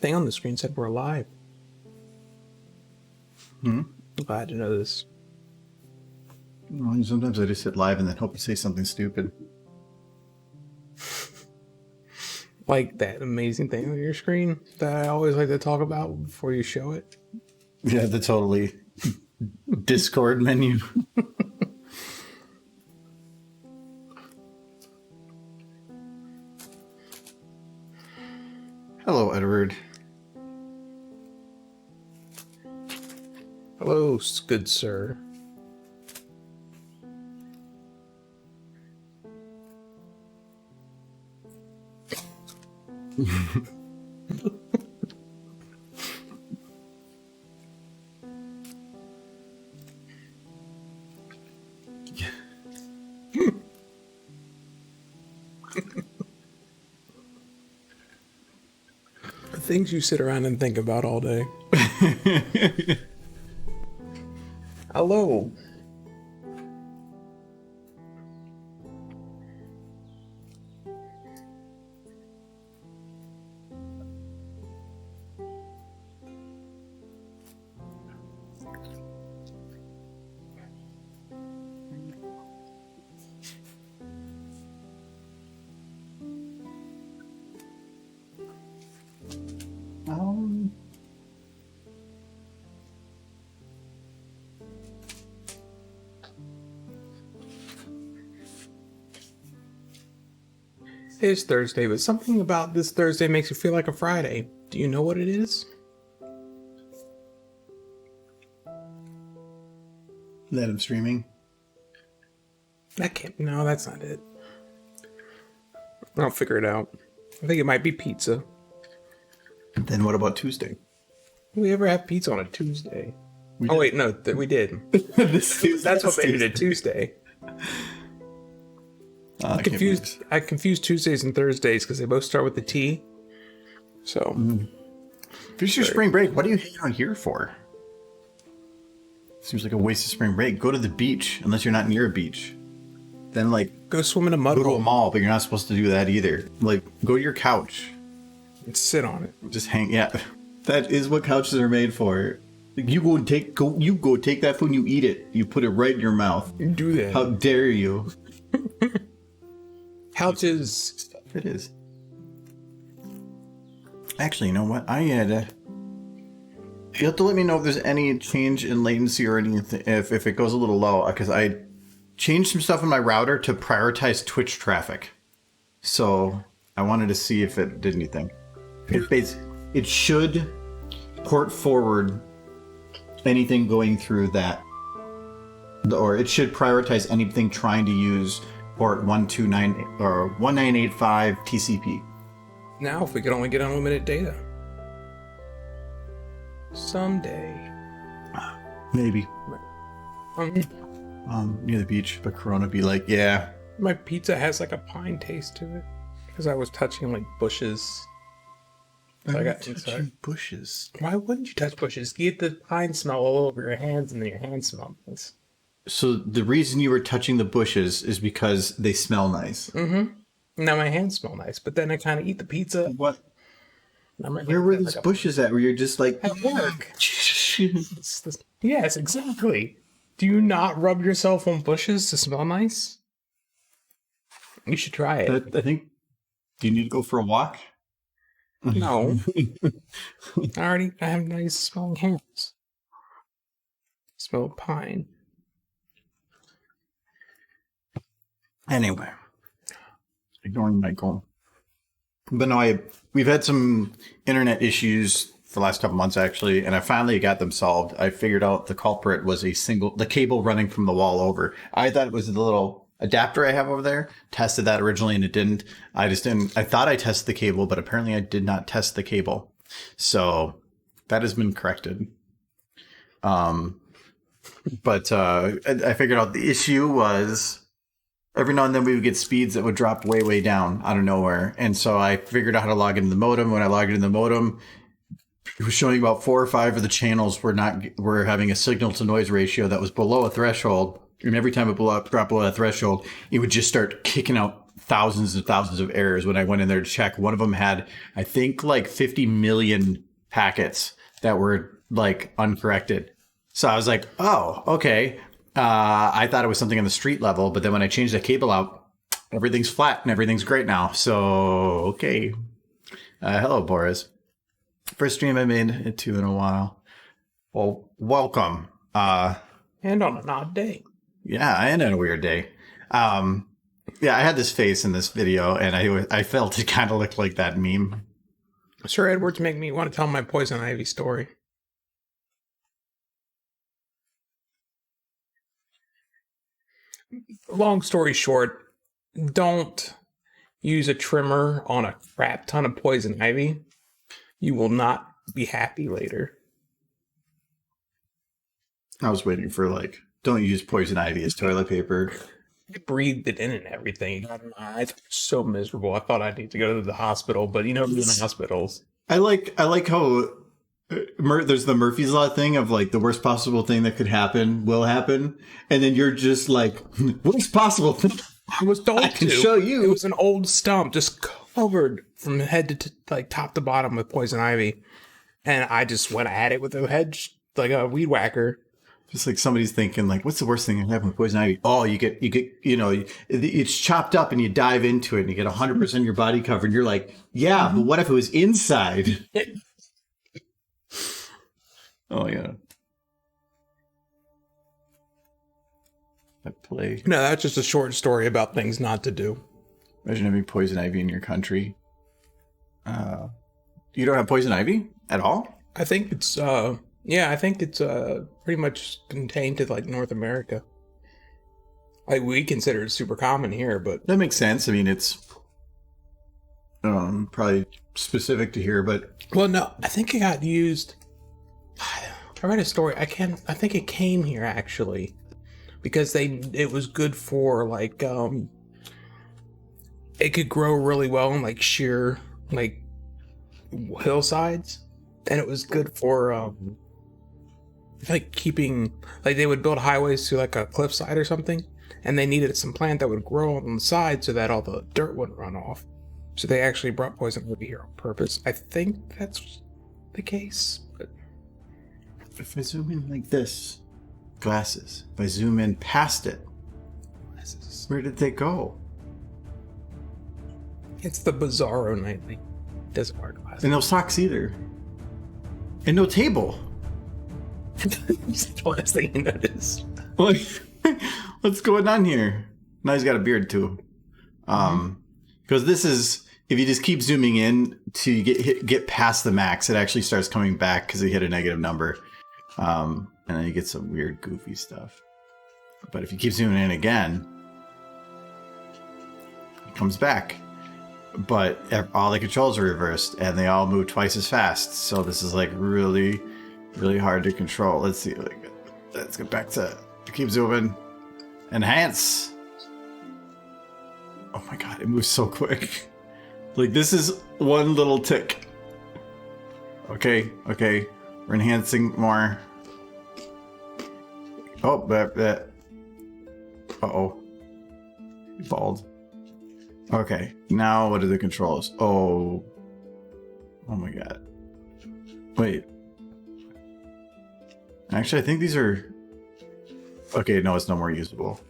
thing on the screen said we're live. Hmm? I'm glad to know this. Well, sometimes I just hit live and then hope to say something stupid. Like that amazing thing on your screen that I always like to talk about before you show it. Yeah, the totally Discord menu. Hello, Edward. Hello, good sir. The things you sit around and think about all day. Hello. Um, It's Thursday, but something about this Thursday makes it feel like a Friday. Do you know what it is? that I'm streaming. That can't. No, that's not it. I'll figure it out. I think it might be pizza. Then what about Tuesday? Do we ever have pizza on a Tuesday? We Oh did. wait, no, we did. That's what made it a Tuesday. I confused Tuesdays and Thursdays because they both start with the T. So If it's your spring break, what are you hanging out here for? Seems like a waste of spring break. Go to the beach, unless you're not near a beach. Then, like, go swim in a mud go to a hole mall, but you're not supposed to do that either. Like, go to your couch. and sit on it. Just hang. Yeah, that is what couches are made for. Like, you go take that food and you eat it. You put it right in your mouth. You do that. How dare you? Couches. It is. Actually, you know what? You have to let me know if there's any change in latency or anything, if it goes a little low, because I changed some stuff in my router to prioritize Twitch traffic. So I wanted to see if it did anything. It should port forward anything going through that, or it should prioritize anything trying to use port 129 or 1985 TCP. Now, if we could only get unlimited data. Someday. Maybe. Um, Near the beach, but Corona be like, yeah. my pizza has like a pine taste to it. Because I was touching like bushes. So I got inside. Bushes. Why wouldn't you touch bushes? You get the pine smell all over your hands and then your hands smell nice. So the reason you were touching the bushes is because they smell nice. Now my hands smell nice, but then I kind of eat the pizza. What? And my Where hands were get those like bushes at? Where you're just like, At work. Yes, exactly. Do you not rub yourself on bushes to smell nice? You should try it. I think. Do you need to go for a walk? No. I have nice smelling hands. Smell of pine. Anyway, ignoring Michael. But no, we've had some internet issues for the last couple months actually, and I finally got them solved. I figured out the culprit was the cable running from the wall over. I thought it was the little adapter I have over there. Tested that originally and it didn't. I thought I tested the cable, but apparently I did not test the cable. So that has been corrected. But I figured out the issue was every now and then we would get speeds that would drop way, way down out of nowhere. And so I figured out how to log into the modem. When I logged into the modem, it was showing about 4 or 5 of the channels were having a signal to noise ratio that was below a threshold. And every time it dropped below that threshold, it would just start kicking out thousands and thousands of errors when I went in there to check. One of them had, I think, like 50 million packets that were like uncorrected. So I was like, oh, okay. I thought it was something on the street level, but then when I changed the cable out, everything's flat and everything's great now. So, okay. Hello, Boris. First stream I made it to in a while. Well, welcome. And on an odd day. Yeah, I had a weird day. Yeah, I had this face in this video, and I felt it kind of looked like that meme. Sir Edwards make me want to tell my poison ivy story. Long story short, don't use a trimmer on a crap ton of poison ivy. You will not be happy later. I was waiting for like, don't use poison ivy as toilet paper. I breathed it in and everything. I was so miserable. I thought I'd need to go to the hospital, but you know, in the hospitals. I like how there's the Murphy's Law thing of like the worst possible thing that could happen will happen, and then you're just like, worst possible thing. I was told I can show you. It was an old stump just covered from head to like top to bottom with poison ivy, and I just went at it with a hedge like a weed whacker. Just like somebody's thinking, like, what's the worst thing that can happen with poison ivy? Oh, you get, you know, it's chopped up and you dive into it and you get 100% of your body covered. And you're like, yeah, but what if it was inside? Oh, yeah. That play. No, that's just a short story about things not to do. Imagine having poison ivy in your country. You don't have poison ivy at all? I think it's, yeah, I think it's pretty much contained to like North America. Like we consider it super common here, but that makes sense. I mean, it's probably specific to here, but well, no, I think it got used. I read a story. I think it came here actually because it was good for like it could grow really well in like sheer like hillsides, and it was good for like keeping, like they would build highways to like a cliffside or something, and they needed some plant that would grow on the side so that all the dirt wouldn't run off. So they actually brought poison ivy here on purpose. I think that's the case. But if I zoom in like this, glasses. If I zoom in past it, glasses. Where did they go? It's the Bizarro nightly. Doesn't wear glasses. And no socks either. And no table. That's the last thing you noticed. What's going on here? Now he's got a beard too. Because this is, if you just keep zooming in to get past the max, it actually starts coming back because it hit a negative number. And then you get some weird, goofy stuff. But if you keep zooming in again, it comes back. But all the controls are reversed and they all move twice as fast. So this is like really, really hard to control. Let's see. Let's get back to keep zooming. Enhance. Oh my god, it moves so quick. Like this is one little tick. Okay. We're enhancing more. Oh, that. Uh-oh. Bald. Okay, now what are the controls? Oh my god. Wait. Actually, I think these are... Okay, no, it's no more usable.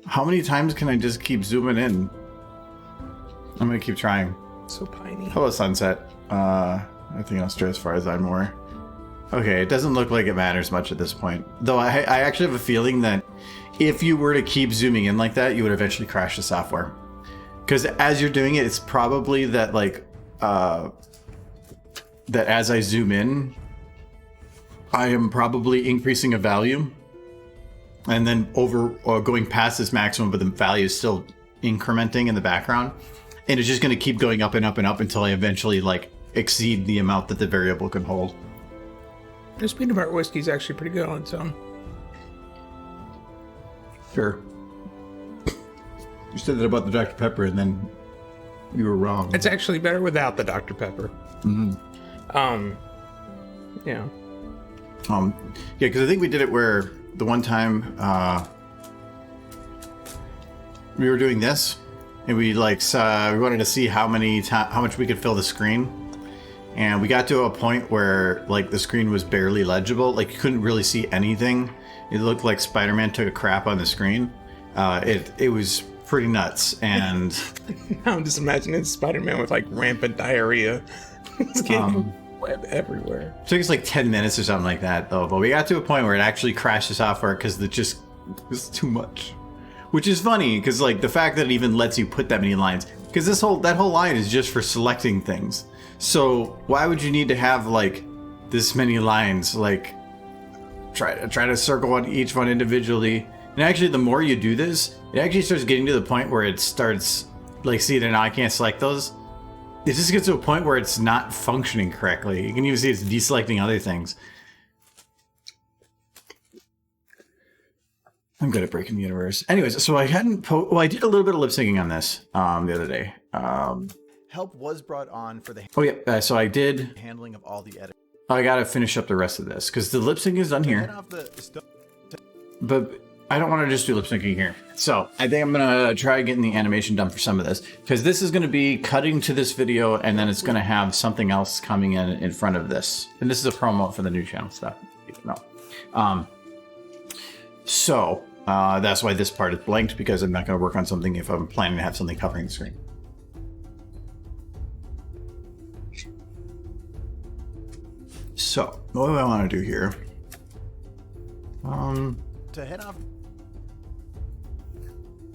How many times can I just keep zooming in? I'm gonna keep trying. So piney. Hello, sunset. I think I'll stray as far as I'm more. Okay, it doesn't look like it matters much at this point. Though I actually have a feeling that if you were to keep zooming in like that, you would eventually crash the software. Because as you're doing it, it's probably that like that as I zoom in, I am probably increasing a value, and then going past this maximum, but the value is still incrementing in the background, and it's just going to keep going up and up and up until I eventually like exceed the amount that the variable can hold. This peanut butter whiskey is actually pretty good on its own. Sure. You said that about the Dr. Pepper, and then you were wrong. It's actually better without the Dr. Pepper. Mm-hmm. Yeah. Yeah, because I think we did it where the one time we were doing this, and we like we wanted to see how much we could fill the screen. And we got to a point where like the screen was barely legible. Like you couldn't really see anything. It looked like Spider-Man took a crap on the screen. It was pretty nuts. And now I'm just imagining Spider-Man with like rampant diarrhea. It's getting web everywhere. It took us like 10 minutes or something like that though. But we got to a point where it actually crashed the software because it just was too much. Which is funny because like the fact that it even lets you put that many lines. Because that whole line is just for selecting things. So why would you need to have like this many lines? Like try to circle on each one individually. And actually, the more you do this, it actually starts getting to the point where it starts like, see, now I can't select those. It just gets to a point where it's not functioning correctly. You can even see it's deselecting other things. I'm good at breaking the universe. Anyways, so I hadn't. I did a little bit of lip syncing on this the other day. Help was brought on for the So I did. handling of all the edit. I gotta finish up the rest of this because the lip sync is done here. But I don't want to just do lip syncing here. So I think I'm gonna try getting the animation done for some of this because this is gonna be cutting to this video and then it's gonna have something else coming in front of this. And this is a promo for the new channel stuff. No. So that's why this part is blanked because I'm not gonna work on something if I'm planning to have something covering the screen. So, what do I want to do here? To head off.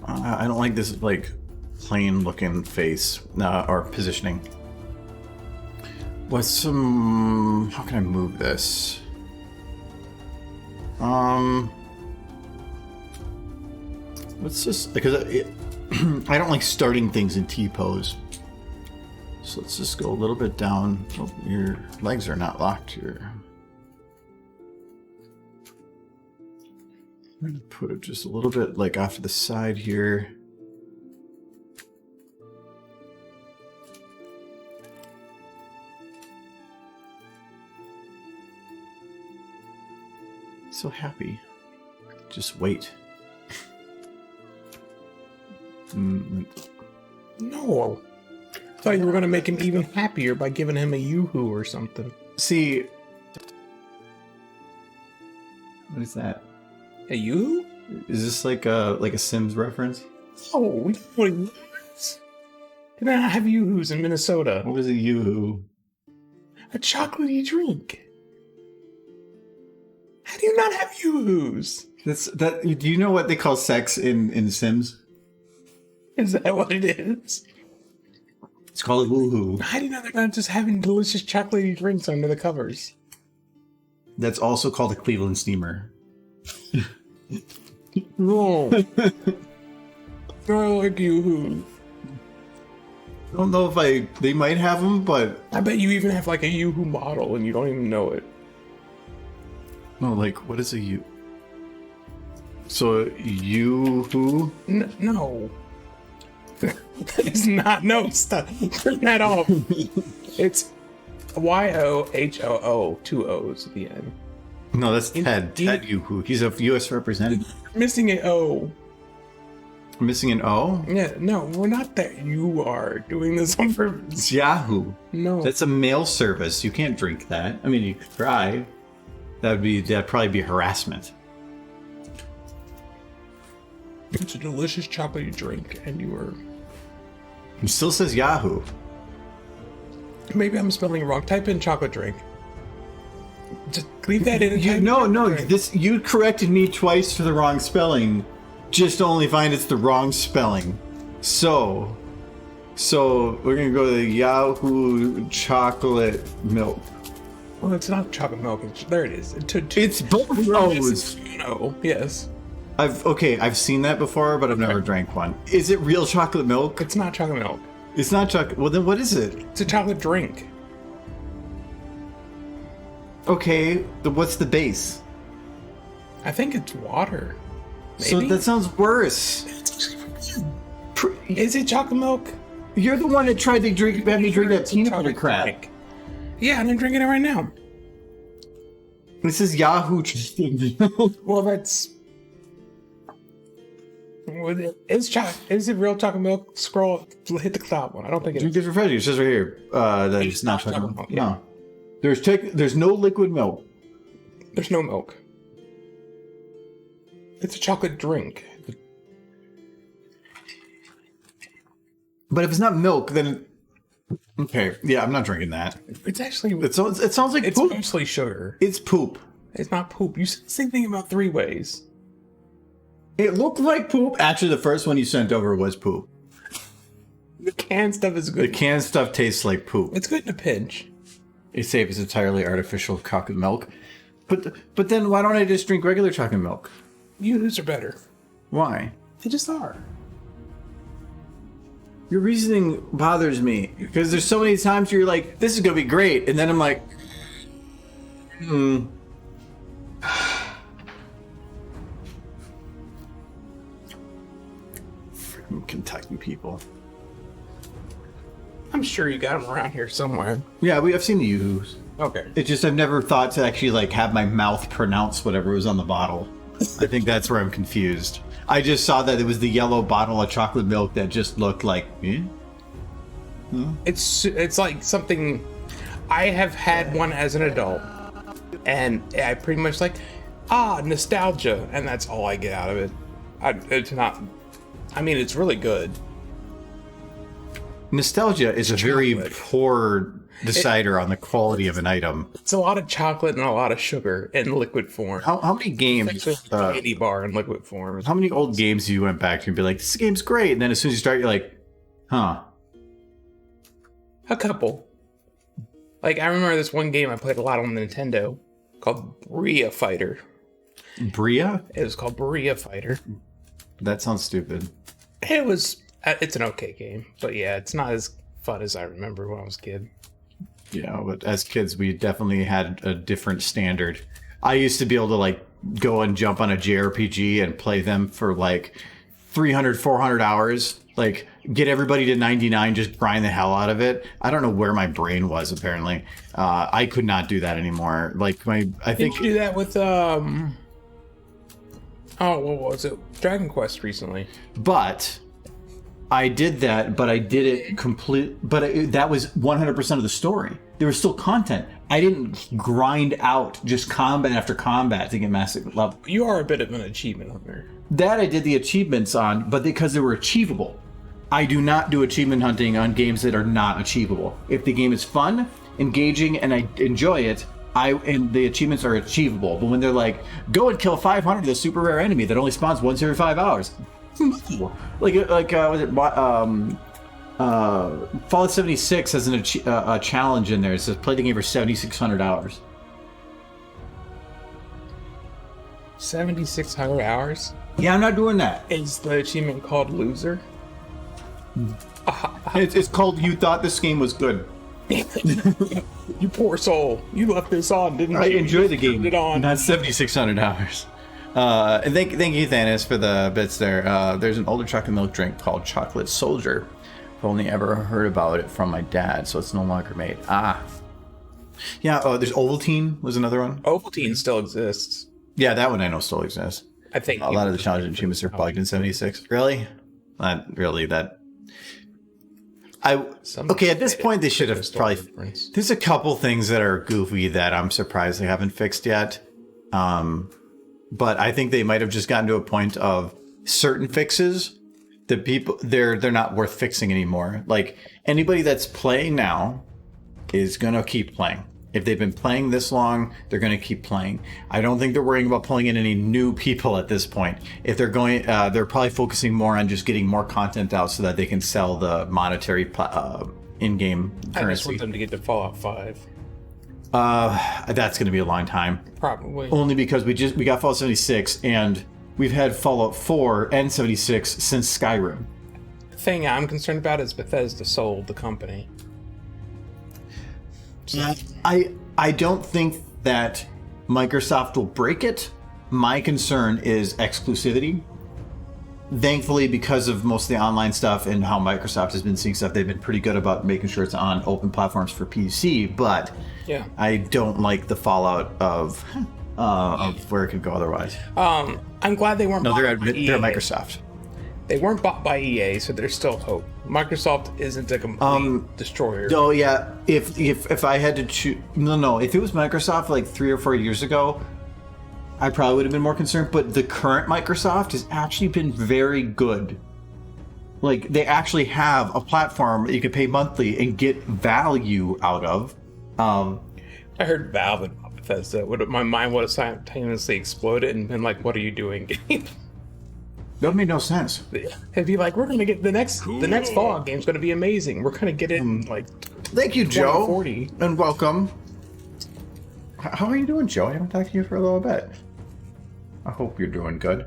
I don't like this like plain looking face or positioning. What's some? How can I move this? Let's just because I don't like starting things in T pose. So let's just go a little bit down. Oh, your legs are not locked here. I'm going to put it just a little bit like off to the side here. So happy. Just wait. No. I thought you were going to make him even happier by giving him a yoo-hoo or something. See, what is that? A yoo-hoo? Is this like a Sims reference? Oh, we don't know what yoo-hoos. Did I not have yoo-hoos in Minnesota? What is a yoo-hoo? A chocolatey drink. How do you not have yoo-hoos? Do you know what they call sex in Sims? Is that what it is? It's called a woohoo. How do you know they're not just having delicious chocolatey drinks under the covers? That's also called a Cleveland steamer. No. I like yoo-hoo. I don't know if they might have them, but I bet you even have like a yoo-hoo model and you don't even know it. no, like what is a you? So yoo-hoo? No. It's not. No, stop. Turn that off. It's YOHOO, 2 O's at the end. No, that's Ted. Ted yoo-hoo. He's a U.S. representative. Missing an O. Missing an O? Yeah, no, we're not that. You are doing this on purpose. It's Yahoo. No. That's a mail service. You can't drink that. I mean, you could try. That'd probably be harassment. It's a delicious chocolatey drink, and you were. It still says Yahoo. Maybe I'm spelling it wrong. Type in chocolate drink. Just leave that in. And No. You corrected me twice for the wrong spelling. Just to only find it's the wrong spelling. So we're gonna go to the Yahoo chocolate milk. Well, it's not chocolate milk. There it is. It's both those. No. Yes. I've seen that before, but I've never drank one. Is it real chocolate milk? It's not chocolate milk. It's not chocolate. Well, then what is it? It's a chocolate drink. Okay, what's the base? I think it's water. Maybe? So that sounds worse. Is it chocolate milk? You're the one that tried to have me drink that peanut butter crap. Drink. Yeah, and I'm drinking it right now. This is Yahoo chocolate milk. Well, that's... Is it real chocolate milk? Scroll, hit the top one. I don't think it Drink is. this refreshing. It says right here that it's not chocolate milk. No. There's no liquid milk. There's no milk. It's a chocolate drink. But if it's not milk, then okay. Yeah, I'm not drinking that. It's actually. It sounds like It's poop. mostly sugar. It's poop. It's not poop. You said the same thing about 3 ways. It looked like poop. Actually, the first one you sent over was poop. The canned stuff is The good. canned stuff tastes like poop. It's good in a pinch. It's safe. It's entirely artificial chocolate milk. But then why don't I just drink regular chocolate milk? U's are better. Why? They just are. Your reasoning bothers me because there's so many times you're like, "This is gonna be great," and then I'm like, Freaking Kentucky people. I'm sure you got them around here somewhere. Yeah, I've seen the Yoo-hoos. Okay. It's just I've never thought to actually like have my mouth pronounce whatever was on the bottle. I think that's where I'm confused. I just saw that it was the yellow bottle of chocolate milk that just looked like. It's like something. I have had one as an adult, and I pretty much like nostalgia, and that's all I get out of it. It's not. I mean, it's really good. Nostalgia is a very chocolate. poor decider on the quality of an item. It's a lot of chocolate and a lot of sugar in liquid form. How many games? It's a candy bar in liquid form. How many old games you went back to and be like, "This game's great," and then as soon as you start, you're like, "Huh." A couple. Like I remember this one game I played a lot on Nintendo called Bria Fighter. Bria? It was called Bria Fighter. That sounds stupid. It's an okay game, but yeah, it's not as fun as I remember when I was a kid. Yeah, but as kids, we definitely had a different standard. I used to be able to like go and jump on a JRPG and play them for like 300, 400 hours. Like get everybody to 99, just grind the hell out of it. I don't know where my brain was. Apparently, I could not do that anymore. Like I think Did you do that with what was it? Dragon Quest recently. But I did that, but I did it complete. But that was 100% of the story. There was still content. I didn't grind out just combat after combat to get massive level. You are a bit of an achievement hunter. That I did the achievements on, but because they were achievable. I do not do achievement hunting on games that are not achievable. If the game is fun, engaging, and I enjoy it, and the achievements are achievable. But when they're like, go and kill 500 of the super rare enemy that only spawns once every 5 hours. Was it Fallout 76 has a challenge in there. It says play the game for 7,600 hours. 7,600 hours? Yeah, I'm not doing that. Is the achievement called Loser? It's called You Thought This Game Was Good. You poor soul. You left this on, didn't you? I enjoy the You game. turned it on. Not 7,600 hours. And thank you, Thanos, for the bits there. There's an older chocolate milk drink called Chocolate Soldier. I've only ever heard about it from my dad, so it's no longer made. Yeah, there's Ovaltine was another one. Ovaltine still exists. Yeah, that one I know still exists. I think A lot of the challenges and achievements are plugged in 76. Really? Not really. Okay, at this point they should have probably. There's a couple things that are goofy that I'm surprised they haven't fixed yet. But I think they might have just gotten to a point of certain fixes that people they're not worth fixing anymore. Like anybody that's playing now is gonna keep playing. If they've been playing this long, they're going to keep playing. I don't think they're worrying about pulling in any new people at this point. If they're going, they're probably focusing more on just getting more content out so that they can sell the monetary in-game I just currency. want them to get to Fallout 5. That's going to be a long time. Probably. Only because we got Fallout 76 and we've had Fallout 4 and 76 since Skyrim. The thing I'm concerned about is Bethesda sold the company. I don't think that Microsoft will break it. My concern is exclusivity. Thankfully, because of most of the online stuff and how Microsoft has been seeing stuff, they've been pretty good about making sure it's on open platforms for PC. But Yeah. I don't like the fallout of where it could go otherwise. I'm glad they weren't. No, they're bought by at EA. Microsoft. They weren't bought by EA, so there's still hope. Microsoft isn't a complete destroyer. Oh yeah, if I had to choose, no, if it was Microsoft like 3 or 4 years ago, I probably would have been more concerned. But the current Microsoft has actually been very good. Like, they actually have a platform that you can pay monthly and get value out of. I heard Valve and Bethesda. My mind would have simultaneously exploded and been like, "What are you doing, game?" That made no sense. It'd be like, "We're gonna get the next Fallout game's gonna be amazing. We're gonna get it in like." Thank you, Joe, 2040. and welcome. How are you doing, Joe? I haven't talked to you for a little bit. I hope you're doing good.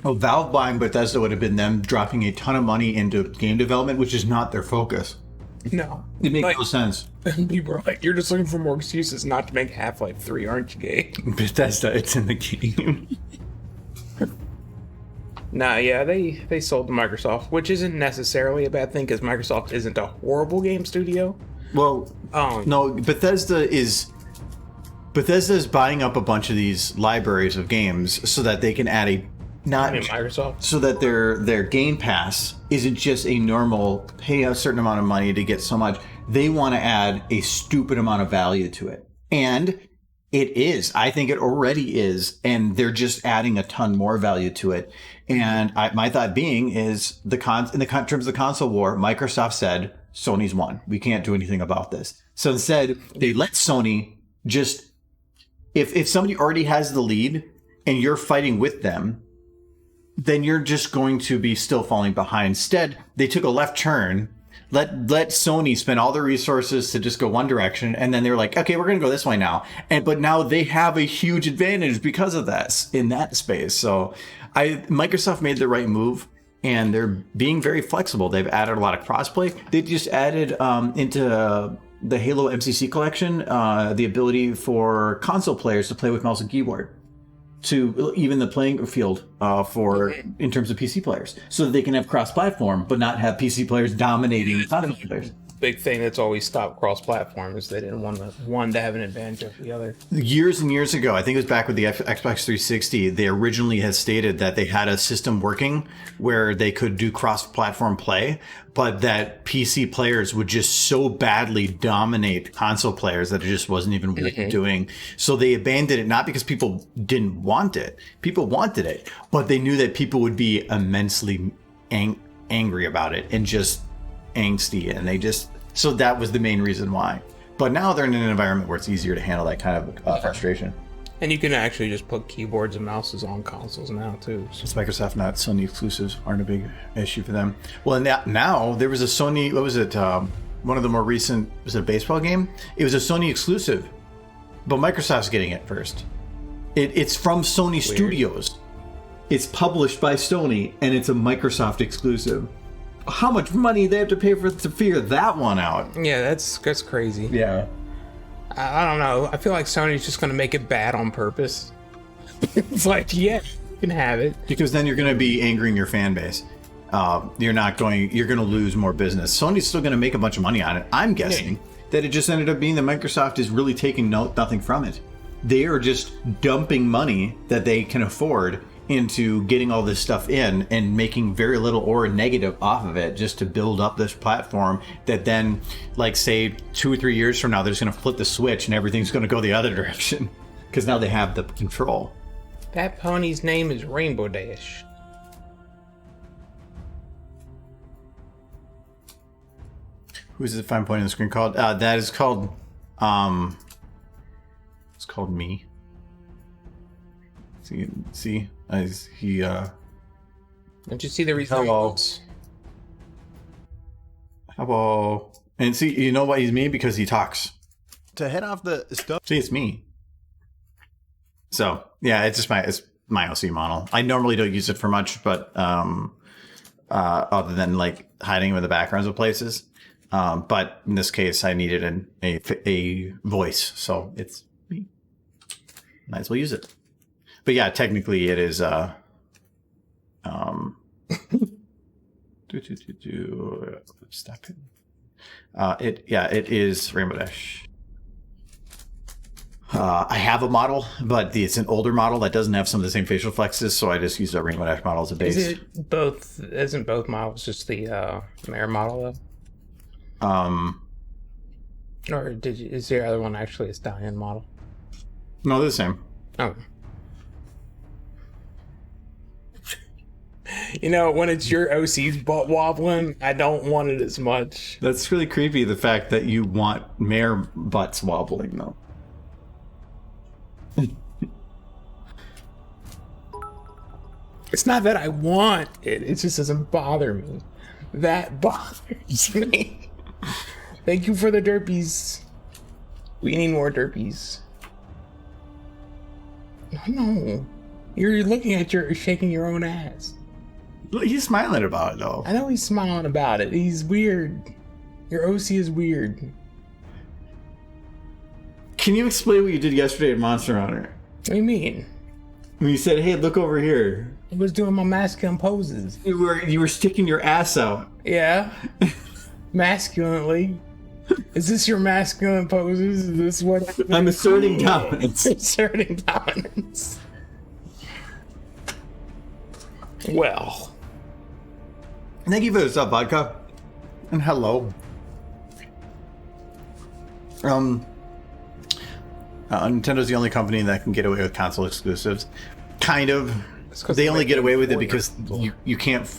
Oh, Valve buying Bethesda would have been them dropping a ton of money into game development, which is not their focus. No, It makes no sense. People are like, "You're just looking for more excuses not to make Half-Life 3, aren't you, gay?" Bethesda, it's in the game. Nah, yeah, they sold to Microsoft, which isn't necessarily a bad thing because Microsoft isn't a horrible game studio. Well, no, Bethesda is buying up a bunch of these libraries of games so that they can add Microsoft. so that their Game Pass isn't just a normal pay a certain amount of money to get so much. They want to add a stupid amount of value to it, and it is. I think it already is, and they're just adding a ton more value to it. And my thought being is in terms of the console war, Microsoft said Sony's won. We can't do anything about this. So instead, they let Sony just if somebody already has the lead and you're fighting with them, then you're just going to be still falling behind. Instead, they took a left turn, let Sony spend all their resources to just go one direction, and then they're like, okay, we're going to go this way now. But now they have a huge advantage because of that in that space. So Microsoft made the right move, and they're being very flexible. They've added a lot of crossplay. They just added into the Halo MCC collection the ability for console players to play with mouse and keyboard, to even the playing field in terms of PC players, so that they can have cross-platform, but not have PC players dominating console players. Big thing that's always stopped cross-platform is they didn't want one to have an advantage over the other. Years and years ago, I think it was back with the Xbox 360, they originally had stated that they had a system working where they could do cross-platform play, but that PC players would just so badly dominate console players that it just wasn't even worth doing. So they abandoned it, not because people didn't want it. People wanted it, but they knew that people would be immensely angry about it and just angsty, and so that was the main reason why. But now they're in an environment where it's easier to handle that kind of frustration. And you can actually just put keyboards and mouses on consoles now too. It's Microsoft, not Sony exclusives aren't a big issue for them. Well, and now there was a Sony, what was it, one of the more recent, was it a baseball game? It was a Sony exclusive, but Microsoft's getting it first. It's from Sony Studios. It's published by Sony, and it's a Microsoft exclusive. How much money they have to pay to figure that one out? Yeah, that's crazy. Yeah. I don't know. I feel like Sony's just going to make it bad on purpose. It's like, yeah, you can have it. Because then you're going to be angering your fan base. You're going to lose more business. Sony's still going to make a bunch of money on it. I'm guessing that it just ended up being that Microsoft is really taking nothing from it. They are just dumping money that they can afford into getting all this stuff in and making very little or negative off of it, just to build up this platform that then, like, say 2 or 3 years from now, they're just going to flip the switch and everything's going to go the other direction because now they have the control. That pony's name is Rainbow Dash. Who's the fine point on the screen called? That is called it's called me. See, he Don't you see the reason? Hello. And see, you know why he's me? Because he talks. To head off the stuff. See, it's me. So yeah, it's my OC model. I normally don't use it for much, but other than like hiding with the backgrounds of places. But in this case, I needed a voice, so it's me. Might as well use it. But yeah, technically it is stop it. It is Rainbow Dash. I have a model, but it's an older model that doesn't have some of the same facial flexes, so I just use a Rainbow Dash model as a base. Isn't both models just the mare model though? Or is your other one actually a stallion model? No, they're the same. Oh. You know, when it's your OC's butt wobbling, I don't want it as much. That's really creepy, the fact that you want mare butts wobbling, though. It's not that I want it. It just doesn't bother me. That bothers me. Thank you for the derpies. We need more derpies. No. You're looking at shaking your own ass. He's smiling about it, though. I know he's smiling about it. He's weird. Your OC is weird. Can you explain what you did yesterday at Monster Hunter? What do you mean? When you said, hey, look over here. I was doing my masculine poses. You were sticking your ass out. Yeah. Masculinely. Is this your masculine poses? Is this what I'm asserting dominance. Asserting dominance. Well. Thank you for the sub, vodka. And hello. Nintendo's the only company that can get away with console exclusives. Kind of. They only get away with it because you can't.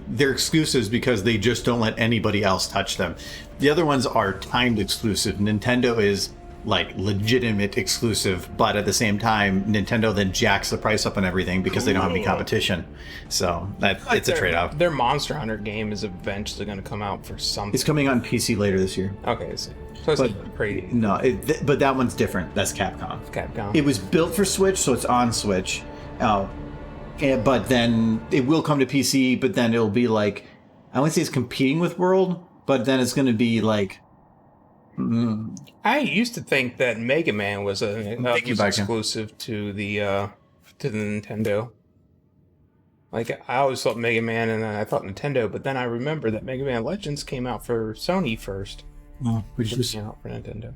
They're exclusives because they just don't let anybody else touch them. The other ones are timed exclusive. Nintendo is like legitimate exclusive, but at the same time, Nintendo then jacks the price up on everything because they don't have any competition. So it's a trade-off. Their Monster Hunter game is eventually going to come out for something. It's coming on PC later this year. Okay, so it's pretty. No, but that one's different. That's Capcom. Capcom. It was built for Switch, so it's on Switch. But then it will come to PC, but then it'll be like, I wouldn't say it's competing with World, but then it's going to be like... I used to think that Mega Man was exclusive to the Nintendo. Like, I always thought Mega Man and then I thought Nintendo, but then I remember that Mega Man Legends came out for Sony first. Oh, would you just... Came out for Nintendo.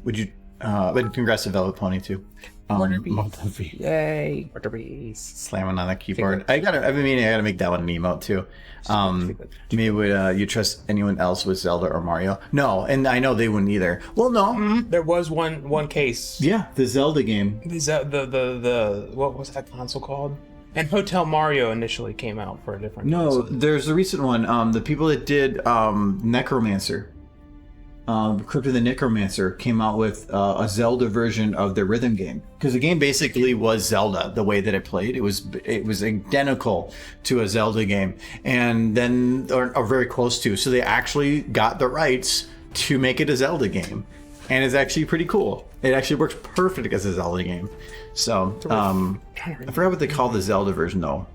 Would you... but congrats to Velvet Pony, too. Yay! Waterbeast. Slamming on that keyboard. I've been meaning I gotta make that one an emote too. Maybe would you trust anyone else with Zelda or Mario? No, and I know they wouldn't either. Well, no. There was one case. Yeah, the Zelda game. The what was that console called? And Hotel Mario initially came out for a different console. There's a recent one. The people that did Necromancer. Crypt of the Necromancer came out with a Zelda version of their rhythm game, because the game basically was Zelda the way that it played. It was identical to a Zelda game, and then or very close to. So they actually got the rights to make it a Zelda game, and it's actually pretty cool. It actually works perfect as a Zelda game. So I forgot what they call the Zelda version though.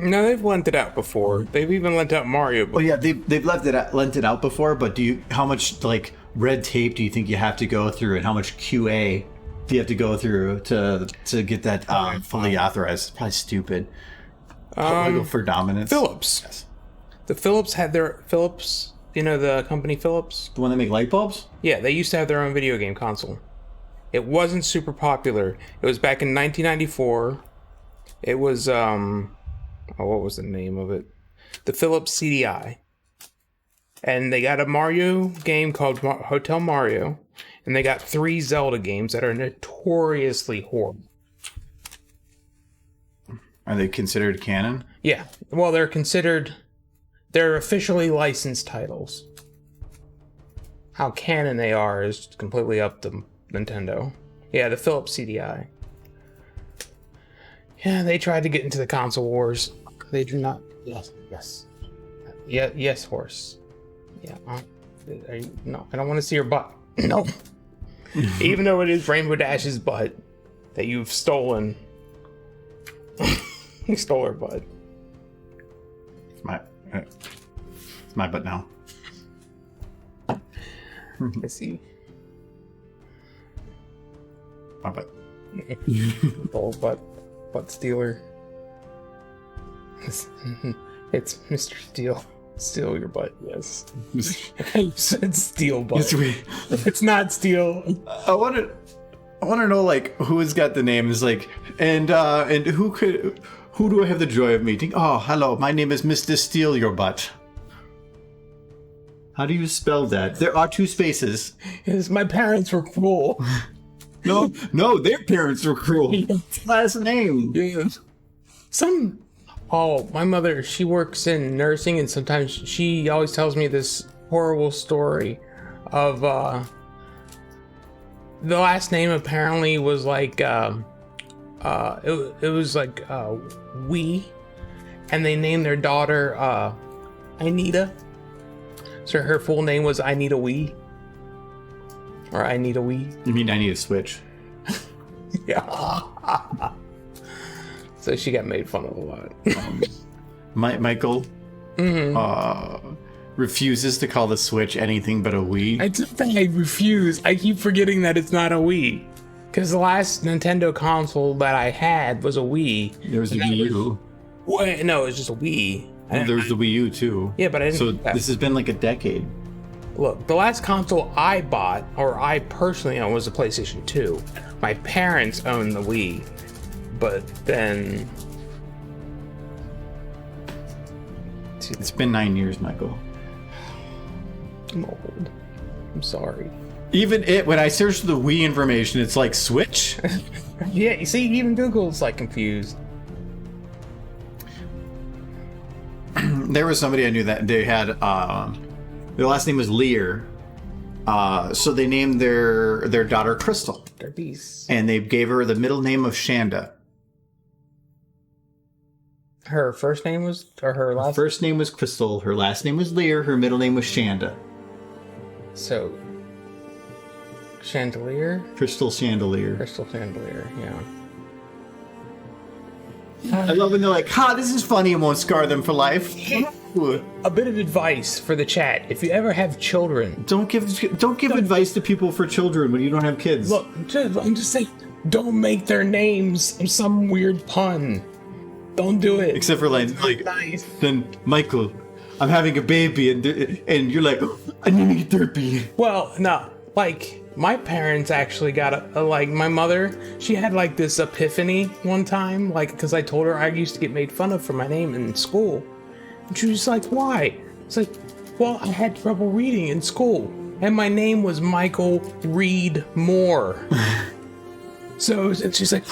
No, they've lent it out before. They've even lent out Mario before. Well, yeah, they've lent it out before, but how much like red tape do you think you have to go through, and how much QA do you have to go through to get that fully authorized? It's probably stupid. Go for dominance. Philips. Yes. The Philips had their Philips. You know the company Philips? The one that make light bulbs? Yeah, they used to have their own video game console. It wasn't super popular. It was back in 1994. It was what was the name of it? The Philips CDI. And they got a Mario game called Hotel Mario. And they got 3 Zelda games that are notoriously horrible. Are they considered canon? Yeah. Well, they're officially licensed titles. How canon they are is completely up to Nintendo. Yeah, the Philips CDI. Yeah, they tried to get into the console wars. They do not. Yes. Yeah, yes, horse. Yeah. No, I don't want to see your butt. No. Even though it is Rainbow Dash's butt that you've stolen. You stole her butt. It's my butt now. I see. My butt. Oh, butt stealer. It's Mr. Steele. Steal your butt, yes. You said steel butt. Yes, It's not steel. I want to know like who's got the names like and who do I have the joy of meeting? Oh, hello. My name is Mr. Steal Your Butt. How do you spell that? There are 2 spaces. Yes, my parents were cruel. No, their parents were cruel. Last name. Yes. My mother, she works in nursing, and sometimes she always tells me this horrible story of the last name apparently was like it was like Wee, and they named their daughter Anita. So her full name was Anita Wee, or Anita Wee. You mean I need a switch? Yeah. So she got made fun of a lot. Michael refuses to call the Switch anything but a Wii. I don't think I refuse. I keep forgetting that it's not a Wii. Because the last Nintendo console that I had was a Wii. There was the Wii U. Wait, no, it was just a Wii. Well, there was the Wii U too. Yeah, but I didn't. So this has been like a decade. Look, the last console I bought, or I personally owned, was the PlayStation 2. My parents owned the Wii. But then... It's been 9 years, Michael. I'm old. I'm sorry. Even when I search the Wii information, it's like Switch? Yeah, you see, even Google's like confused. There was somebody I knew that they had, their last name was Lear. So they named their daughter Crystal. They're beasts. And they gave her the middle name of Shanda. Her first name was, or her last? First name was Crystal, her last name was Lear, her middle name was Shanda. So, Chandelier? Crystal Chandelier. Crystal Chandelier, yeah. I love when they're like, ha, this is funny and won't scar them for life. A bit of advice for the chat. If you ever have children... Don't give advice to people for children when you don't have kids. Look, I'm just saying, don't make their names some weird pun. Don't do it. Except for like nice. Then Michael, I'm having a baby, and you're like, oh, I need a therapy. Well, no, like my parents actually got like my mother. She had like this epiphany one time, like because I told her I used to get made fun of for my name in school, and she was like, "Why?" It's like, "Well, I had trouble reading in school, and my name was Michael Reed Moore." So and she's like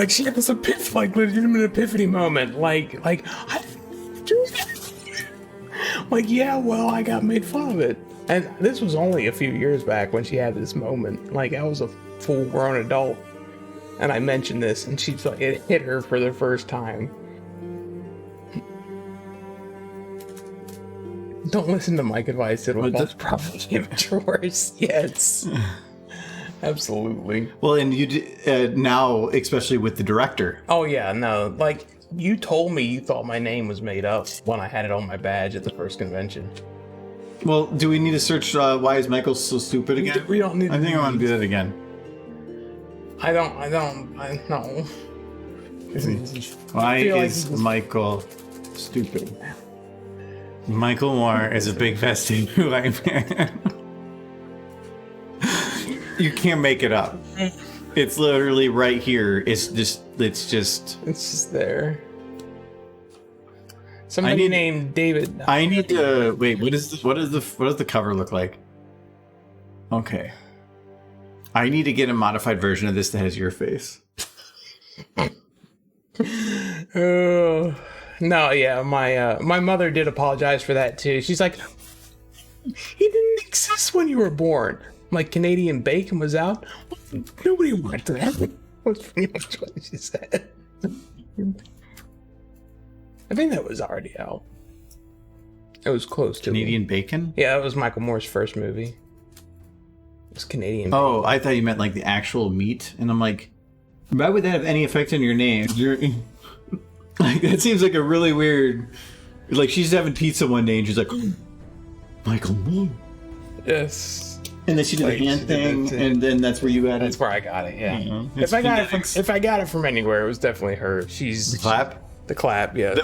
she had this legitimate epiphany moment, like yeah, well, I got made fun of it, and this was only a few years back when she had this moment. Like I was a full-grown adult, and I mentioned this, and she's like, it hit her for the first time. Don't listen to Mike advice; it'll probably get worse. Yes. Absolutely. Well, and you now, especially with the director. Oh yeah, no. Like you told me, you thought my name was made up when I had it on my badge at the first convention. Well, do we need to search why is Michael so stupid again? We don't need. I think I want to do that again. I know. Why is Michael stupid? Michael Moore is a big festive white man. You can't make it up. It's literally right here. It's just there. Somebody named David. I need to wait. What does the cover look like? Okay. I need to get a modified version of this that has your face. Oh no, yeah, my mother did apologize for that too. She's like, he didn't exist when you were born. Like Canadian Bacon was out. Nobody wanted that. That's pretty much what she said. I think that was already out. It was close to Canadian Bacon? Yeah, it was Michael Moore's first movie. It was Canadian Bacon. Oh, I thought you meant like the actual meat. And I'm like, why would that have any effect on your name? Like, that seems like a really weird... Like, she's having pizza one day and she's like, oh, Michael Moore. Yes. And then she did the hand thing, and then that's where you got it. That's where I got it. Yeah. If I got it from anywhere, it was definitely her. She's the clap. The clap, yes.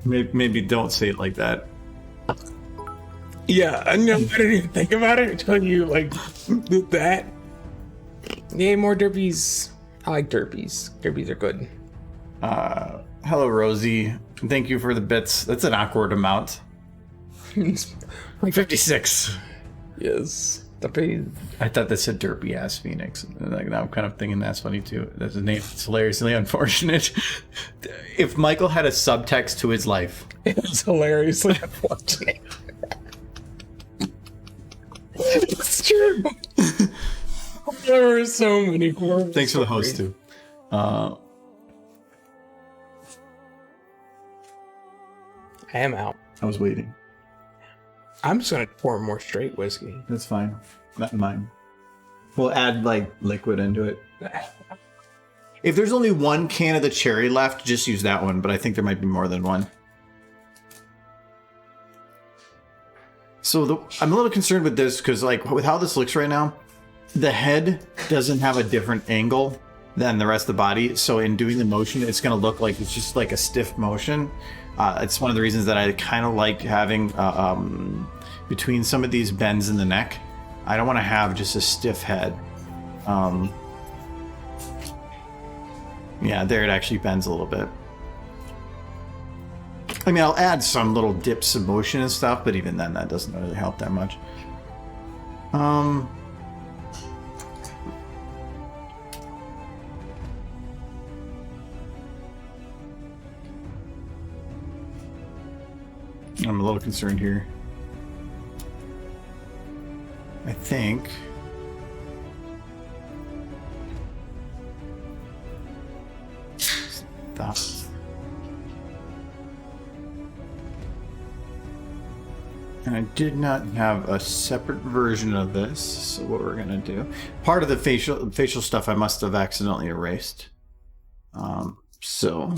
Maybe don't say it like that. Yeah, I know. I didn't even think about it until you like did that. Yay, more derbies. I like derbies. Derbies are good. Hello, Rosie. Thank you for the bits. That's an awkward amount. Like 56. yes, derbies. I thought that said derpy ass Phoenix. Like, now I'm kind of thinking that's funny too. That's a name. It's hilariously unfortunate. If Michael had a subtext to his life, It's hilariously unfortunate. It's true. There are so many horror thanks for the host stories. too. I am out. I was waiting. I'm just gonna pour more straight whiskey. That's fine. Not mine. We'll add like liquid into it. If there's only one can of the cherry left, just use that one. But I think there might be more than one. So I'm a little concerned with this because, like, with how this looks right now, the head doesn't have a different angle than the rest of the body. So in doing the motion, it's going to look like it's just like a stiff motion. It's one of the reasons that I kind of like having between some of these bends in the neck. I don't want to have just a stiff head. Yeah, there it actually bends a little bit. I mean, I'll add some little dips of motion and stuff, but even then, that doesn't really help that much. I'm a little concerned here. I think... Stop. And I did not have a separate version of this, so what we're gonna do... Part of the facial stuff I must have accidentally erased. So...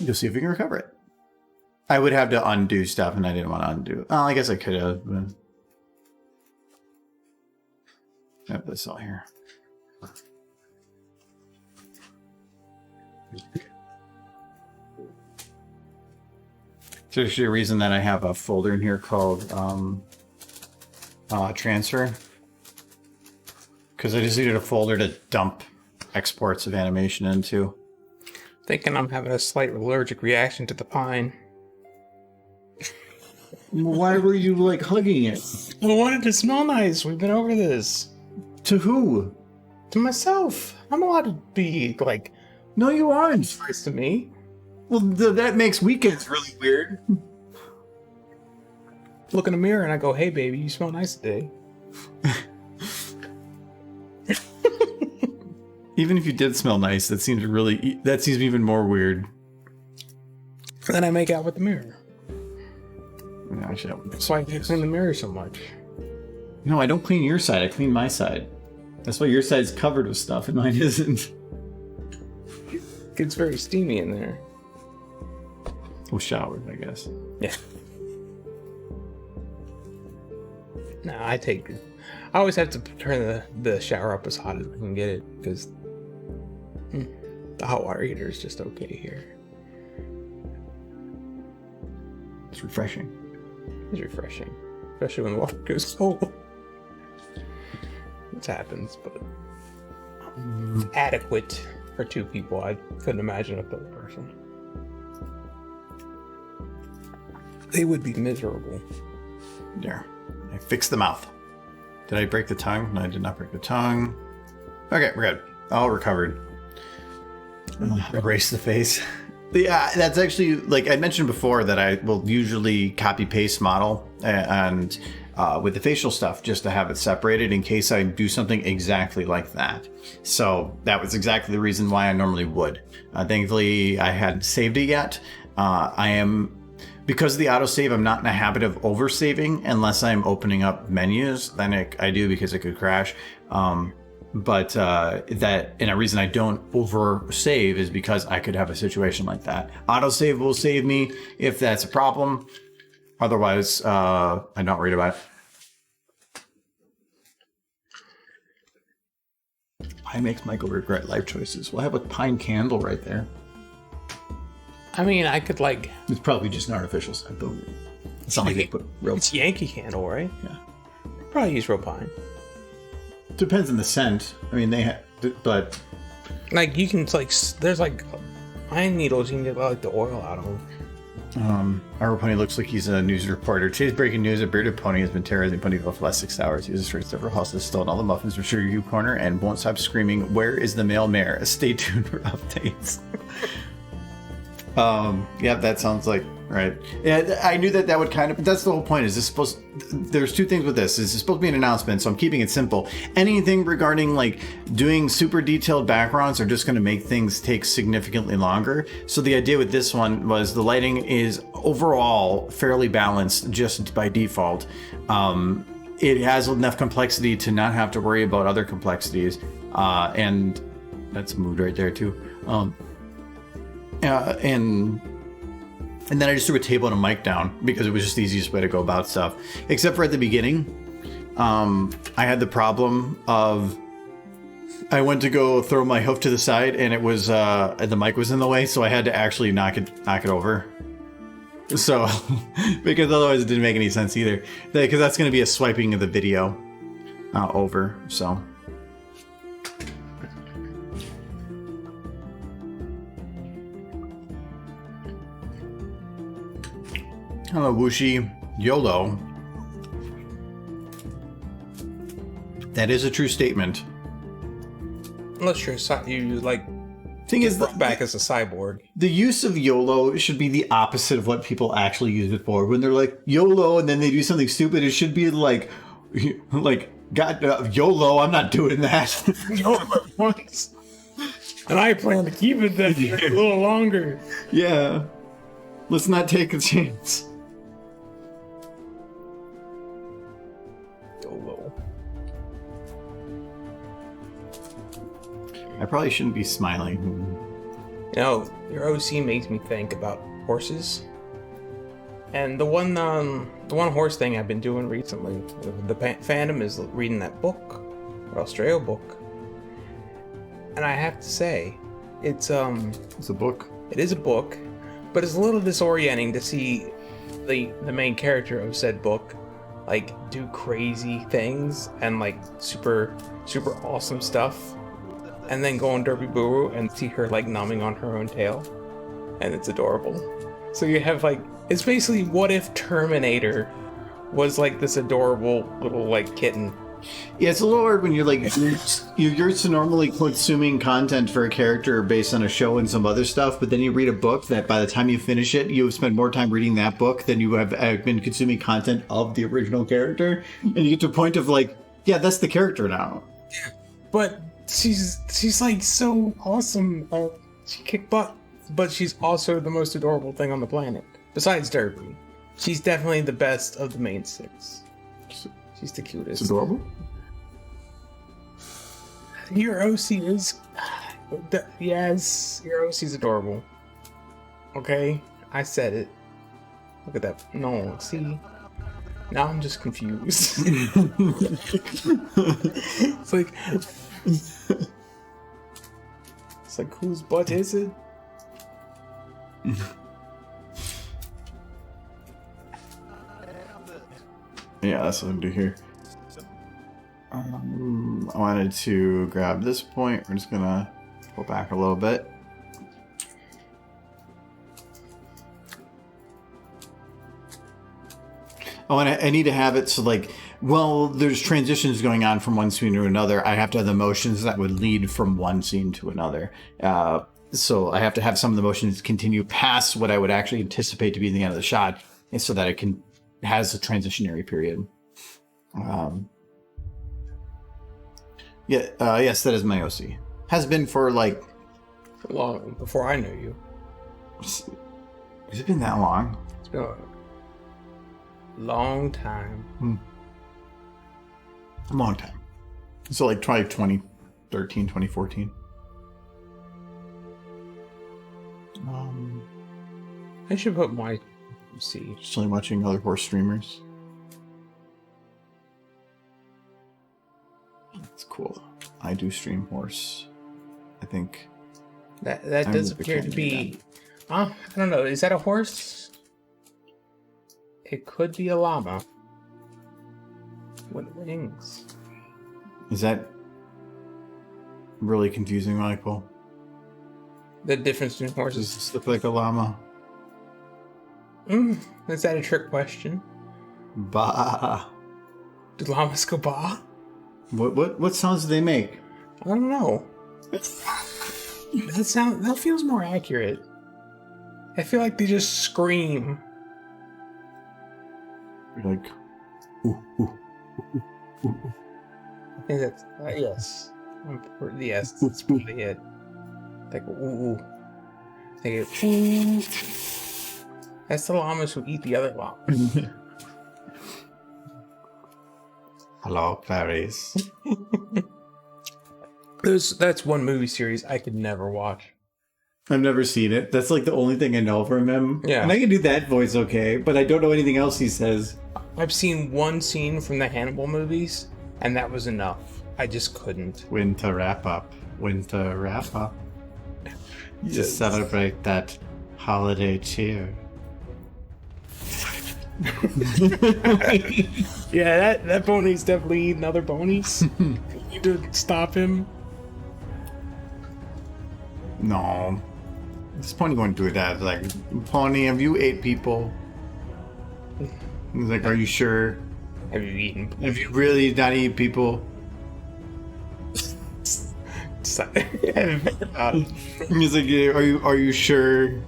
You'll see if we can recover it. I would have to undo stuff, and I didn't want to undo it. Oh, I guess I could have. But... I have this all here. There's actually a reason that I have a folder in here called transfer. Because I just needed a folder to dump exports of animation into. Thinking I'm having a slight allergic reaction to the pine. Why were you, like, hugging it? I wanted to smell nice. We've been over this. To who? To myself. I'm allowed to be, like, No, you aren't. nice to me. Well, that makes weekends really weird. Look in the mirror and I go, hey, baby, you smell nice today. Even if you did smell nice, that seems even more weird. And then I make out with the mirror. Yeah, actually, That's why I clean the mirror so much. no, I don't clean your side. I clean my side. That's why your side's covered with stuff and mine isn't. It gets very steamy in there. Well, showered, I guess. Yeah. No, I always have to turn the shower up as hot as I can get it because the hot water heater is just okay here. It's refreshing. It's refreshing, especially when the water goes cold. It happens, but adequate for two people. I couldn't imagine a third person. They would be miserable. There. I fixed the mouth. Did I break the tongue? No, I did not break the tongue. Okay, we're good. All recovered. Erase the face. Yeah, that's actually, like I mentioned before, that I will usually copy paste model and with the facial stuff just to have it separated in case I do something exactly like that. So that was exactly the reason why I normally would. Thankfully, I hadn't saved it yet. Because of the autosave, I'm not in a habit of oversaving unless I'm opening up menus. Then I do because it could crash. But a reason I don't oversave is because I could have a situation like that. Autosave will save me if that's a problem. Otherwise, I'm not worried about it. Pie makes Michael regret life choices. We'll have a pine candle right there. I mean, I could like. It's probably just an artificial scent, though. It's not like they put real. It's Yankee Candle, right? Yeah. Probably use real pine. Depends on the scent. I mean, they have, but Like you can like, there's like pine needles you can get like the oil out of. our pony looks like he's a news reporter. Today's breaking news: a bearded pony has been terrorizing Ponyville for the last 6 hours. He was destroyed several houses, stolen all the muffins from Sugar Cube Corner, and won't stop screaming, "Where is the male mayor?" Stay tuned for updates. Yeah, that sounds like right. Yeah, I knew that would kind of. That's the whole point. Is this supposed? There's two things with this. Is supposed to be an announcement, so I'm keeping it simple. Anything regarding like doing super detailed backgrounds are just going to make things take significantly longer. So the idea with this one was the lighting is overall fairly balanced just by default. It has enough complexity to not have to worry about other complexities, and that's a mood right there too. And then I just threw a table and a mic down because it was just the easiest way to go about stuff. Except for at the beginning, I had the problem of I went to go throw my hoof to the side and it was the mic was in the way, so I had to actually knock it over. So because otherwise it didn't make any sense either. Because that's going to be a swiping of the video over. So. Hello, Wushi. YOLO. That is a true statement. Unless you like. Thing is, back as a cyborg. The use of YOLO should be the opposite of what people actually use it for. When they're like YOLO and then they do something stupid, it should be like God, YOLO. I'm not doing that. And I plan to keep it that a little longer. Yeah. Let's not take a chance. I probably shouldn't be smiling. You know, your OC makes me think about horses. And the one horse thing I've been doing recently with the fandom is reading that book, the Australia book. And I have to say, it's a book. It is a book, but it's a little disorienting to see the main character of said book like do crazy things and like super awesome stuff. And then go on Derby Boo and see her like numbing on her own tail. And it's adorable. So you have like, it's basically what if Terminator was like this adorable little like kitten. Yeah, it's a little hard when you're like, you're normally consuming content for a character based on a show and some other stuff, but then you read a book that by the time you finish it, you have spent more time reading that book than you have been consuming content of the original character. And you get to a point of like, yeah, that's the character now. Yeah, but she's like so awesome. She kicked butt, but she's also the most adorable thing on the planet. Besides Derby, she's definitely the best of the main six. She's the cutest. It's adorable. Your OC is, yes, your OC's adorable. Okay, I said it. Look at that. No, see. Now I'm just confused. It's like. It's like, whose butt is it? Yeah, that's what I'm doing here. I wanted to grab this point. We're just gonna pull back a little bit. Oh, and I need to have it so like, well, there's transitions going on from one scene to another. I have to have the motions that would lead from one scene to another. So I have to have some of the motions continue past what I would actually anticipate to be the end of the shot, and so that it has a transitionary period. Yes, that is my OC. Has been for like long before I knew you. Has it been that long? It's been a long time. A long time. So like 2013, 2014. I should put my C. Just only watching other horse streamers. That's cool. I do stream horse. I think. That I'm does the appear to candidate. be. I don't know. Is that a horse? It could be a llama. With wings. Is that really confusing, Michael? The difference between Does horses. this look like a llama? Is that a trick question? Bah. Do llamas go bah? What sounds do they make? I don't know. That feels more accurate. I feel like they just scream. Like, ooh, ooh. I think that's yes. Yes, that's probably it. Like ooh. Like ooh. That's the llamas who eat the other llamas. Hello, fairies. That's one movie series I could never watch. I've never seen it. That's like the only thing I know from him. Yeah. And I can do that voice okay, but I don't know anything else he says. I've seen one scene from the Hannibal movies, and that was enough. I just couldn't. When to wrap up. To celebrate that holiday cheer. Yeah, that pony's definitely eating other ponies. You need to stop him. No. This pony won't do that. It's like, pony, have you ate people? He's like, are you sure? Have you eaten? Have you really not eaten people? He's like, yeah, are you sure?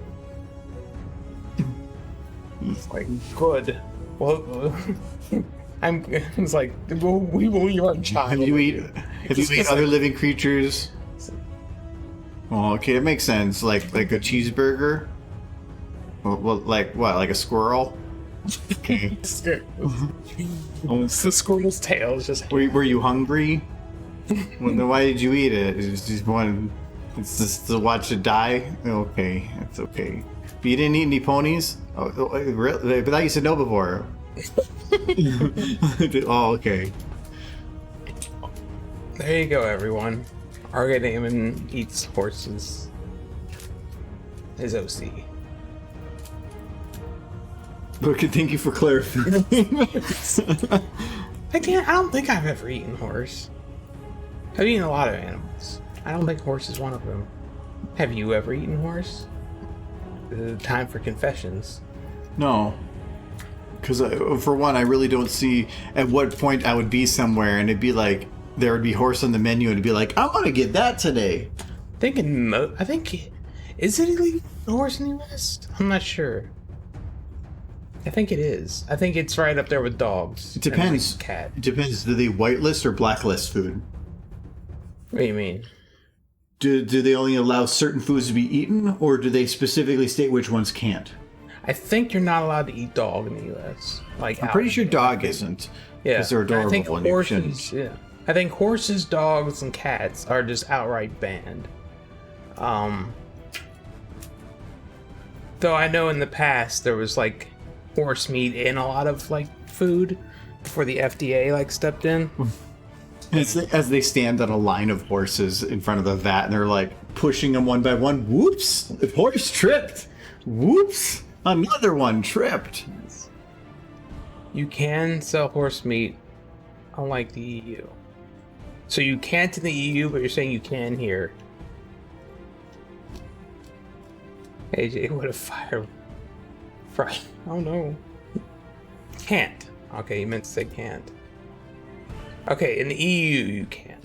It's like good. Well, it's like we will your child. Have you eaten other living creatures? Well, okay, it makes sense. Like a cheeseburger. Well, like what? Like a squirrel? Okay. It's the squirrel's tail is just. Were you hungry? Well, then why did you eat it? It's just to watch it die? Okay, it's okay. But you didn't eat any ponies? Oh, really? But I used to know before. Oh, okay. There you go, everyone. Argadamon eats horses. His OC. Okay, thank you for clarifying. I don't think I've ever eaten horse. I've eaten a lot of animals. I don't think horse is one of them. Have you ever eaten horse? Time for confessions. No. Because for one, I really don't see at what point I would be somewhere and it'd be like, there would be horse on the menu and it'd be like, I'm gonna get that today. I think, is it illegal to horse in the US? I'm not sure. I think it is. I think it's right up there with dogs. It depends. And cat. It depends. Do they whitelist or blacklist food? What do you mean? Do they only allow certain foods to be eaten, or do they specifically state which ones can't? I think you're not allowed to eat dog in the US. Like I'm pretty sure dog isn't. Yeah, because they're adorable. I think and you horses. shouldn't. Yeah, I think horses, dogs, and cats are just outright banned. Though I know in the past there was like horse meat in a lot of like food before the FDA like stepped in. As they stand on a line of horses in front of the vat, and they're like pushing them one by one. Whoops! The horse tripped. Whoops! Another one tripped. You can sell horse meat, unlike the EU. So you can't in the EU, but you're saying you can here. AJ would have fired. Oh no. Can't. Okay, you meant to say can't. Okay, in the EU you can.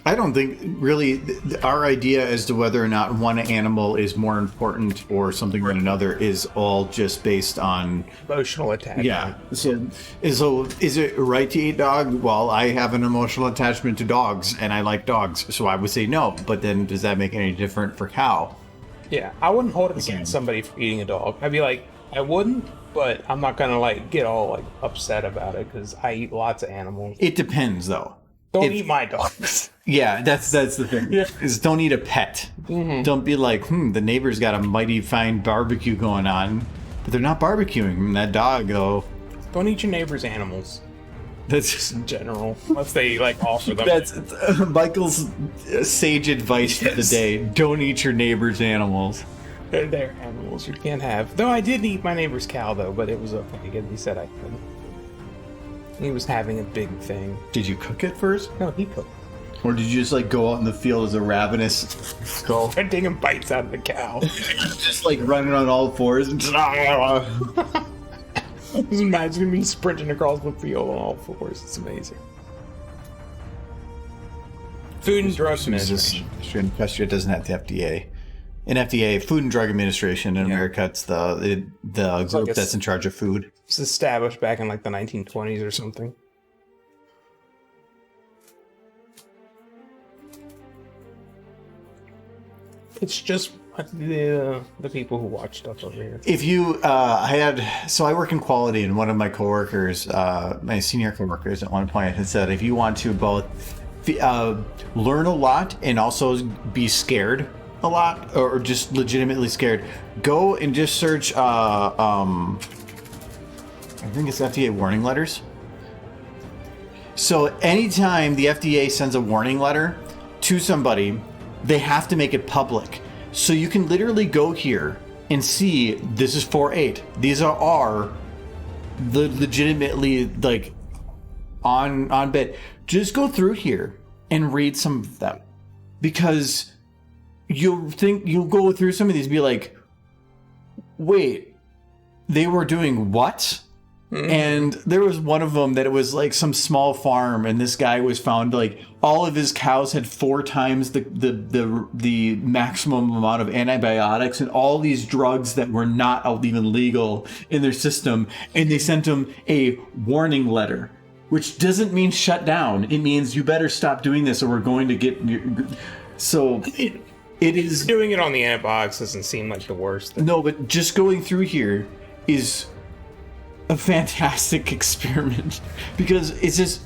I don't think really our idea as to whether or not one animal is more important or something than another is all just based on Emotional attachment. yeah. So is it right to eat dog? Well, I have an emotional attachment to dogs and I like dogs, so I would say no. But then does that make any different for cow? Yeah, I wouldn't hold it against somebody for eating a dog. I'd be like, I wouldn't, but I'm not gonna like get all like upset about it because I eat lots of animals. It depends though. Don't eat my dogs. Yeah, that's the thing. Yeah. Is don't eat a pet. Mm-hmm. Don't be like, the neighbor's got a mighty fine barbecue going on, but they're not barbecuing that dog though. Don't eat your neighbor's animals. That's just in general, unless they like offer them. That's Michael's sage advice for the day. Don't eat your neighbor's animals. They're animals you can't have. Though I did eat my neighbor's cow, though, but it was okay because he said I couldn't. He was having a big thing. Did you cook it first? No, he cooked. Or did you just like go out in the field as a ravenous skull? I'm taking bites out of the cow. Just like running on all fours and just... Just imagine me sprinting across the field on all fours. It's amazing. Food and Drug Administration. Question doesn't have the FDA. In FDA, Food and Drug Administration in America, it's the group that's in charge of food. It's established back in like the 1920s or something. It's just the people who watch stuff over here. If you, I work in quality, and one of my coworkers, my senior coworkers at one point had said, if you want to both learn a lot and also be scared a lot, or just legitimately scared, go and just search, I think it's FDA warning letters. So anytime the FDA sends a warning letter to somebody, they have to make it public. So you can literally go here and see this is 4.8. These are the legitimately like on bid. Just go through here and read some of them, because you'll go through some of these and be like, wait, they were doing what? And there was one of them that it was like some small farm, and this guy was found like all of his cows had 4 times the maximum amount of antibiotics and all these drugs that were not even legal in their system, and they sent him a warning letter, which doesn't mean shut down. It means you better stop doing this or we're going to get so it is doing it on the antibiotics doesn't seem like the worst thing. No, but just going through here is a fantastic experiment, because it's just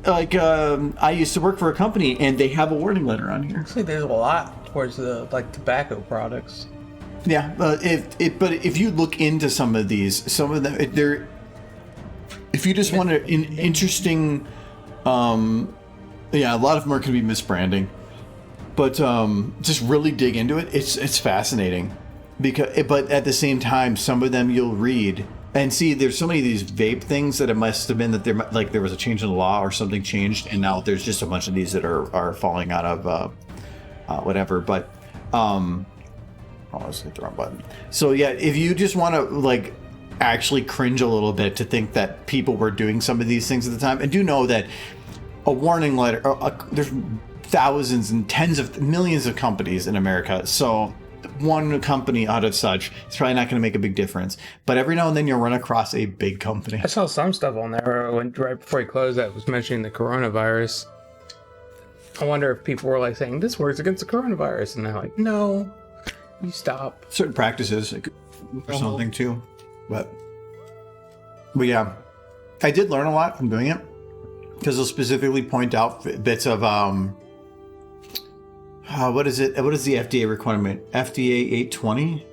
like I used to work for a company and they have a warning letter on here. Actually, there's a lot towards the like tobacco products. Yeah, but if you look into some of them, they're, if you just want an interesting, a lot of them are going to be misbranding, but just really dig into it. It's fascinating, but at the same time, some of them you'll read and see there's so many of these vape things that it must have been that there was a change in the law or something changed, and now there's just a bunch of these that are falling out of whatever. But I was hit the wrong button. So yeah, if you just want to like actually cringe a little bit to think that people were doing some of these things at the time, and do know that a warning letter, there's thousands and tens of millions of companies in America, so one company out of such, it's probably not going to make a big difference. But every now and then you'll run across a big company. I saw some stuff on there when right before he closed that was mentioning the coronavirus. I wonder if people were like saying this works against the coronavirus, and they're like, no, you stop. Certain practices or something too. But yeah, I did learn a lot from doing it, because they'll specifically point out bits of what is it? What is the FDA requirement? FDA 820?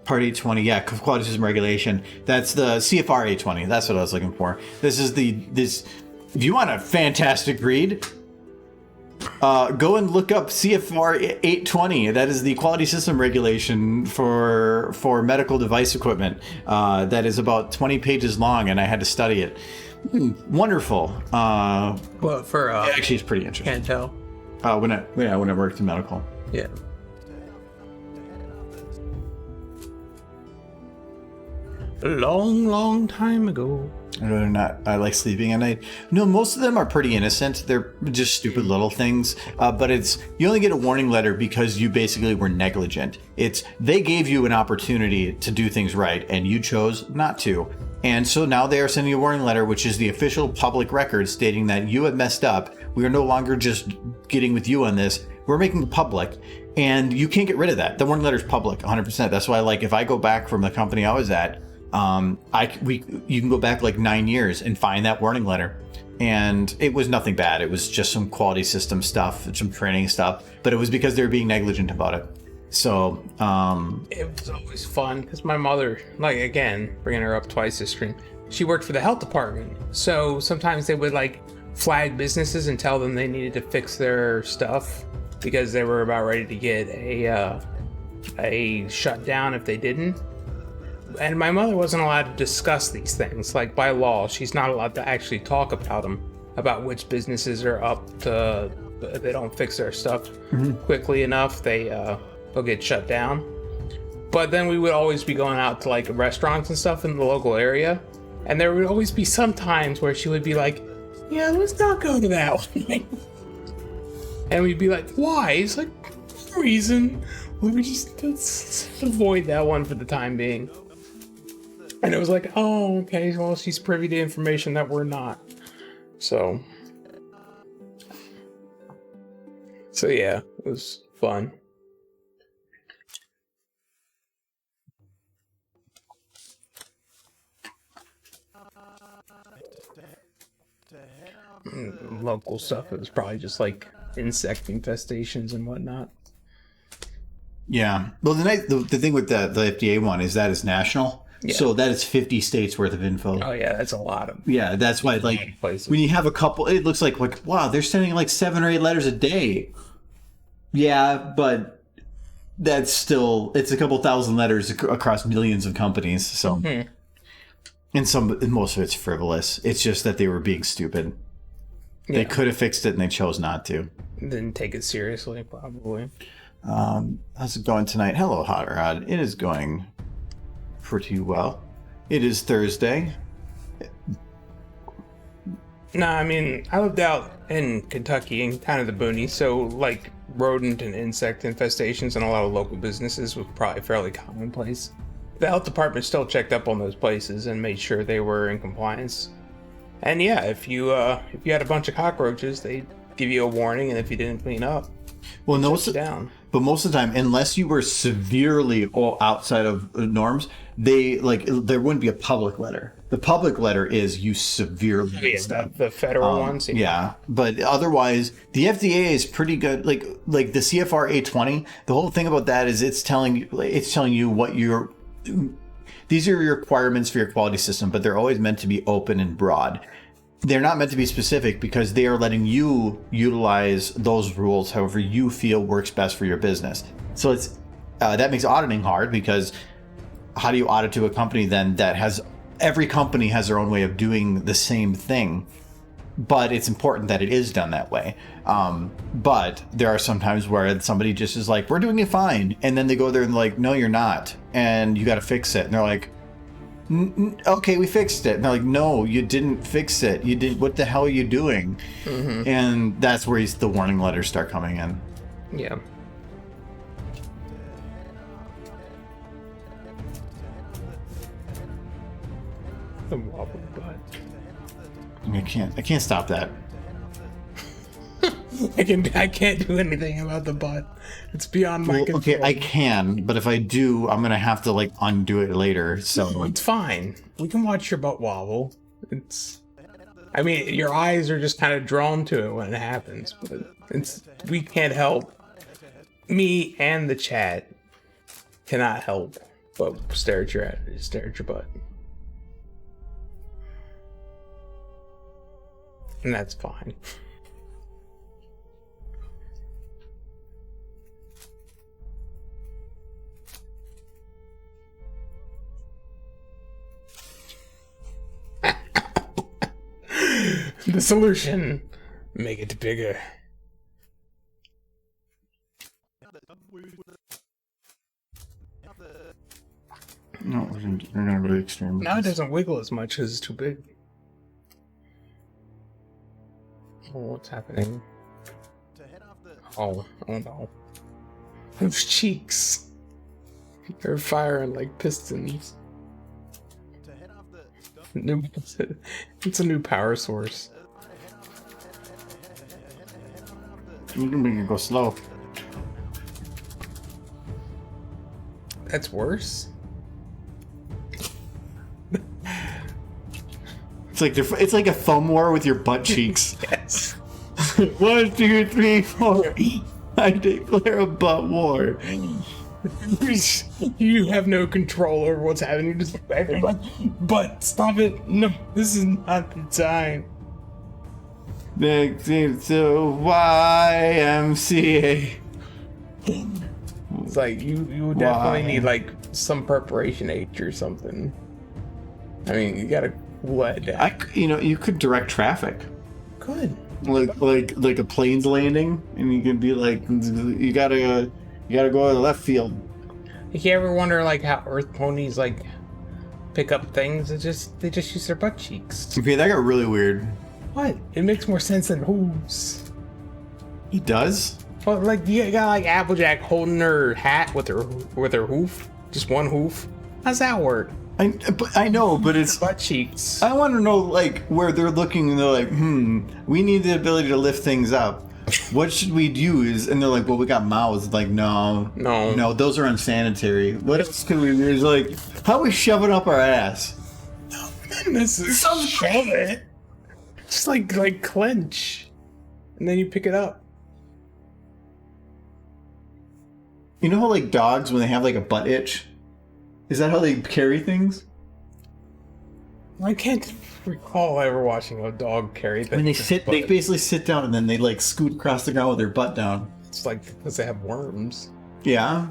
Part 820, yeah, quality system regulation. That's the CFR 820. That's what I was looking for. This is if you want a fantastic read, go and look up CFR 820. That is the quality system regulation for medical device equipment. That is about 20 pages long, and I had to study it. Wonderful. Well, for actually, it's pretty interesting. Can't tell. When I worked in medical. Yeah. A long time ago. Whether or not I like sleeping at night. No, most of them are pretty innocent. They're just stupid little things. But you only get a warning letter because you basically were negligent. They gave you an opportunity to do things right, and you chose not to. And so now they are sending you a warning letter, which is the official public record stating that you have messed up. We are no longer just getting with you on this. We're making it public, and you can't get rid of that. The warning letter is public, 100%. That's why, like, if I go back from the company I was at, you can go back like 9 years and find that warning letter. And it was nothing bad. It was just some quality system stuff, some training stuff, but it was because they were being negligent about it. So, It was always fun because my mother, like, again, bringing her up twice this stream, she worked for the health department. So sometimes they would like flag businesses and tell them they needed to fix their stuff because they were about ready to get a shutdown if they didn't. And my mother wasn't allowed to discuss these things. Like, by law, she's not allowed to actually talk about them, about which businesses are up to, if they don't fix their stuff quickly enough, they'll get shut down. But then we would always be going out to like restaurants and stuff in the local area, and there would always be some times where she would be like, yeah, let's not go to that one. And we'd be like, why? It's like, no reason. Let's avoid that one for the time being. And it was like, oh, okay, well, she's privy to information that we're not. So yeah, it was fun. Local stuff, it was probably just like insect infestations and whatnot. yeah. Well, the thing with the FDA one is that it's national. Yeah. So that is 50 states worth of info. Oh yeah, that's a lot of Yeah, that's why, like, places. when you have a couple, it looks like, wow, they're sending like 7 or 8 letters a day. Yeah, but that's still, it's a couple thousand letters across millions of companies. So, and most of it's frivolous. It's just that they were being stupid. Yeah. They could have fixed it and they chose not to. Didn't take it seriously, probably. How's it going tonight? Hello, Hot Rod. It is going pretty well. It is Thursday. No, I mean, I lived out in Kentucky in kind of the boonies, so like rodent and insect infestations in a lot of local businesses was probably fairly commonplace. The health department still checked up on those places and made sure they were in compliance. And yeah, if you had a bunch of cockroaches, they'd give you a warning, and if you didn't clean up, Well, no, shut you down. but most of the time, unless you were severely outside of norms, there wouldn't be a public letter. The public letter is you severely messed up. The federal ones. Yeah, but otherwise, the FDA is pretty good. Like the CFR 820. The whole thing about that is it's telling you what these are your requirements for your quality system, but they're always meant to be open and broad. They're not meant to be specific because they are letting you utilize those rules however you feel works best for your business. So it's that makes auditing hard, because how do you audit to a company then that has, every company has their own way of doing the same thing, but it's important that it is done that way. But there are some times where somebody just is like, we're doing it fine, and then they go there and they're like, no, you're not, and you got to fix it. And they're like, okay, we fixed it. And they're like, no, you didn't fix it. You did. What the hell are you doing? And that's where the warning letters start coming in. Yeah. The wobble butt. I can't stop that. I can't do anything about the butt. It's beyond my control. Okay, I can, but if I do, I'm gonna have to like undo it later. So It's fine. We can watch your butt wobble. I mean, your eyes are just kind of drawn to it when it happens, but we can't help. Me and the chat cannot help but stare at your butt. And that's fine. The solution: make it bigger. no, we're gonna go to the extreme. Now it doesn't wiggle as much because it's too big. Oh, what's happening? Oh no. Those cheeks. They're firing like pistons. It's a new power source. You can make it go slow. That's worse. It's like a thumb war with your butt cheeks. Yes. 1, 2, 3, 4. I declare a butt war. You have no control over what's happening. You just look back there like, but stop it. No, this is not the time. Big to YMCA. It's like you would definitely need like some preparation H or something. I mean, you gotta cool that down. You could direct traffic. Good. Like a plane's landing, and you can be like, you gotta go to the left field. If you ever wonder like how Earth ponies like pick up things, they just use their butt cheeks. Okay, that got really weird. What? It makes more sense than hooves. He does? Well, like you got like Applejack holding her hat with her hoof, just one hoof. How's that work? I know, but it's Butt cheeks. I want to know like where they're looking and they're like, we need the ability to lift things up. What should we use? And they're like, well, we got mouths. Like, no, those are unsanitary. What else could we do? It's like, how we shove it up our ass? No, this is shove it. Just like clench, and then you pick it up. You know how like dogs when they have like a butt itch? Is that how they carry things? I can't recall ever watching a dog carry that. When they basically sit down and then they like scoot across the ground with their butt down. It's like because they have worms. Yeah.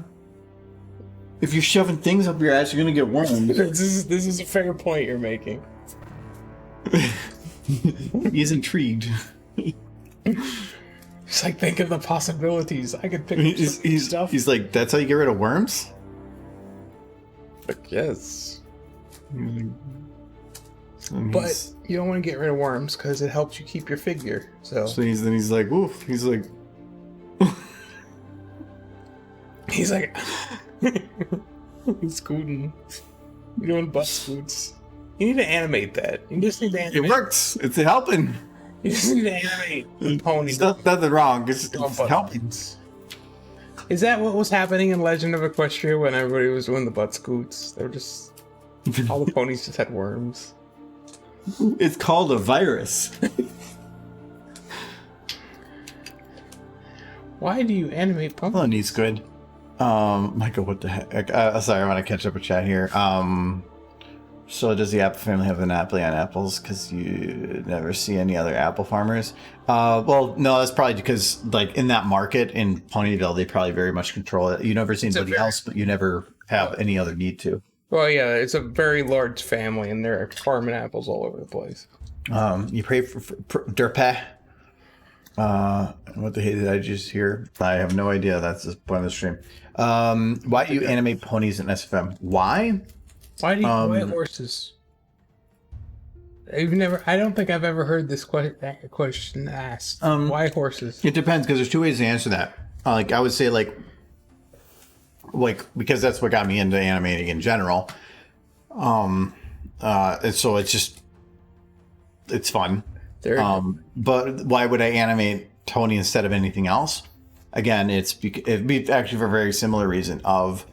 If you're shoving things up your ass, you're gonna get worms. This is a fair point you're making. He's intrigued. It's like think of the possibilities. I could pick up stuff. He's like, that's how you get rid of worms? Yes. So But you don't want to get rid of worms because it helps you keep your figure. So he's like, oof. He's like, he's scooting. You're doing butt scoots. You need to animate that. You just need to animate. it works. It's helping. You just need to animate the pony. There's nothing wrong. It's butt helping. scoots. Is that what was happening in Legend of Equestria when everybody was doing the butt scoots? They were just all the ponies just had worms. It's called a virus. Why do you animate pumpkins? Well, needs good. Michael, what the heck? Sorry, I want to catch up with chat here. So does the apple family have an monopoly on apples? Because you never see any other apple farmers. Well, no, that's probably because, like, in that market in Ponyville, they probably very much control it. You never see anybody else, but you never have any other need to. Well, yeah, it's a very large family, and they're farming apples all over the place. You pray for Derpeh. What the heck did I just hear? I have no idea. That's the point of the stream. Why do you animate ponies in SFM? Why? Why do you why horses? I don't think I've ever heard this question asked. Why horses? It depends because there's two ways to answer that. Like I would say, like because that's what got me into animating in general. And so it's fun. But why would I animate Tony instead of anything else? Again, it'd be actually for a very similar reason of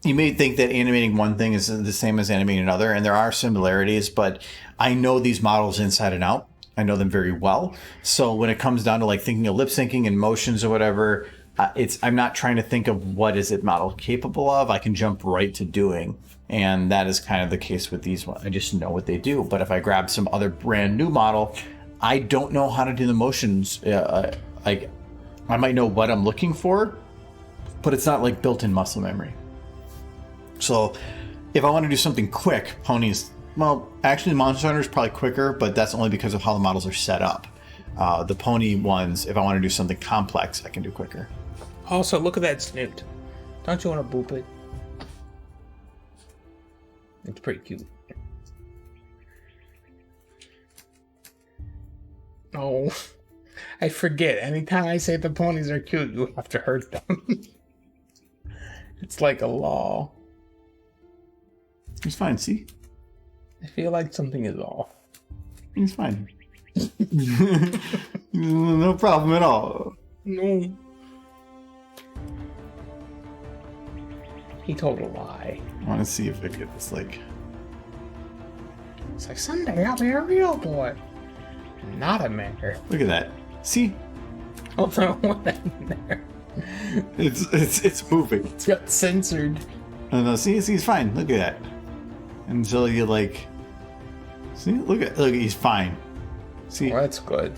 you may think that animating one thing is the same as animating another, and there are similarities, but I know these models inside and out. I know them very well. So when it comes down to like thinking of lip syncing and motions or whatever, I'm not trying to think of what is it model capable of. I can jump right to doing. And that is kind of the case with these ones. I just know what they do. But if I grab some other brand new model, I don't know how to do the motions. I might know what I'm looking for, but it's not like built-in muscle memory. So if I want to do something quick, ponies, well, actually Monster Hunter is probably quicker, but that's only because of how the models are set up. The pony ones, if I want to do something complex, I can do quicker. Also, look at that snoot. Don't you want to boop it? It's pretty cute. Oh, I forget. Anytime I say the ponies are cute, you have to hurt them. It's like a law. He's fine, see? I feel like something is off. He's fine. No problem at all. No. He told a lie. I want to see if I get this, like... It's like, someday I'll be a real boy. Not a mayor. Look at that. See? Oh, no, what happened there? It's moving. It's got censored. No, see, he's fine. Look at that. Until you like, see, look, he's fine. See, Well, that's good.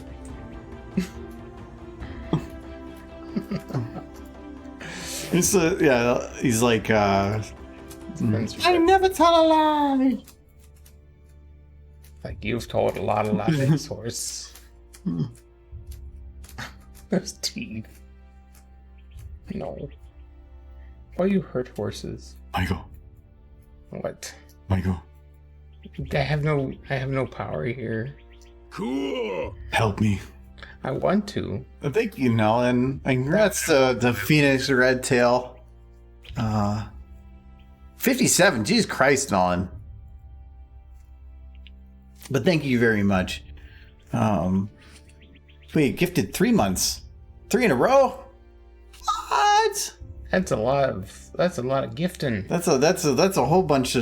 it's yeah. He's like, Censored. I never tell a lie. Like you've told a lot of lies, horse. Those teeth. No. Why you hurt horses? Michael, What? Michael, I have no power here. Cool. help me. I want to. Thank you, Nolan. And congrats to the Phoenix Red Tail. 57. Jesus Christ, Nolan. But thank you very much. Wait, gifted 3 months. 3 in a row? What? That's a lot of gifting. That's a whole bunch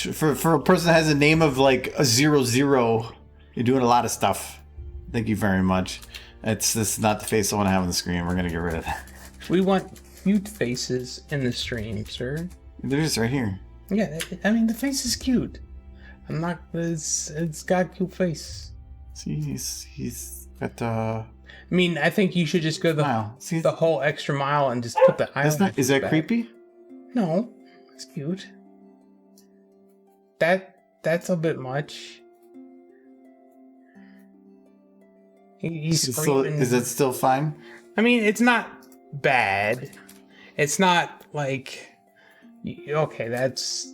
for a person that has a name of like a 00. You're doing a lot of stuff. Thank you very much. This is not the face I want to have on the screen. We're gonna get rid of that. We want cute faces in the stream, sir. They're just right here. Yeah, I mean the face is cute. I'm not. It's got a cute face. See, he's got I mean, I think you should just go Wow. See, the whole extra mile and just put the eyes. is that creepy? No, it's cute. That's a bit much. He's screaming. Is it still fine? I mean, it's not bad. It's not like okay. That's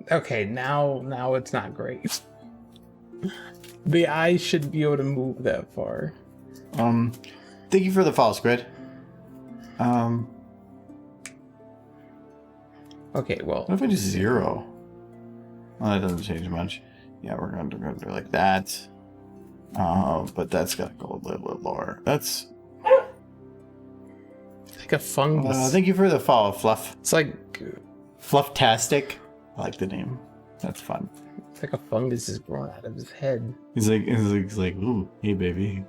okay. Now it's not great. The eyes should be able to move that far. Thank you for the follow, Squid. Okay, well, What if I just 0? Well, that doesn't change much. Yeah, we're going to do like that. But that's got to go a little bit lower. That's. it's like a fungus. Thank you for the follow, Fluff. It's like Flufftastic. I like the name. That's fun. it's like a fungus is growing out of his head. He's like, ooh, hey, baby.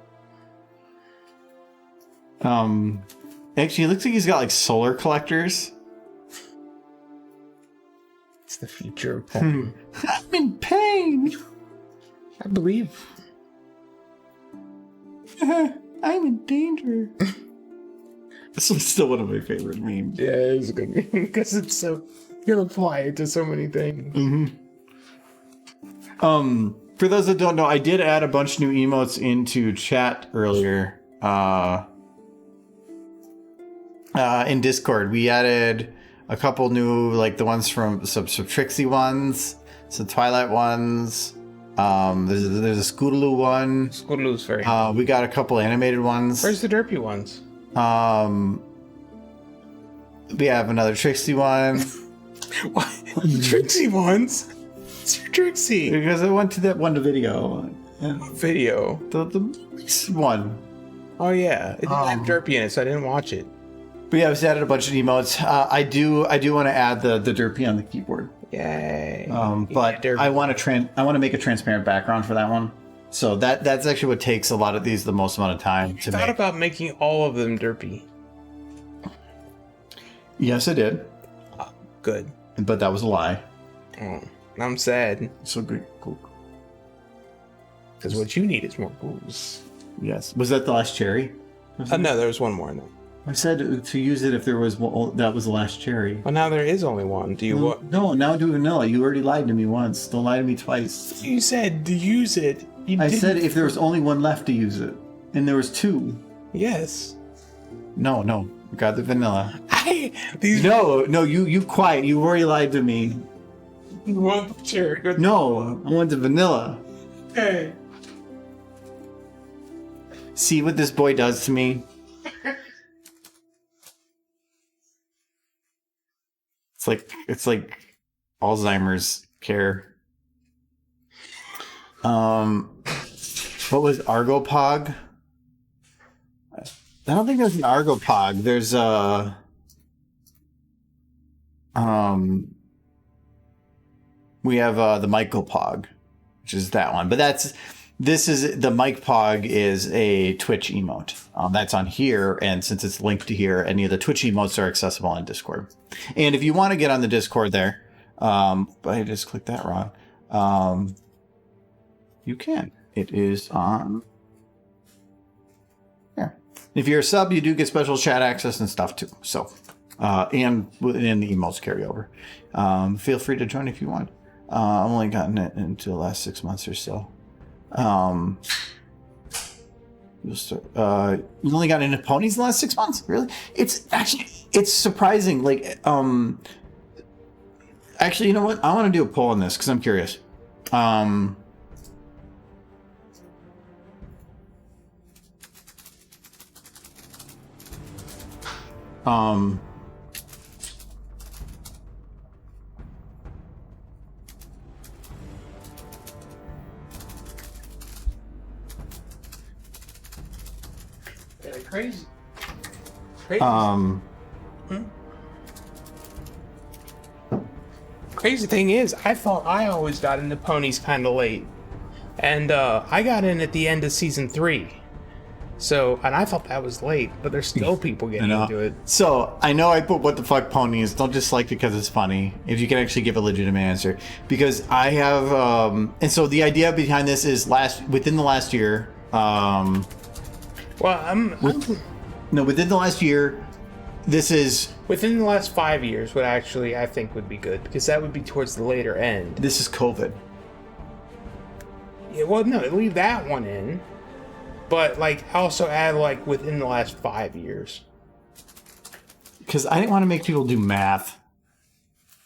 Actually, it looks like he's got like solar collectors. It's the future of porn. I'm in pain. I believe. I'm in danger. This one's still one of my favorite memes. Yeah, it's a good meme because it's so you can apply it to so many things. For those that don't know, I did add a bunch of new emotes into chat earlier. In Discord, we added a couple new, like the ones from some Trixie ones, some Twilight ones. There's a Scootaloo one. Scootaloo's very. We got a couple animated ones. Where's the derpy ones? We have another Trixie one. What? Trixie ones? It's your Trixie Because I went to that one video. video. The recent one. Oh yeah, it didn't have derpy in it, so I didn't watch it. But yeah, we added a bunch of emotes. I do want to add the derpy on the keyboard. Yay! But Yeah, I want to make a transparent background for that one. So that's actually what takes a lot of these the most amount of time to thought make. about making all of them derpy. Yes, I did, Good. but that was a lie. Oh, I'm sad So good, cool. because what you need is more booze. Yes, was that the last cherry? No, there was one more in there. I said to use it if there was one, that was the last cherry. Well, now there is only one. Do you what? No, now do vanilla. You already lied to me once. Don't lie to me twice. You said to use it. You I didn't. said if there was only one left to use it, and there was 2. Yes. No, we got the vanilla. These No, you quiet. You already lied to me. one cherry. Good. No, I want the vanilla. Okay. See what this boy does to me? It's like Alzheimer's care. What was Argopog? I don't think there's an Argopog. There's a we have the Michael Pog, which is that one. But This is the Mike Pog is a Twitch emote. That's on here, and since it's linked to here, any of the Twitch emotes are accessible on Discord. And if you want to get on the Discord there, I just clicked that wrong. You can. It is on here. If you're a sub, you do get special chat access and stuff too. So, and the emotes carry over. Feel free to join if you want. I've only gotten it into the last 6 months or so. You've only got into ponies in the last 6 months? Really? It's surprising. Like, actually, you know what? I want to do a poll on this because I'm curious. Crazy. Crazy thing is, I thought I always got into ponies kind of late, and I got in at the end of season 3. So, and I thought that was late, but there's still people getting into it. So I know I put what the fuck ponies. Don't just like it because it's funny. If you can actually give a legitimate answer, because I have, and so the idea behind this is within the last year. Within the last year, this is... Within the last 5 years would actually, I think, would be good, because that would be towards the later end. This is COVID. Yeah, well, no, leave that one in. But, like, also add, like, within the last 5 years. Because I didn't want to make people do math.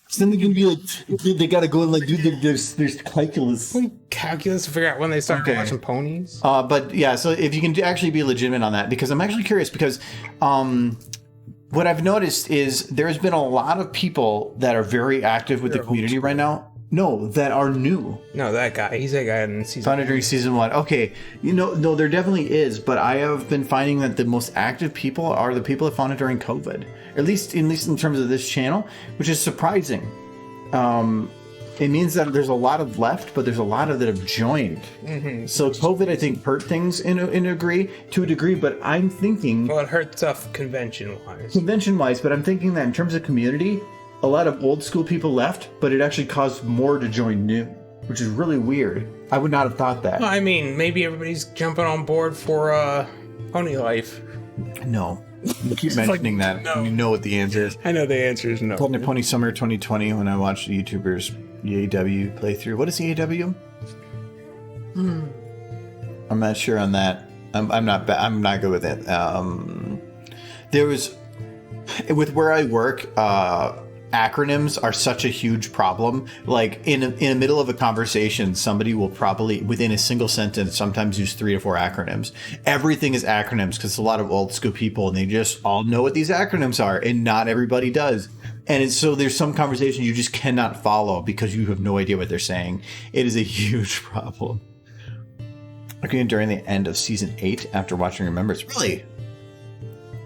So then they're going to be like, they got to go and, like, do there's calculus. Calculus to figure out when they start watching ponies? But, yeah, so if you can actually be legitimate on that, because I'm actually curious, because what I've noticed is there's been a lot of people that are very active with the community right now. No, that are new. No, that guy. He's that guy in season Founded during season 1. Okay. No, there definitely is, but I have been finding that the most active people are the people that found it during COVID. At least in terms of this channel, which is surprising. It means that there's a lot of left, but there's a lot of that have joined. Mm-hmm. So COVID, I think, hurt things to a degree, but I'm thinking... Well, it hurt stuff convention-wise. Convention-wise, but I'm thinking that in terms of community, a lot of old school people left, but it actually caused more to join new, which is really weird. I would not have thought that. Well, I mean, maybe everybody's jumping on board for Pony Life. No. You keep mentioning that. No. You know what the answer is. I know the answer is no. Pony Pony Summer 2020 when I watched the YouTubers EAW playthrough. What is EAW? I'm not sure on that. I'm not good with it. There was with where I work, acronyms are such a huge problem. Like in the middle of a conversation, somebody will probably within a single sentence sometimes use 3 to 4 acronyms. Everything is acronyms because a lot of old school people and they just all know what these acronyms are, and not everybody does. And so there's some conversation you just cannot follow because you have no idea what they're saying. It is a huge problem. Okay, during the end of season 8 after watching Remembrance. Really?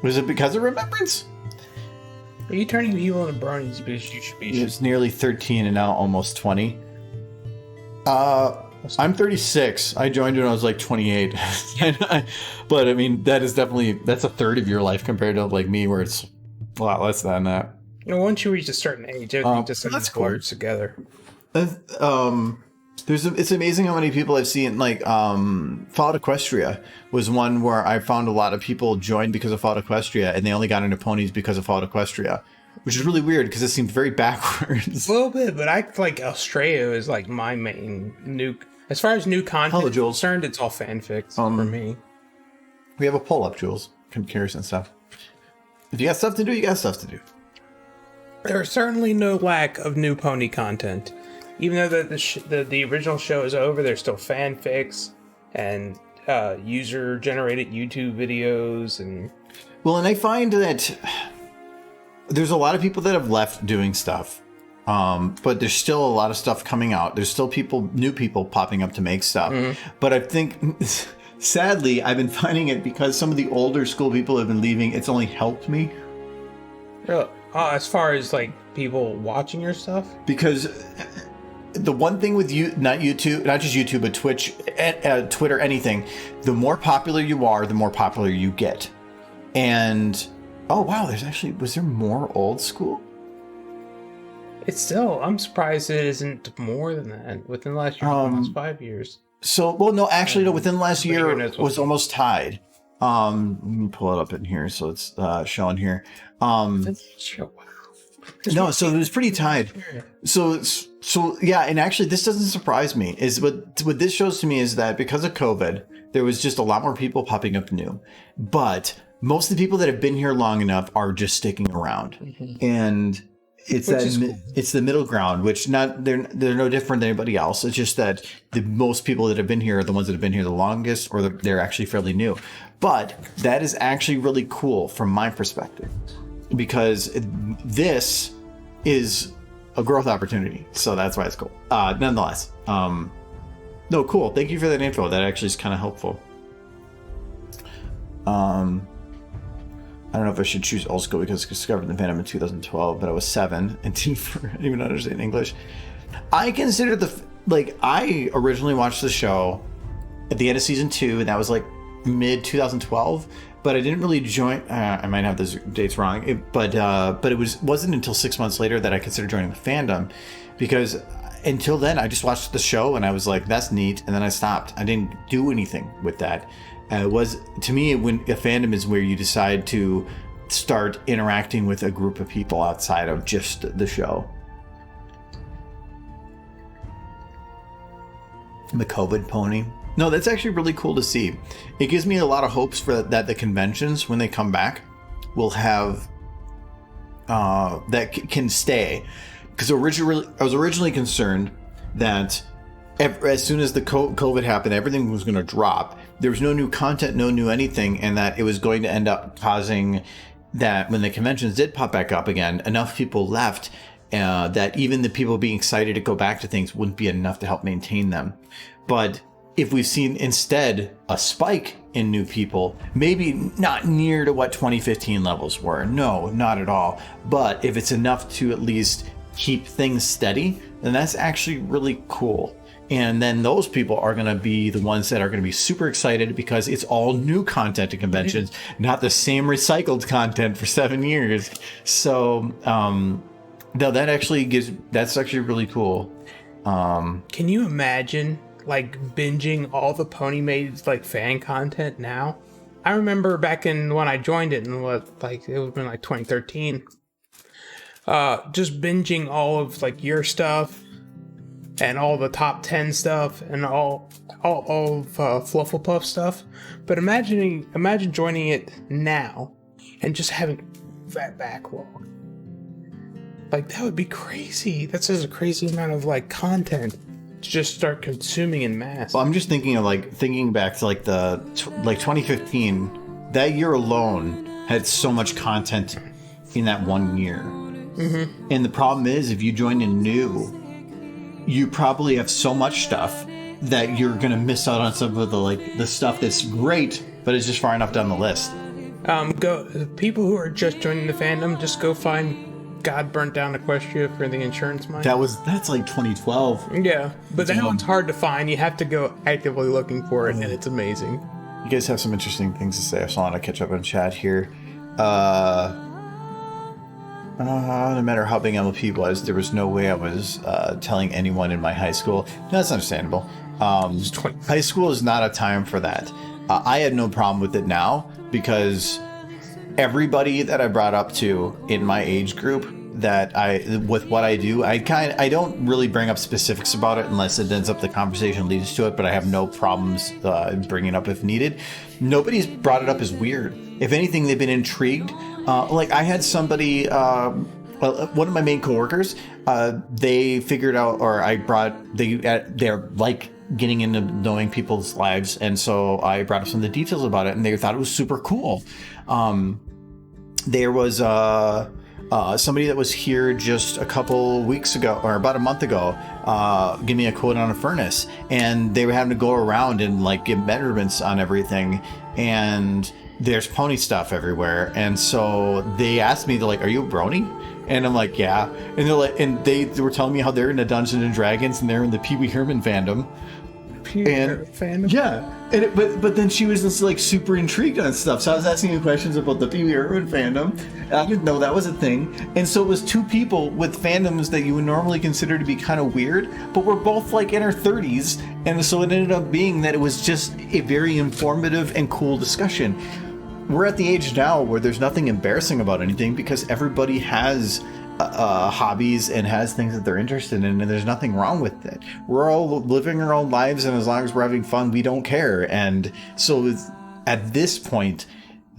Was it because of Remembrance? Are you turning evil into bronies because you should be? It's nearly 13 and now almost 20. I'm 36. I joined when I was like 28. But I mean, that's a third of your life compared to like me, where it's a lot less than that. You know, once you reach a certain age, everything just sort of blurs together. It's amazing how many people I've seen. Like Fallout Equestria was one where I found a lot of people joined because of Fallout Equestria, and they only got into ponies because of Fallout Equestria, which is really weird because it seemed very backwards. A little bit, but I like Australia is like my main new. As far as new content is concerned, it's all fanfics for me. We have a poll up, Jules. Comparison stuff. If you got stuff to do, you got stuff to do. There's certainly no lack of new pony content. Even though the original show is over, there's still fanfics and user-generated YouTube videos and... Well, and I find that there's a lot of people that have left doing stuff, but there's still a lot of stuff coming out. There's still new people popping up to make stuff. Mm-hmm. But I think, sadly, I've been finding it because some of the older school people have been leaving, it's only helped me. Really? As far as, like, people watching your stuff? Because... the one thing with you, not YouTube, not just YouTube, but Twitch, Twitter, anything, the more popular you are, the more popular you get. And oh wow, was there more old school? It's still, I'm surprised it isn't more than that within the last year, almost 5 years. So, well, no, actually, no, within the last year was well. almost tied. Let me pull it up in here. So it's showing here. No, so it was pretty tied. So yeah, and actually this doesn't surprise me. Is what this shows to me is that because of COVID, there was just a lot more people popping up new. But most of the people that have been here long enough are just sticking around. And it's cool. It's the middle ground, which they're no different than anybody else. It's just that the most people that have been here are the ones that have been here the longest, or they're actually fairly new. But that is actually really cool from my perspective, because this is a growth opportunity. So that's why it's cool. Nonetheless, no, cool. Thank you for that info. That actually is kind of helpful. I don't know if I should choose old school because I discovered the fandom in 2012, but I was 7 and didn't even understand English. I consider I originally watched the show at the end of season 2, and that was like mid 2012. But I didn't really join. I might have those dates wrong, but it wasn't until 6 months later that I considered joining the fandom, because until then I just watched the show and I was like, that's neat, and then I stopped. I didn't do anything with that. It was, to me, when a fandom is where you decide to start interacting with a group of people outside of just the show. The COVID pony. No, that's actually really cool to see. It gives me a lot of hopes for that the conventions, when they come back, will have can stay. Because I was originally concerned that as soon as the COVID happened, everything was going to drop. There was no new content, no new anything, and that it was going to end up causing that when the conventions did pop back up again, enough people left that even the people being excited to go back to things wouldn't be enough to help maintain them. But if we've seen instead a spike in new people, maybe not near to what 2015 levels were, no, not at all, but if it's enough to at least keep things steady, then that's actually really cool. And then those people are going to be the ones that are going to be super excited because it's all new content at conventions, not the same recycled content for 7 years. So, no, that's actually really cool. Can you imagine like binging all the Ponymaid's like fan content now? I remember back in when I joined it, and it would have been like 2013. Just binging all of like your stuff and all the top 10 stuff and all of Flufflepuff stuff. But imagine joining it now and just having that backlog. Like, that would be crazy. That's just a crazy amount of like content to just start consuming in mass. Well, I'm just thinking back to like 2015. That year alone had so much content in that 1 year. Mm-hmm. And the problem is, if you join in new, you probably have so much stuff that you're going to miss out on some of the stuff that's great, but it's just far enough down the list. People who are just joining the fandom, just go find God Burnt Down Equestria for the insurance mine. That's like 2012. Yeah, but that one's hard to find. You have to go actively looking for it, and it's amazing. You guys have some interesting things to say. I just want to catch up in chat here. No matter how big MLP was, there was no way I was telling anyone in my high school. No, that's understandable. High school is not a time for that. I had no problem with it now because everybody that I brought up to in my age group with what I do, I don't really bring up specifics about it unless it ends up the conversation leads to it, but I have no problems bringing it up if needed. Nobody's brought it up as weird. If anything, they've been intrigued. Like I had somebody, one of my main coworkers, they figured out, or they're like getting into knowing people's lives, and so I brought up some of the details about it, and they thought it was super cool. There was somebody that was here just a couple weeks ago, or about a month ago, give me a quote on a furnace, and they were having to go around and like give measurements on everything, and there's pony stuff everywhere, and so they asked me, they're like, "Are you a brony?" And I'm like, "Yeah," and they're like, and they were telling me how they're into Dungeons and Dragons and they're in the Pee Wee Herman fandom. Fandom? Yeah, and but then she was just like super intrigued on stuff. So I was asking you questions about the Pee Wee Herman fandom. I didn't know that was a thing, and so it was two people with fandoms that you would normally consider to be kind of weird, but we're both like in our 30s, and so it ended up being that it was just a very informative and cool discussion. We're at the age now where there's nothing embarrassing about anything because everybody has hobbies and has things that they're interested in, and there's nothing wrong with it. We're all living our own lives, and as long as we're having fun, we don't care. And so at this point,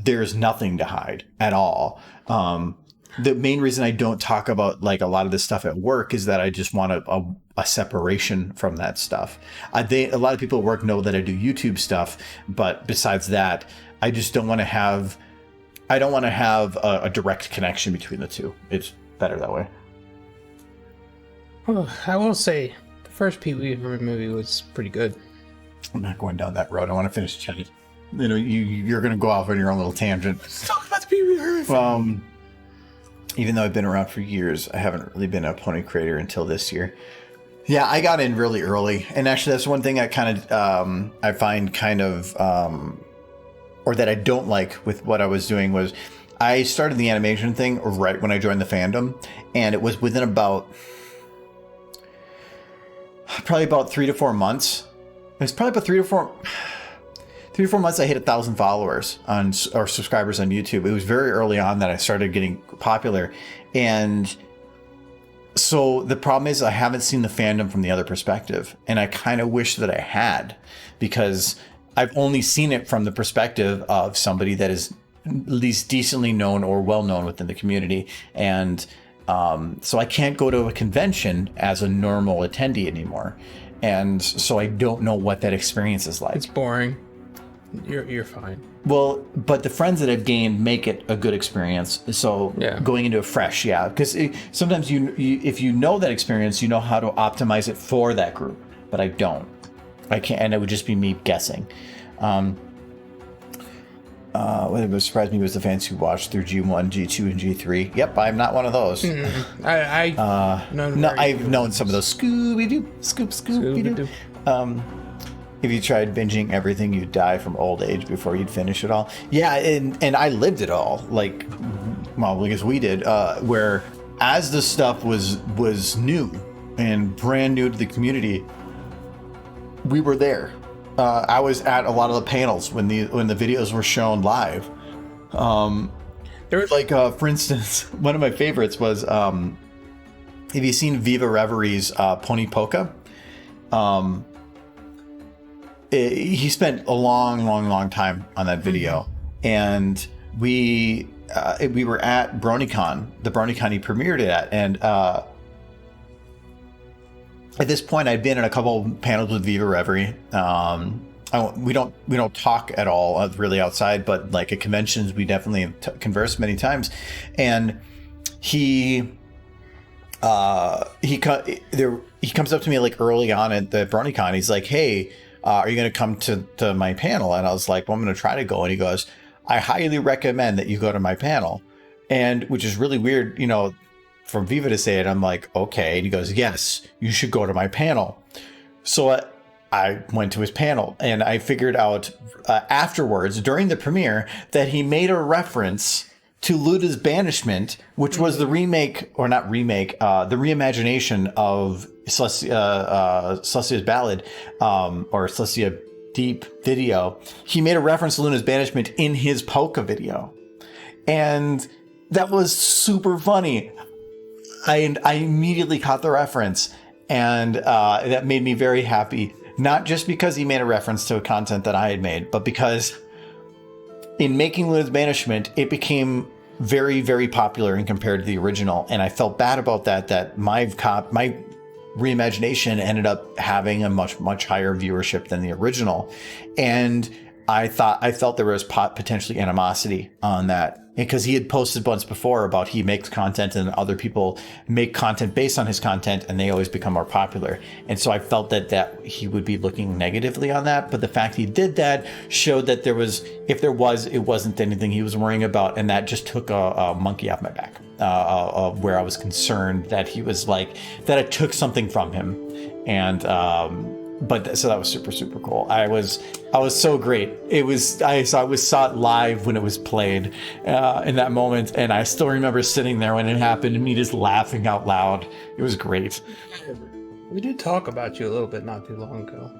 there's nothing to hide at all. The main reason I don't talk about like a lot of this stuff at work is that I just want a separation from that stuff. A lot of people at work know that I do YouTube stuff, but besides that, I just don't want to have a direct connection between the two. It's better that way. Well, I will say the first Pee Wee Herman movie was pretty good. I'm not going down that road. I want to finish chatting. You know, you're going to go off on your own little tangent. Let's talk about the Pee Wee Herman. Even though I've been around for years, I haven't really been a pony creator until this year. Yeah, I got in really early, and actually, that's one thing I kind of I find kind of or that I don't like with what I was doing was I started the animation thing right when I joined the fandom, and it was within probably about 3 to 4 months. It was probably about 3 to 4 months I hit 1,000 followers or subscribers on YouTube. It was very early on that I started getting popular, and so the problem is I haven't seen the fandom from the other perspective, and I kind of wish that I had, because I've only seen it from the perspective of somebody that is at least decently known or well known within the community. And so I can't go to a convention as a normal attendee anymore. And so I don't know what that experience is like. It's boring. You're fine. Well, but the friends that I've gained make it a good experience. So yeah. Going into a fresh, because sometimes you if you know that experience, you know how to optimize it for that group. But I don't. I can't, and it would just be me guessing. What would surprise me was the fans who watched through G1, G2, and G3. Yep, I'm not one of those. I've known some of those. Scooby-Doo. If you tried binging everything, you'd die from old age before you'd finish it all. Yeah, and I lived it all. Like, well, because we did. Where as the stuff was new and brand new to the community, we were there. I was at a lot of the panels when the videos were shown live. There was like, for instance, one of my favorites was, have you seen Viva Reverie's Pony Polka? He spent a long time on that video, and we were at BronyCon, the BronyCon he premiered it at, and at this point, I'd been in a couple panels with Viva Reverie. We don't talk at all really outside, but like at conventions, we definitely have conversed many times. And he comes up to me like early on at the BronyCon. He's like, "Hey, are you going to come to my panel?" And I was like, "Well, I'm going to try to go." And he goes, "I highly recommend that you go to my panel," and which is really weird, from Viva to say it. I'm like, okay. And he goes, "Yes, you should go to my panel." So I went to his panel, and I figured out afterwards during the premiere that he made a reference to Luda's Banishment, which was the remake, or not remake, the reimagination of Celestia's Ballad, or Celestia Deep video. He made a reference to Luna's Banishment in his Polka video. And that was super funny. I immediately caught the reference, and that made me very happy. Not just because he made a reference to a content that I had made, but because in making Luna's Banishment, it became very, very popular and compared to the original. And I felt bad about that my reimagination ended up having a much, much higher viewership than the original. And I felt there was potentially animosity on that, because he had posted once before about he makes content and other people make content based on his content and they always become more popular. And so I felt that he would be looking negatively on that. But the fact he did that showed that if there was, it wasn't anything he was worrying about. And that just took a monkey off my back, where I was concerned that he was like, that it took something from him. And, so that was super, super cool. I was so great. I saw it live when it was played in that moment. And I still remember sitting there when it happened and me just laughing out loud. It was great. We did talk about you a little bit not too long ago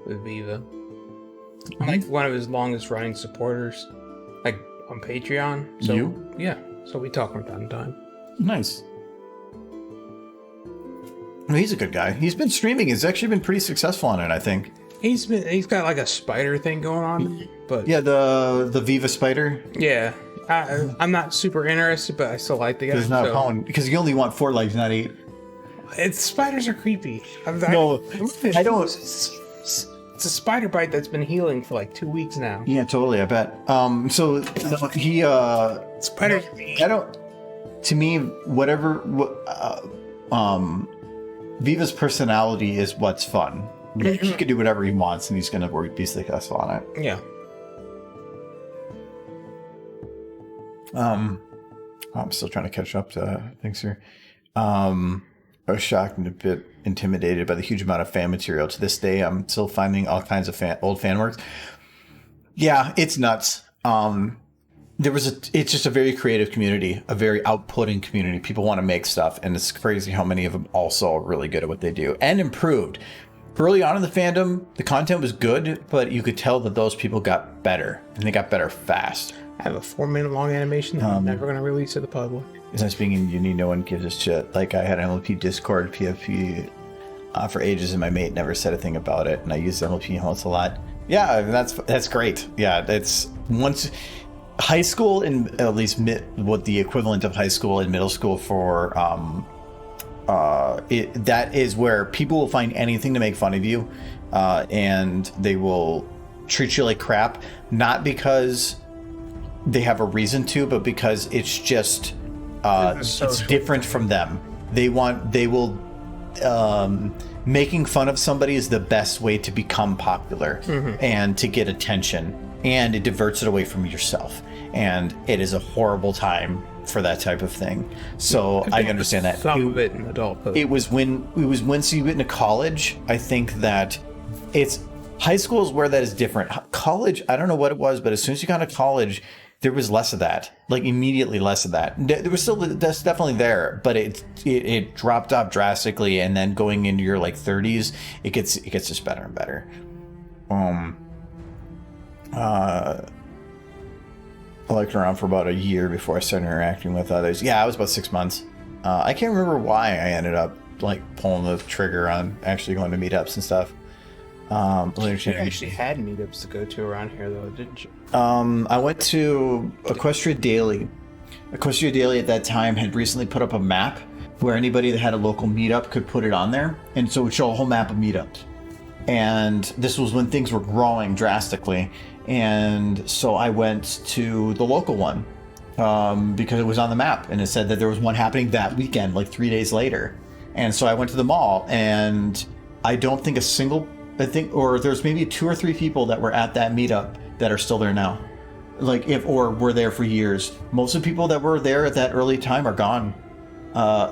with Viva. Like one of his longest running supporters, like on Patreon. So, you? Yeah. So we talk from time to time. Nice. No, he's a good guy. He's been streaming. He's actually been pretty successful on it, I think. He's got like a spider thing going on, but yeah, the Viva spider. Yeah, I'm not super interested, but I still like the guy. Because because you only want 4 legs, not 8. Spiders are creepy. I don't. It's a spider bite that's been healing for like 2 weeks now. Yeah, totally. I bet. So he spiders. I don't. To me, Viva's personality is what's fun. He could do whatever he wants, and he's going to be successful on it. Yeah. I'm still trying to catch up to things here. I was shocked and a bit intimidated by the huge amount of fan material. To this day, I'm still finding all kinds of old fan works. Yeah, it's nuts. It's just a very creative community, a very outputting community. People want to make stuff, and it's crazy how many of them also are really good at what they do and improved. Early on in the fandom, the content was good, but you could tell that those people got better, and they got better fast. I have a 4-minute long animation that I'm never going to release to the public. As I'm speaking in uni, no one gives a shit. Like, I had an MLP Discord, PFP for ages, and my mate never said a thing about it, and I use MLP hosts a lot. Yeah, that's great. Yeah, it's once... High school, and at least what the equivalent of high school and middle school for that is where people will find anything to make fun of you, and they will treat you like crap, not because they have a reason to, but because it's just it's different from them. Making fun of somebody is the best way to become popular and to get attention, and it diverts it away from yourself. And it is a horrible time for that type of thing. So I understand that. Some of it in adulthood. It was once you get into college, I think that it's high school is where that is different. College, I don't know what it was, but as soon as you got to college, there was less of that, like immediately less of that. There was still, that's definitely there, but it dropped off drastically. And then going into your like 30s, it gets just better and better. I liked around for about a year before I started interacting with others. Yeah, I was about 6 months. I can't remember why I ended up like pulling the trigger on actually going to meetups and stuff. You actually had meetups to go to around here, though, didn't you? I went to Equestria Daily. Equestria Daily at that time had recently put up a map where anybody that had a local meetup could put it on there, and so it would show a whole map of meetups. And this was when things were growing drastically. And so I went to the local one because it was on the map, and it said that there was one happening that weekend, like 3 days later. And so I went to the mall, and I don't think or there's maybe 2 or 3 people that were at that meetup that are still there now. Or were there for years. Most of the people that were there at that early time are gone.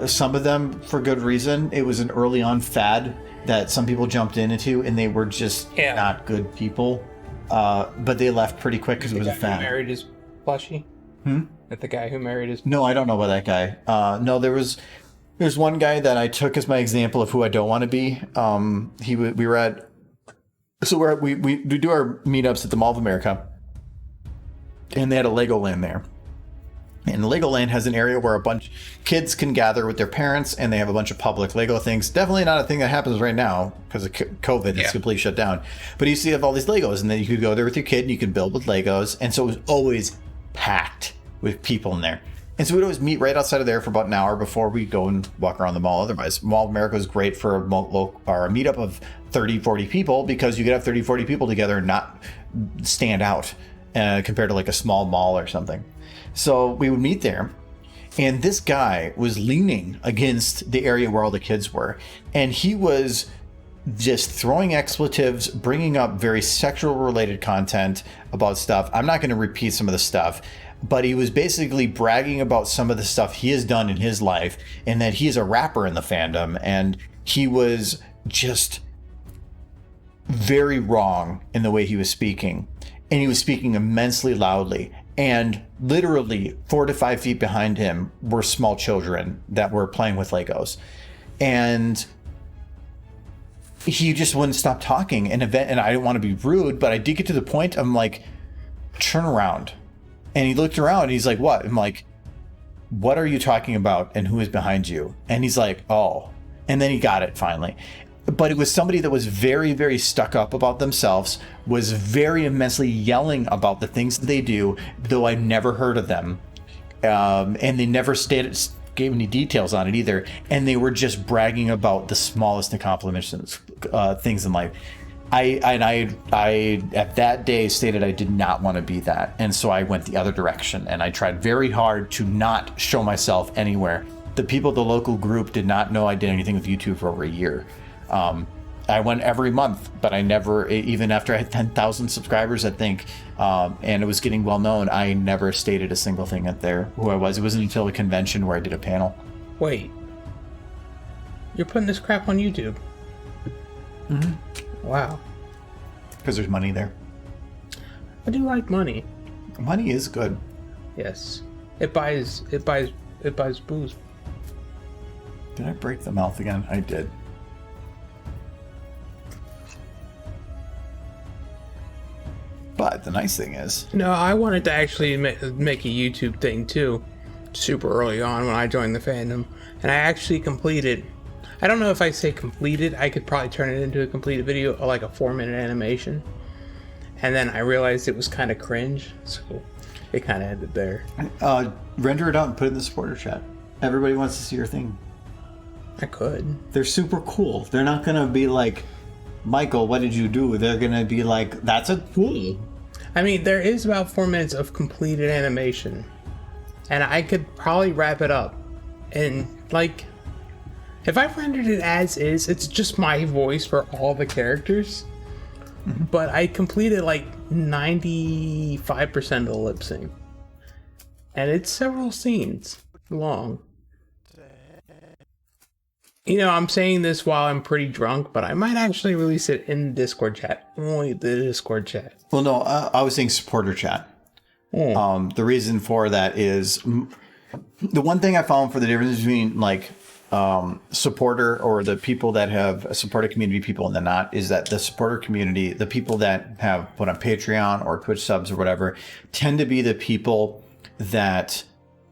Some of them for good reason. It was an early on fad that some people jumped into, and they were just not good people. But they left pretty quick because it was a fad. Who married his plushie? That the guy who married his... No, I don't know about that guy. No, there's one guy that I took as my example of who I don't want to be. We were at... So we do our meetups at the Mall of America, and they had a Legoland there. And the Legoland has an area where a bunch kids can gather with their parents, and they have a bunch of public Lego things. Definitely not a thing that happens right now because of COVID. It's completely shut down. But you see, you have all these Legos, and then you could go there with your kid, and you can build with Legos. And so it was always packed with people in there. And so we'd always meet right outside of there for about an hour before we go and walk around the mall. Otherwise, Mall of America is great for a meetup of 30, 40 people because you could have 30, 40 people together and not stand out compared to like a small mall or something. So we would meet there. And this guy was leaning against the area where all the kids were. And he was just throwing expletives, bringing up very sexual related content about stuff. I'm not going to repeat some of the stuff, but he was basically bragging about some of the stuff he has done in his life and that he's a rapper in the fandom. And he was just very wrong in the way he was speaking. And he was speaking immensely loudly. And literally 4 to 5 feet behind him were small children that were playing with Legos. And he just wouldn't stop talking. And I didn't want to be rude, but I did get to the point, I'm like, turn around. And he looked around and he's like, what? I'm like, what are you talking about? And who is behind you? And he's like, oh. And then he got it finally. But it was somebody that was very, very stuck up about themselves, was very immensely yelling about the things that they do, though I never heard of them. And they never gave any details on it either. And they were just bragging about the smallest of compliments, things in life. I at that day stated I did not want to be that. And so I went the other direction and I tried very hard to not show myself anywhere. The people, the local group did not know I did anything with YouTube for over a year. I went every month, but I never, even after I had 10,000 subscribers, I think, and it was getting well known, I never stated a single thing at there who I was. It wasn't until a convention where I did a panel. Wait. You're putting this crap on YouTube? Mm-hmm. Wow. Because there's money there. I do like money. Money is good. Yes. It buys booze. Did I break the mouth again? I did. But the nice thing is... No, I wanted to actually make a YouTube thing too, super early on when I joined the fandom. And I actually completed... I don't know if I say completed, I could probably turn it into a completed video, like a 4-minute animation. And then I realized it was kind of cringe, so it kind of ended there. Render it out and put it in the supporter chat. Everybody wants to see your thing. I could. They're super cool. They're not going to be like... Michael, what did you do? They're gonna be like, that's a cool. I mean, there is about 4 minutes of completed animation, and I could probably wrap it up. And like, if I rendered it as is, it's just my voice for all the characters. Mm-hmm. But I completed like 95% of the lip sync, and it's several scenes long. You know, I'm saying this while I'm pretty drunk, but I might actually release it in the Discord chat. Only the Discord chat. Well, no, I was saying supporter chat. The reason for that is the one thing I found for the difference between like supporter or the people that have supported community people and the not is that the supporter community, the people that have put on Patreon or Twitch subs or whatever, tend to be the people that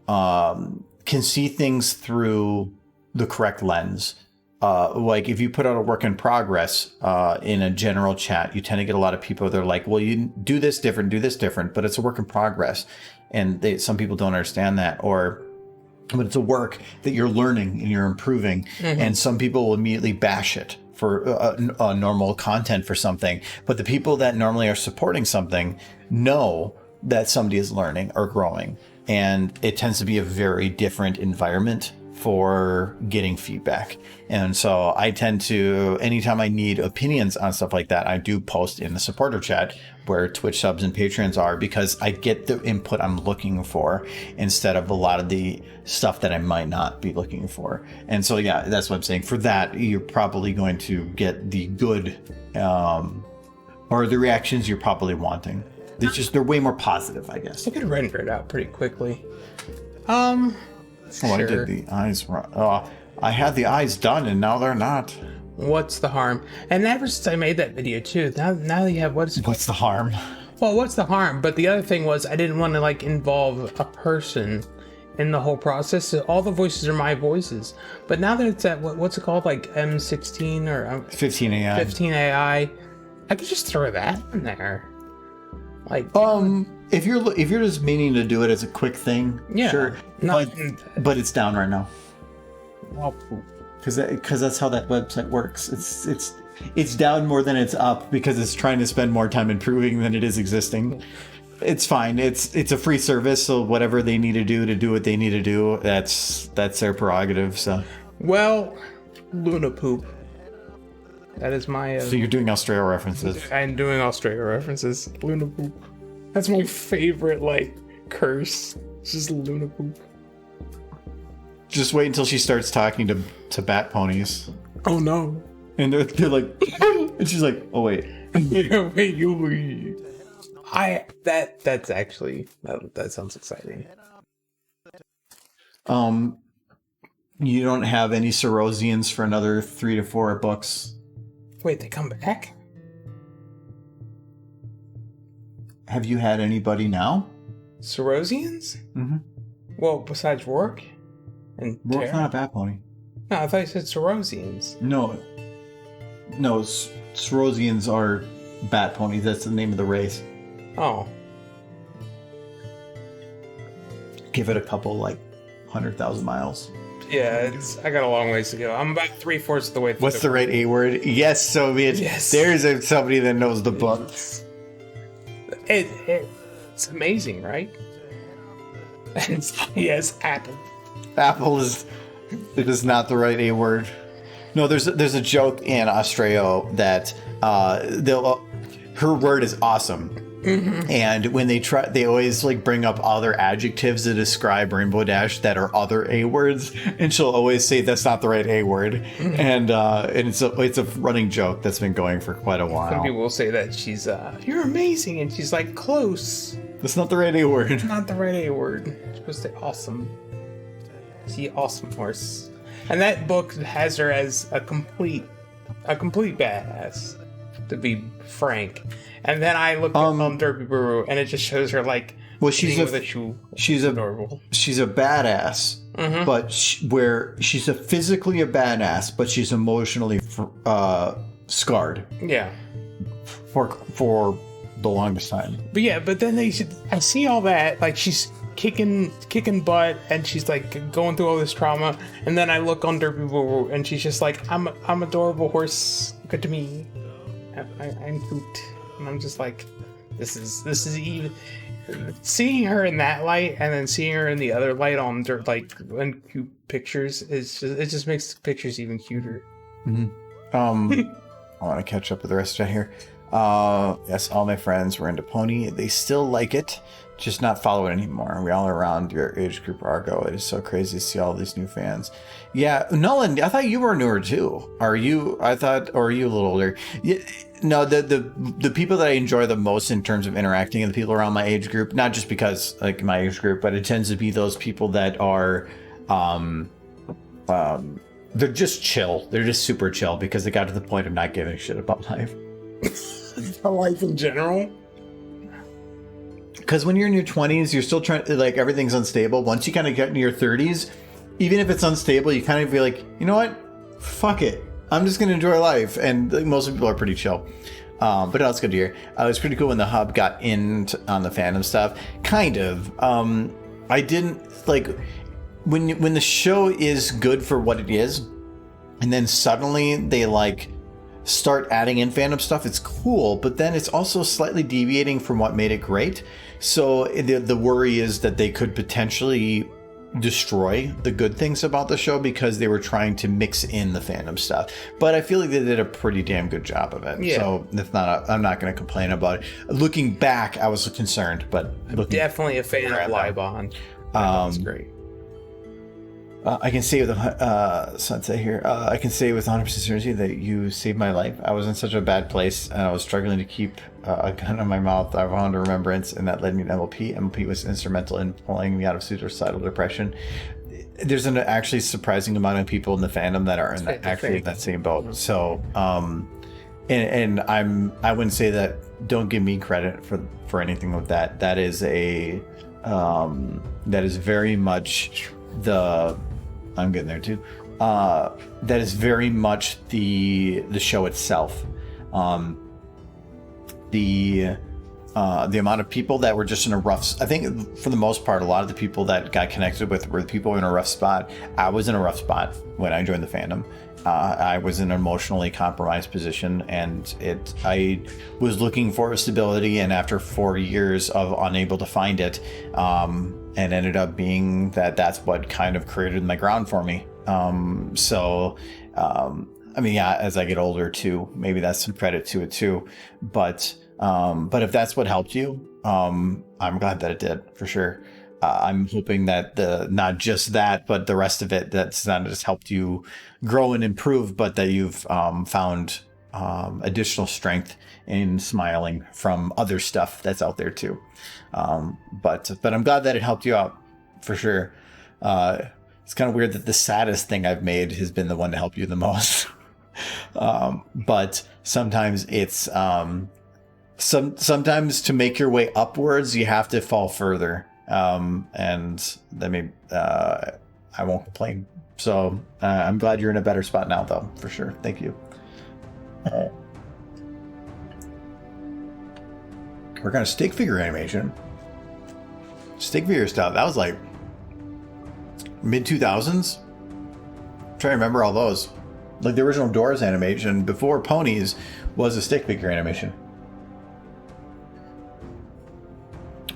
can see things through the correct lens. Like if you put out a work in progress in a general chat, you tend to get a lot of people that are like, well, you do this different, but it's a work in progress. And some people don't understand that, but it's a work that you're learning and you're improving. Mm-hmm. And some people will immediately bash it for normal content for something. But the people that normally are supporting something know that somebody is learning or growing. And it tends to be a very different environment for getting feedback. And so I tend to, anytime I need opinions on stuff like that, I do post in the supporter chat where Twitch subs and patrons are, because I get the input I'm looking for instead of a lot of the stuff that I might not be looking for. And so, yeah, that's what I'm saying. For that, you're probably going to get the good, or the reactions you're probably wanting. They're way more positive, I guess. I could render it out pretty quickly. Sure. I did the eyes wrong. I had the eyes done and now they're not. What's the harm? And ever since I made that video too, now you have what's the harm? Well, what's the harm? But the other thing was I didn't want to like involve a person in the whole process. So all the voices are my voices. But now that it's at what's it called, like M16 or 15 AI. 15 AI, I could just throw that in there. Like If you're just meaning to do it as a quick thing, Yeah, sure. But it's down right now. Well, Because that's how that website works. It's down more than it's up because it's trying to spend more time improving than it is existing. It's fine. It's a free service, so whatever they need to do what they need to do, that's their prerogative. So Luna poop. That is my. so you're doing Australia references. I'm doing Australia references. Luna poop. That's my favorite curse. It's just Luna poop. Just wait until she starts talking to bat ponies, Oh no. and they're like, and she's like, oh wait. Wait, you. That's actually that sounds exciting. You don't have any Sorosians for another 3 to 4 books. Wait, they come back? Have you had anybody now? Sorosians? Mm-hmm. Well, besides Rourke and Rourke's Tara? not a bat pony. No, I thought you said Sorosians. No, Sorosians are bat ponies. That's the name of the race. Oh. Give it a couple, 100,000 miles. Yeah, I got a long ways to go. I'm about 3/4 of the way through. What's the right A word? Yes, Soviet. Yes. There's somebody that knows the books. It's amazing, right? Yes, Apple. Apple is not the right A word. No, there's a joke in Australia that her word is awesome. Mm-hmm. And when they always bring up other adjectives to describe Rainbow Dash that are other A words, and she'll always say that's not the right A word. Mm-hmm. And it's a running joke that's been going for quite a while. Some people will say that she's you're amazing, and she's like close. That's not the right A word. Not the right A word. You're supposed to say awesome. See, awesome horse. And that book has her as a complete badass, to be frank. And then I looked up Derby Buru, and it just shows her she's adorable. She's a badass, mm-hmm. But she's physically a badass, but she's emotionally scarred. Yeah. For the longest time. But then I see all that, she's kicking butt, and she's going through all this trauma, and then I look on Derby Buru, and she's just I'm adorable horse, good to me. I'm Coot. And I'm just this is even seeing her in that light, and then seeing her in the other light on when cute pictures it just makes the pictures even cuter. Mm-hmm. I want to catch up with the rest of it here. Yes, all my friends were into Pony. They still like it, just not follow it anymore. We all around your age group Argo. It is so crazy to see all these new fans. Yeah, Nolan, I thought you were newer too. Are you? Or are you a little older? Yeah, no, the people that I enjoy the most in terms of interacting and the people around my age group, not just because my age group, but it tends to be those people that are, they're just chill. They're just super chill because they got to the point of not giving a shit about life. Life in general. Because when you're in your 20s, you're still trying everything's unstable. Once you kind of get into your 30s, even if it's unstable, you kind of be like, you know what? Fuck it. I'm just going to enjoy life. And most people are pretty chill. But no, it's good to hear. It was pretty cool when the hub got in on the fandom stuff. Kind of. I didn't when the show is good for what it is, and then suddenly they start adding in fandom stuff, it's cool, but then it's also slightly deviating from what made it great. So the worry is that they could potentially destroy the good things about the show because they were trying to mix in the fandom stuff. But I feel like they did a pretty damn good job of it. Yeah. So I'm not going to complain about it. Looking back, I was concerned, but definitely a fan of Libon. That's great. I can say with Sunset here. I can say with 100% certainty that you saved my life. I was in such a bad place, and I was struggling to keep a gun in my mouth. I found a remembrance, and that led me to MLP. MLP was instrumental in pulling me out of suicidal depression. There's an actually surprising amount of people in the fandom that are in that same boat. So, and I wouldn't say that. Don't give me credit for anything of that. That is very much the. I'm getting there too. That is very much the show itself. The the amount of people that were just in a rough. I think for the most part, a lot of the people that got connected with were the people in a rough spot. I was in a rough spot when I joined the fandom. I was in an emotionally compromised position, and I was looking for stability, and after 4 years of unable to find it, and ended up being that's what kind of created my ground for me. I mean, yeah, as I get older too, maybe that's some credit to it too. But if that's what helped you, I'm glad that it did, for sure. I'm hoping that not just that, but the rest of it, that's not just helped you grow and improve, but that you've found additional strength in smiling from other stuff that's out there too. But I'm glad that it helped you out, for sure. It's kind of weird that the saddest thing I've made has been the one to help you the most. But sometimes it's sometimes to make your way upwards, you have to fall further. And that may I won't complain. So I'm glad you're in a better spot now, though, for sure. Thank you. We're kind of stick figure animation. Stick figure stuff. That was like mid 2000s. Trying to remember all those. Like the original Doors animation before Ponies was a stick figure animation.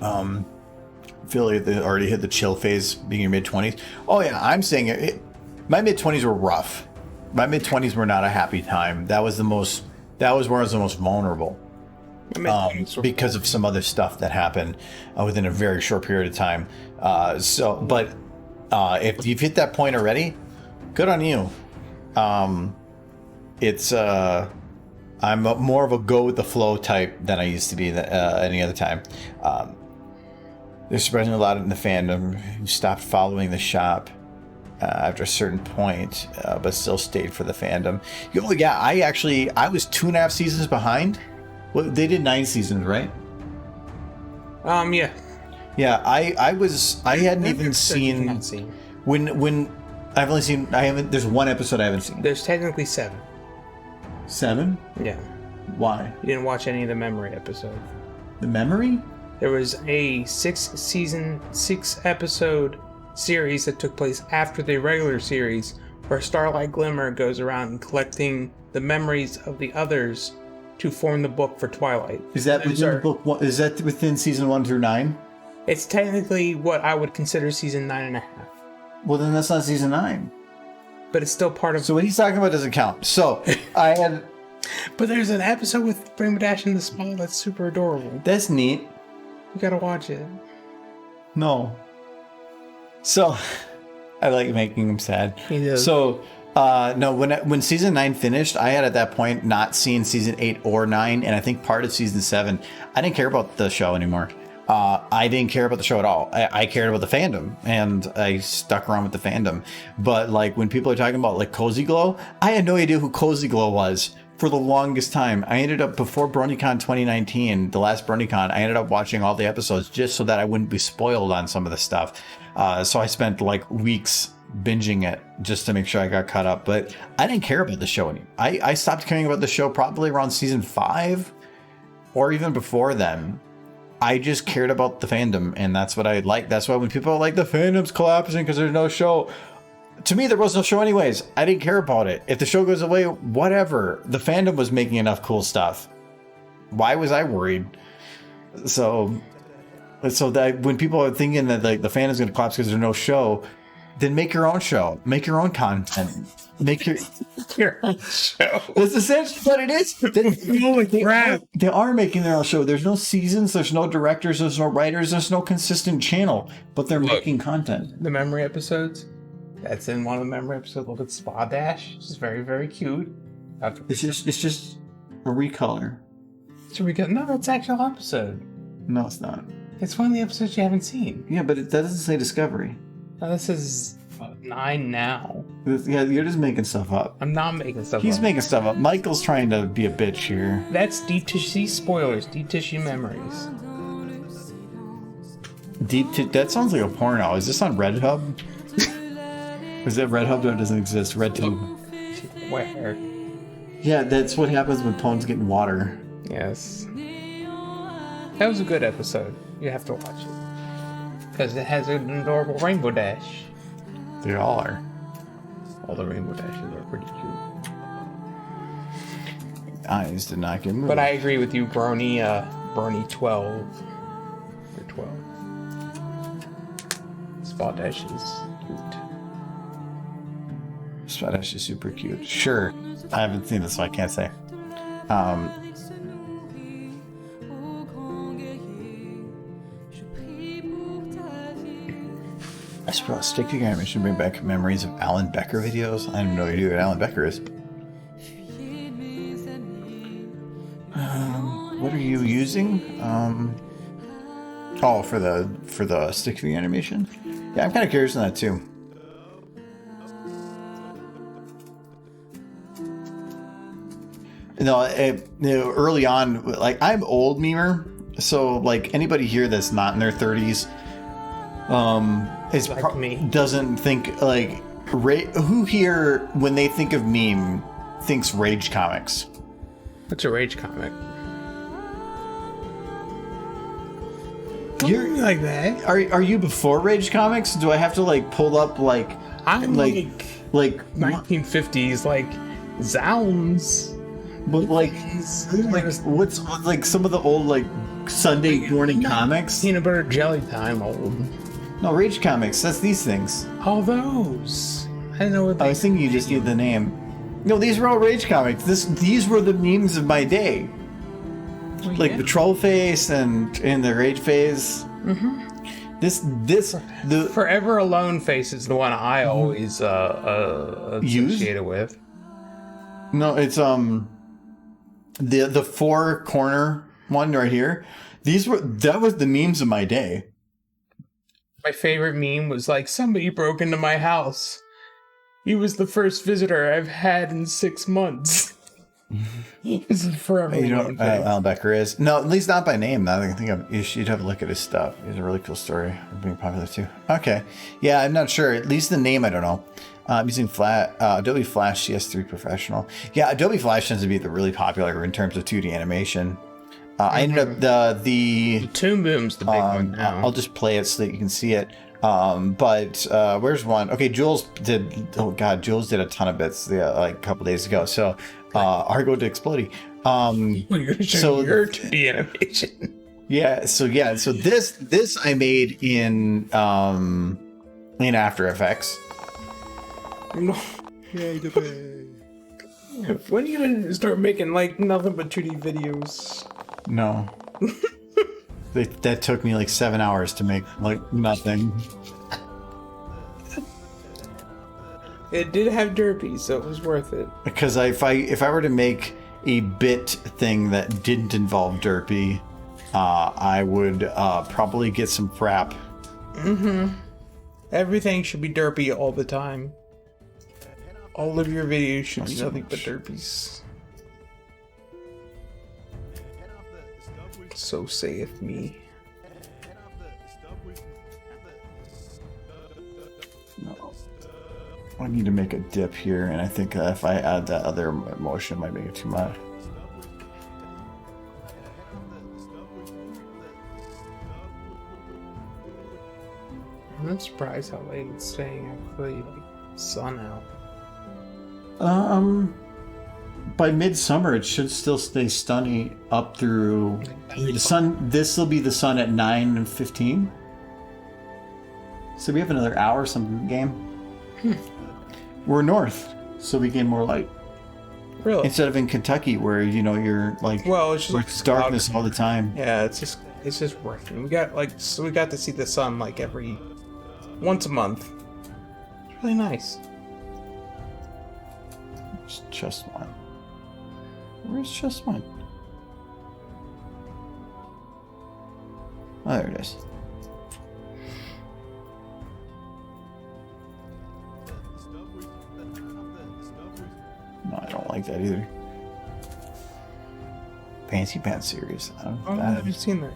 I feel like they already hit the chill phase being your mid 20s. Oh yeah, I'm saying it. My mid 20s were rough. My mid 20s were not a happy time. That was where I was the most vulnerable. Because of some other stuff that happened within a very short period of time. If you've hit that point already, good on you. I'm more of a go with the flow type than I used to be any other time. There's surprisingly a lot in the fandom who stopped following the shop after a certain point, but still stayed for the fandom. Oh yeah, I was 2.5 seasons behind. Well, they did 9 seasons, right? Yeah. Yeah, I hadn't even seen when I've only seen there's one episode I haven't seen. There's technically 7. 7? Yeah. Why? You didn't watch any of the Memory episodes. The Memory? There was a 6 episode series that took place after the regular series, where Starlight Glimmer goes around collecting the memories of the others to form the book for Twilight. Is that within the book? Is that within season 1 through 9? It's technically what I would consider season 9.5. Well, then that's not season 9. But it's still part of. So what he's talking about doesn't count. So I had. But there's an episode with Rainbow Dash in the small that's super adorable. That's neat. You gotta watch it. No. So I like making him sad. He does. So no, when season 9 finished, I had at that point not seen season 8 or 9, and I think part of season 7. I didn't care about the show anymore. I didn't care about the show at all. I cared about the fandom, and I stuck around with the fandom. But like when people are talking about like Cozy Glow, I had no idea who Cozy Glow was for the longest time. I ended up, before BronyCon 2019, the last BronyCon, I ended up watching all the episodes just so that I wouldn't be spoiled on some of the stuff. So I spent like weeks binging it just to make sure I got caught up. But I didn't care about the show anymore. I stopped caring about the show probably around season 5 or even before then. I just cared about the fandom, and that's what I like. That's why when people are like, the fandom's collapsing because there's no show. To me, there was no show anyways. I didn't care about it. If the show goes away, whatever. The fandom was making enough cool stuff. Why was I worried? So that when people are thinking that like the fandom's going to collapse because there's no show, then make your own show. Make your own content. Make your own show. That's essentially what it is. Holy crap. They are making their own show. There's no seasons. There's no directors. There's no writers. There's no consistent channel. But they're making content. The Memory episodes. That's in one of the Memory episodes. Look at Spa Dash. It's very, very cute. It's just a recolor. So we got no. It's actual episode. No, it's not. It's one of the episodes you haven't seen. Yeah, but that doesn't say Discovery. No, this is 9 now. Yeah, you're just making stuff up. I'm not making stuff up. He's making stuff up. Michael's trying to be a bitch here. That's Deep Tissue spoilers. Deep Tissue Memories. That sounds like a porno. Is this on RedHub? Is that RedHub that doesn't exist? RedTube. Where? Yeah, that's what happens when Pone's getting water. Yes. That was a good episode. You have to watch it. Because it has an adorable rainbow dash. They all are. All the rainbow dashes are pretty cute. Eyes did not get moved. But I agree with you, Brony. Brony 12. Or 12. Spot dash is cute. Spadash is super cute. Sure. I haven't seen this, so I can't say. I suppose stick figure animation bring back memories of Alan Becker videos. I have no idea what Alan Becker is. What are you using? Oh, for the stick figure animation? Yeah, I'm kind of curious on that too. Early on, like I'm old memer, so like anybody here that's not in their 30s, is Like me. doesn't think like who here when they think of meme thinks Rage Comics. What's a rage comic? You're Like that. are you before Rage Comics? Do I have to like pull up like I'm like 1950s, like Zounds. but like what's like some of the old like Sunday morning comics? Peanut butter jelly time old. No, Rage Comics. That's these things. All those. I didn't know what I they was thinking you just need the name. No, these were all Rage Comics. These were the memes of my day. Like the troll face and the rage phase. Mm-hmm. The Forever Alone face is the one I always associated with. no, it's the four corner one right here. That was the memes of my day. My favorite meme was like, somebody broke into my house. He was the first visitor I've had in 6 months. This is forever. You know what Alan Becker is? No, at least not by name. Now that I think of, you should have a look at his stuff. He has a really cool story of being popular too. Okay, yeah, I'm not sure. At least the name, I don't know. I'm using Adobe Flash CS3 Professional. Yeah, Adobe Flash tends to be the really popular in terms of 2D animation. I ended up the Toon Boom's the big one now. I'll just play it so that you can see it. But where's one? Okay, Jules did. Oh God, Jules did a ton of bits like a couple days ago. So Argo to Explodey. You're gonna show your 2D animation. So this I made in After Effects. When are you gonna start making like nothing but 2D videos? No. That took me like 7 hours to make like nothing. It did have derpy, so it was worth it. Because if I were to make a bit thing that didn't involve derpy, I would probably get some crap. Mm-hmm. Everything should be derpy all the time. All of your videos should be nothing but derpies. So saith me. No. I need to make a dip here, and I think if I add that other motion, it might make it too much. I'm not surprised how late it's staying actually, like, sun out. By midsummer, it should still stay sunny up through the sun. This will be the sun at 9:15. So we have another hour something game. We're north, so we gain more light. Really? Instead of in Kentucky, where you're like, Well, it's just it's darkness all the time. Yeah, it's just working. We got to see the sun like once a month. It's really nice. It's just one. Where's just one? Oh, there it is. No, I don't like that either. Fancy Pants series. I haven't seen that.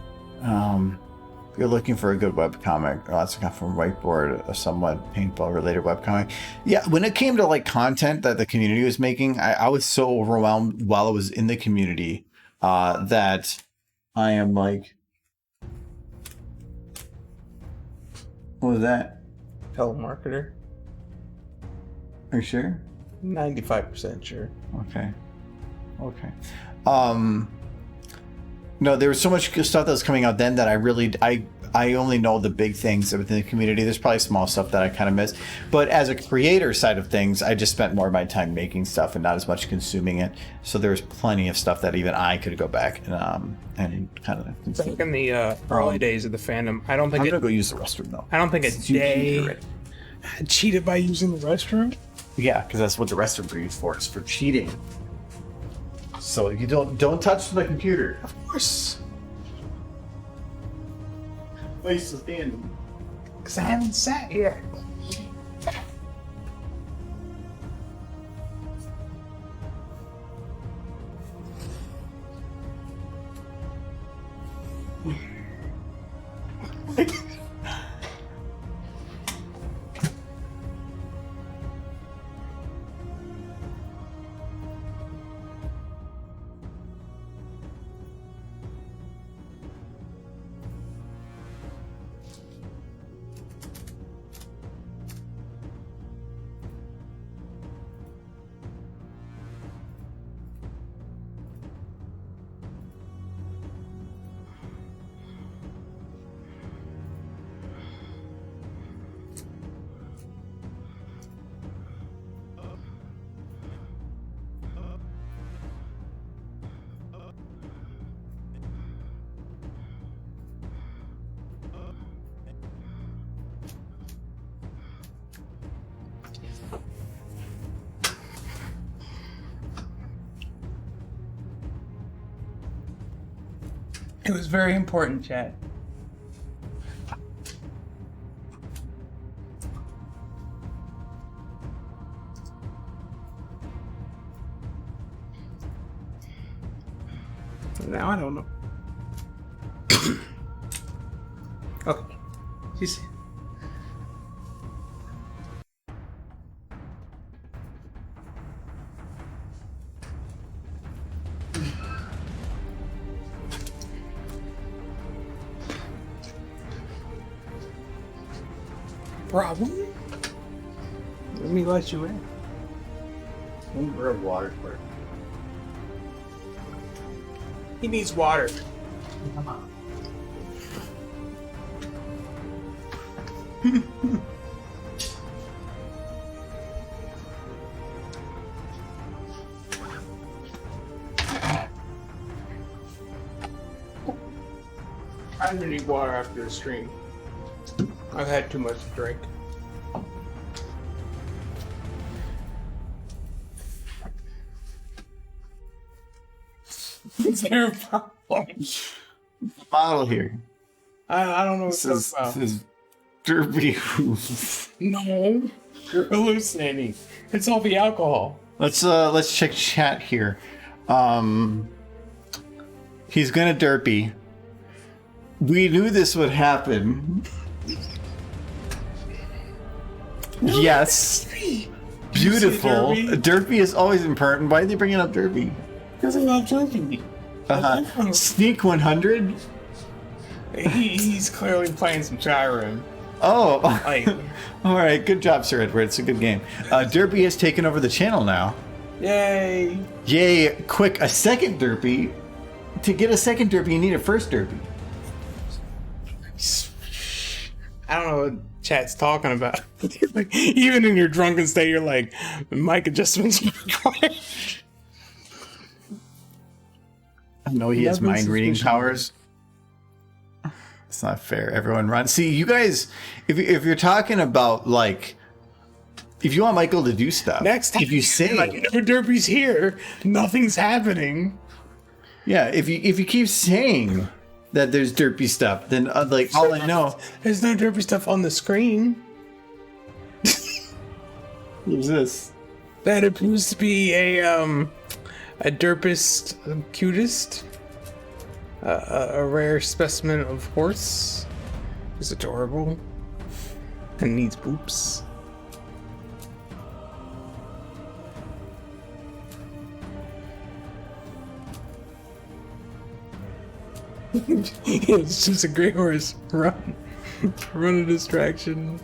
If you're looking for a good webcomic, lots of stuff from Whiteboard, a somewhat paintball related webcomic. Yeah, when it came to like content that the community was making, I was so overwhelmed while I was in the community that I am like, What was that? Telemarketer. Are you sure? 95% sure. Okay. No, there was so much good stuff that was coming out then that I only know the big things within the community. There's probably small stuff that I kind of missed. But as a creator side of things, I just spent more of my time making stuff and not as much consuming it. So there's plenty of stuff that even I could go back and kind of consume. Back in the early days of the fandom, I don't think I'm gonna go use the restroom though. I don't think a day cheated by using the restroom. Yeah, because that's what the restroom are used for. It's for cheating. So you don't touch the computer. Of course. Place is in. Because I haven't sat here. It was very important, Chad. Now I don't know. Okay. She's... Problem? Let me let you in. Let me grab water for it. He needs water. I'm gonna need water after the stream. I've had too much to drink. Is there a problem? Model here. I don't know what This that's about. is derpy hoof. No, you're hallucinating. It's all the alcohol. Let's check chat here. He's gonna derpy. We knew this would happen. Yes. Beautiful. Derpy is always important. Why are they bringing up Derpy? Because I love Derpy. Sneak 100? He's clearly playing some Skyrim. Oh. Like, Alright, good job, Sir Edward. It's a good game. Derpy has taken over the channel now. yay. Yay, quick, a second Derpy. To get a second Derpy, you need a first Derpy. I don't know what chat's talking about. Like, even in your drunken state, you're like, mic adjustments required. I know he has mind reading powers. It's not fair. Everyone run. See, you guys, if you're talking about like, if you want Michael to do stuff, Next time, if you say, like, no Derpy's here, nothing's happening. yeah, if you keep saying that there's derpy stuff, then like all I know, There's no Derpy stuff on the screen. who's this? That appears to be a derpist cutest. A rare specimen of horse. Who's adorable. And needs boops. It's just a great horse. Run. Run a distraction.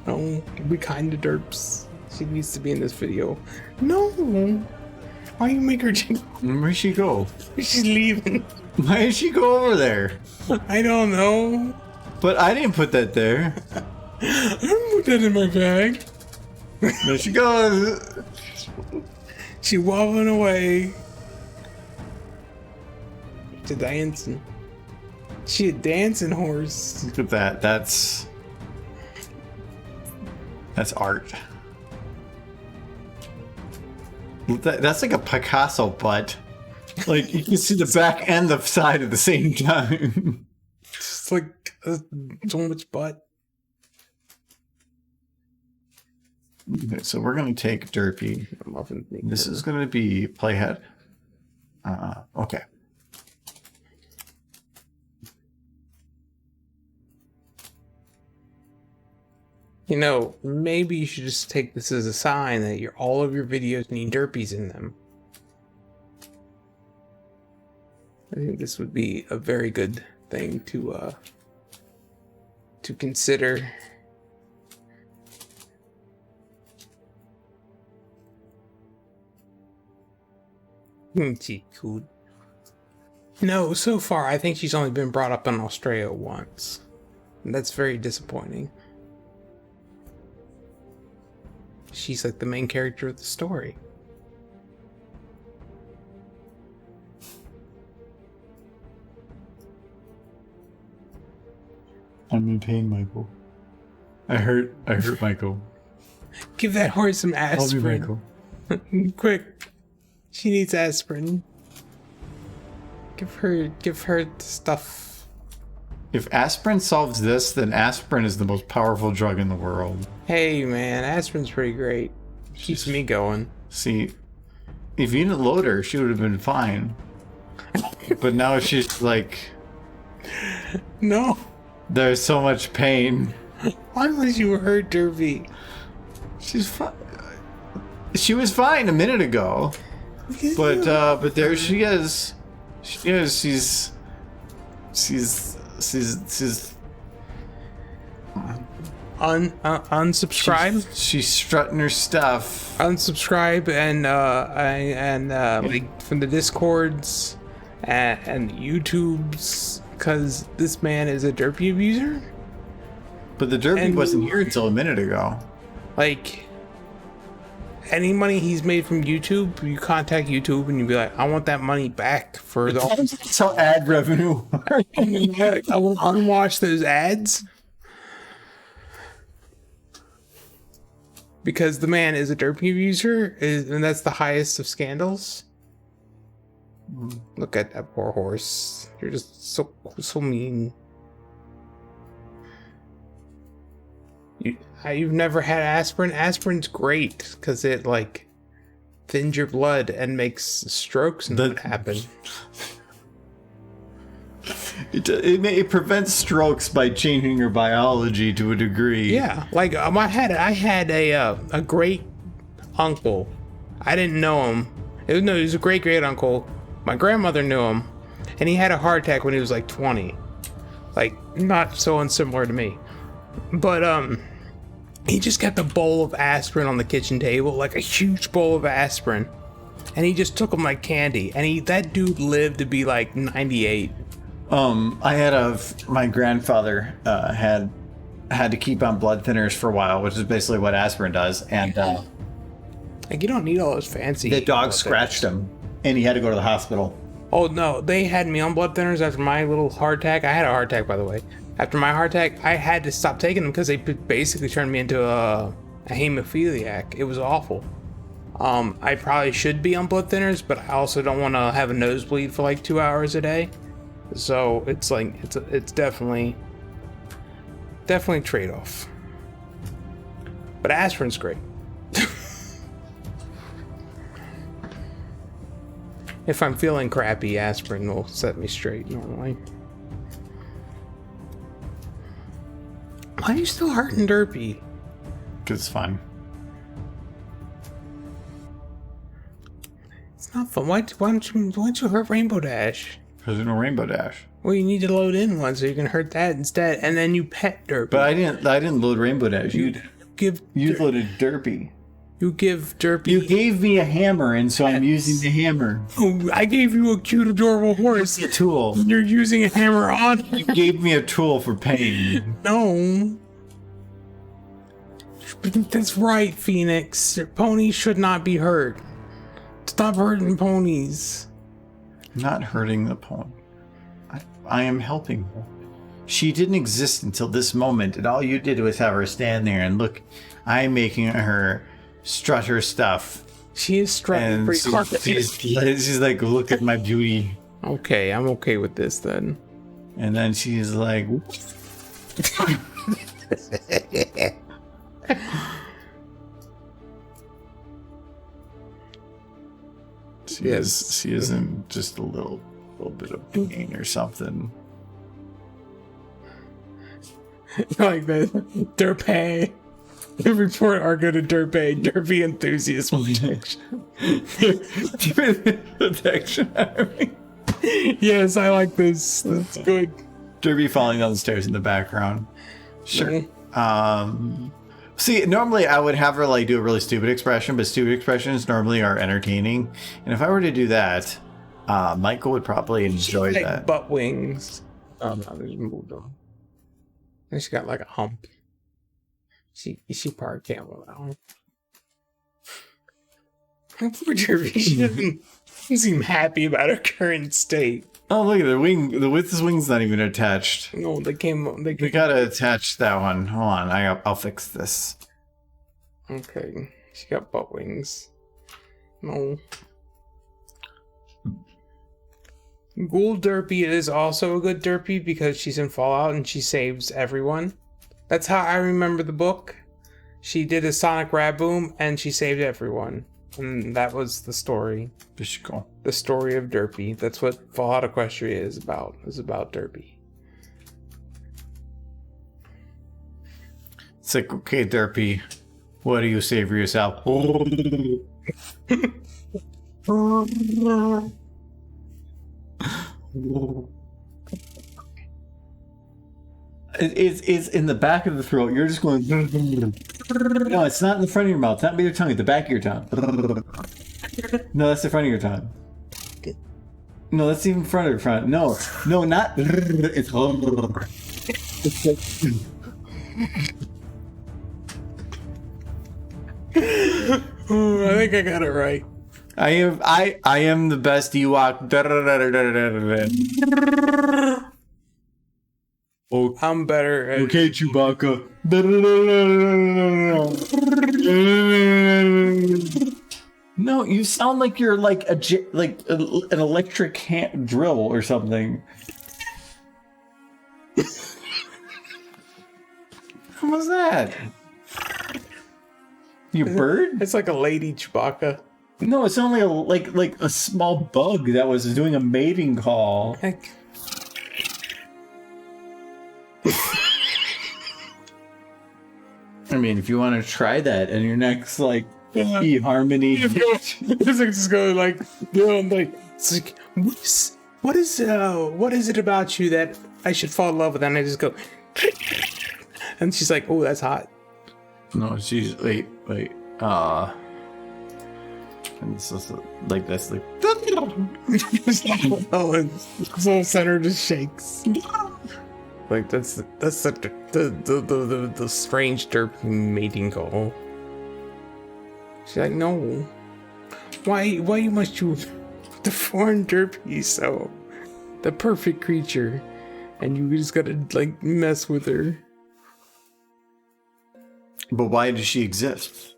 No, be kind to Derps. She needs to be in this video. No! Why you make her jump? Where'd she go? She's leaving. Why did she go over there? I don't know. But I didn't put that there. I don't put that in my bag. There she goes. She wobbling away. To dancing. She a dancing horse. Look at that. That's art. That's like a Picasso butt. Like you can see the back and the side at the same time. It's like so much butt. Okay, so we're gonna take Derpy. This is gonna be playhead. Okay. You know, maybe you should just take this as a sign that all of your videos need derpies in them. I think this would be a very good thing to consider. She cool. No, so far I think she's only been brought up in Australia once. And that's very disappointing. She's like the main character of the story. I'm in pain, Michael. I hurt Michael. Give that horse some aspirin. I'll be Michael. Quick. She needs aspirin. Give her the stuff. If aspirin solves this, then aspirin is the most powerful drug in the world. Hey man, aspirin's pretty great. Keeps me going. See, if you didn't load her, she would have been fine. But now she's like, No. there's so much pain. Why was you hurt, Derby? She's fine. She was fine a minute ago. But there she is. She's unsubscribe. She's strutting her stuff. Unsubscribe and like from the Discords and YouTubes because this man is a derpy abuser. But the derpy wasn't here until a minute ago. Like any money he's made from YouTube, you contact YouTube and you be like, I want that money back for the. That's how ad revenue. I will unwatch those ads. Because the man is a derpy abuser, and that's the highest of scandals. Look at that poor horse. You're just so mean. You've never had aspirin? Aspirin's great because it like thins your blood and makes strokes not happen. It prevents strokes by changing your biology to a degree. Yeah, like I had a great uncle. I didn't know him. He was a great uncle. My grandmother knew him, and he had a heart attack when he was like 20. Like not so unsimilar to me, but he just kept a bowl of aspirin on the kitchen table, like a huge bowl of aspirin, and he just took them like candy. And that dude lived to be like 98. I had my grandfather had to keep on blood thinners for a while, which is basically what aspirin does, and like you don't need all those fancy. the dog scratched him, and he had to go to the hospital. Oh no, they had me on blood thinners after my little heart attack. I had a heart attack, by the way. After my heart attack, I had to stop taking them because they basically turned me into a hemophiliac. It was awful. I probably should be on blood thinners, but I also don't want to have a nosebleed for like 2 hours a day. So it's like it's definitely a trade-off. But aspirin's great. If I'm feeling crappy, aspirin will set me straight normally. Why are you still hurting Derpy? Because it's fun. It's not fun. Why don't you hurt Rainbow Dash? Because there's no Rainbow Dash. Well, you need to load in one so you can hurt that instead, and then you pet Derpy. But I didn't load Rainbow Dash. You You loaded Derpy. You give Derpy. You gave me a hammer, and so I'm using the hammer. Oh, I gave you a cute, adorable horse. A tool. You're using a hammer on him. You gave me a tool for pain. No. That's right, Phoenix. Ponies should not be hurt. Stop hurting ponies. I'm not hurting the pony. I am helping her. She didn't exist until this moment, and all you did was have her stand there and look. I'm making her strut her stuff. She is strutting pretty hard. She's like, look at my beauty. Okay, I'm okay with this then. And then she's like, she is in just a little bit of pain or something. Like the Derpy. Report Argo to Derpy. Derpy enthusiast protection army. Yes, I like this. That's good. Derpy falling down the stairs in the background. Sure. See, normally I would have her like do a really stupid expression, but stupid expressions normally are entertaining. And if I were to do that, Michael would probably enjoy like that. Butt wings. Oh no, they just moved them. And she got like a hump. She probably can't move out. Poor Derpy. She doesn't seem happy about her current state. Oh, look at the wing. This wing's not even attached. No, they We gotta attach that one. Hold on, I'll fix this. Okay, she got butt wings. No. Ghoul Derpy is also a good Derpy because she's in Fallout and she saves everyone. That's how I remember the book. She did a Sonic Raboom and she saved everyone. And that was the story. Cool. The story of Derpy. That's what Fallout Equestria is about. It's about Derpy. It's like, okay, Derpy, what do you say for yourself? It's in the back of the throat. You're just going. No, it's not in the front of your mouth. It's not by your tongue. It's the back of your tongue. No, that's the front of your tongue. No, that's even front of your front. No, not. It's. It's like. Ooh, I think I got it right. I am the best Ewok. Oh, I'm better at okay, Chewbacca. No, you sound like you're like an electric hand drill or something. What was that? You bird? It's like a lady Chewbacca. No, it's only like a small bug that was doing a mating call. Heck. I mean, if you want to try that in your next eHarmony, It's like just going like, it's like what is it about you that I should fall in love with? And I just go, and she's like, oh, that's hot. No, she's wait. And it's just like that's like. Oh, and the whole center just shakes. Like that's the strange derp mating call. She's like, no. Why must you the foreign derpy so the perfect creature, and you just gotta like mess with her But why does she exist?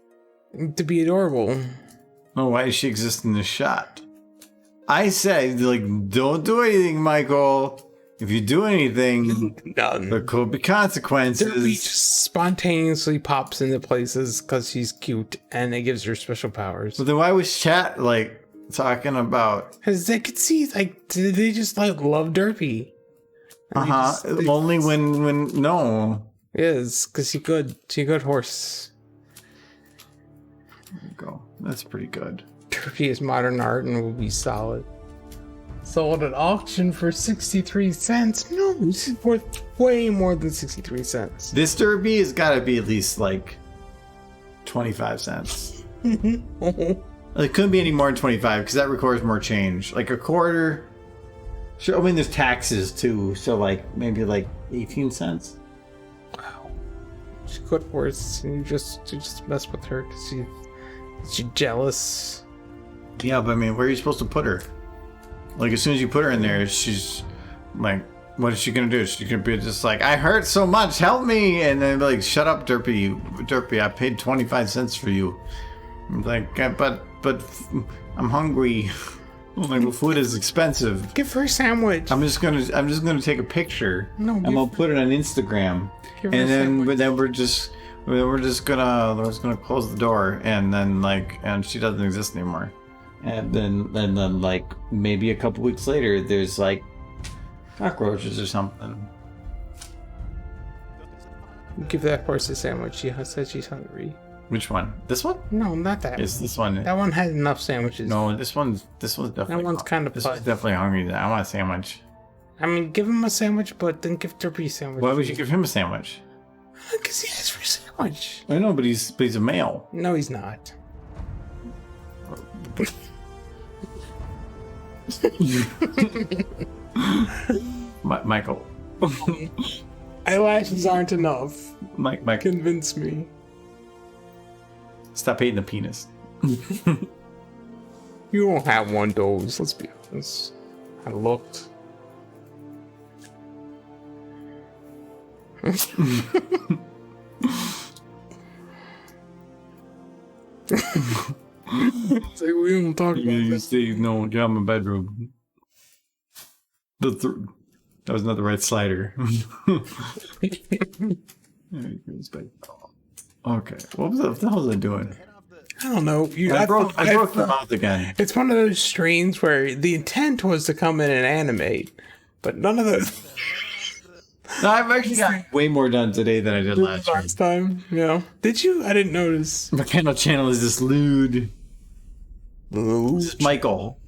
to be adorable. No, why does she exist in this shot? I said, don't do anything, Michael. If you do anything, None. there could be Derpy consequences. just spontaneously pops into places because she's cute and it gives her special powers. But then why was chat talking about? Because they could see, they just love Derpy. Only when no. Yes, because she good horse. There you go. That's pretty good. Derpy is modern art and will be solid. Sold at auction for 63 cents. No, this is worth way more than 63 cents. This derby has got to be at least like 25 cents. It couldn't be any more than 25 because that requires more change. Like a quarter. Sure, I mean, there's taxes too, so like maybe like 18 cents. Wow. She could worse. And you just mess with her because she's jealous. Yeah, but I mean, where are you supposed to put her? Like, as soon as you put her in there, she's like, what is she gonna do? She's gonna be just like, I hurt so much, help me! And then be like, shut up, Derpy, I paid 25 cents for you. I'm like, but I'm hungry. Like, food is expensive. Give her a sandwich. I'm just gonna take a picture. No, I'm gonna put it on Instagram. Give her And a then sandwich. we're just gonna close the door and she doesn't exist anymore. And then like maybe a couple weeks later there's like cockroaches or something. Give that horse a sandwich. She said she's hungry. Which one? This one? No, not that. Is this one? That one has enough sandwiches. No, this one's definitely. That one's kind of This one's fun. definitely hungry. I want a sandwich. I mean, give him a sandwich, but then give Derpy a sandwich. Why would you give him a sandwich? Because he asked for a sandwich. I know, but he's a male. No, he's not. Michael. Eyelashes aren't enough. Mike, Convince me. stop hating the penis. You don't have one of those, let's be honest. I looked. It's like we don't talk about You this. say no, get out of my bedroom. That was not the right slider. Okay, what the hell was I doing? I don't know. I broke the mouth again. It's one of those streams where the intent was to come in and animate, but none of those No, I've actually got way more done today than I did last year. last time. Yeah. Did you? I didn't notice. My channel is this lewd. This is Michael.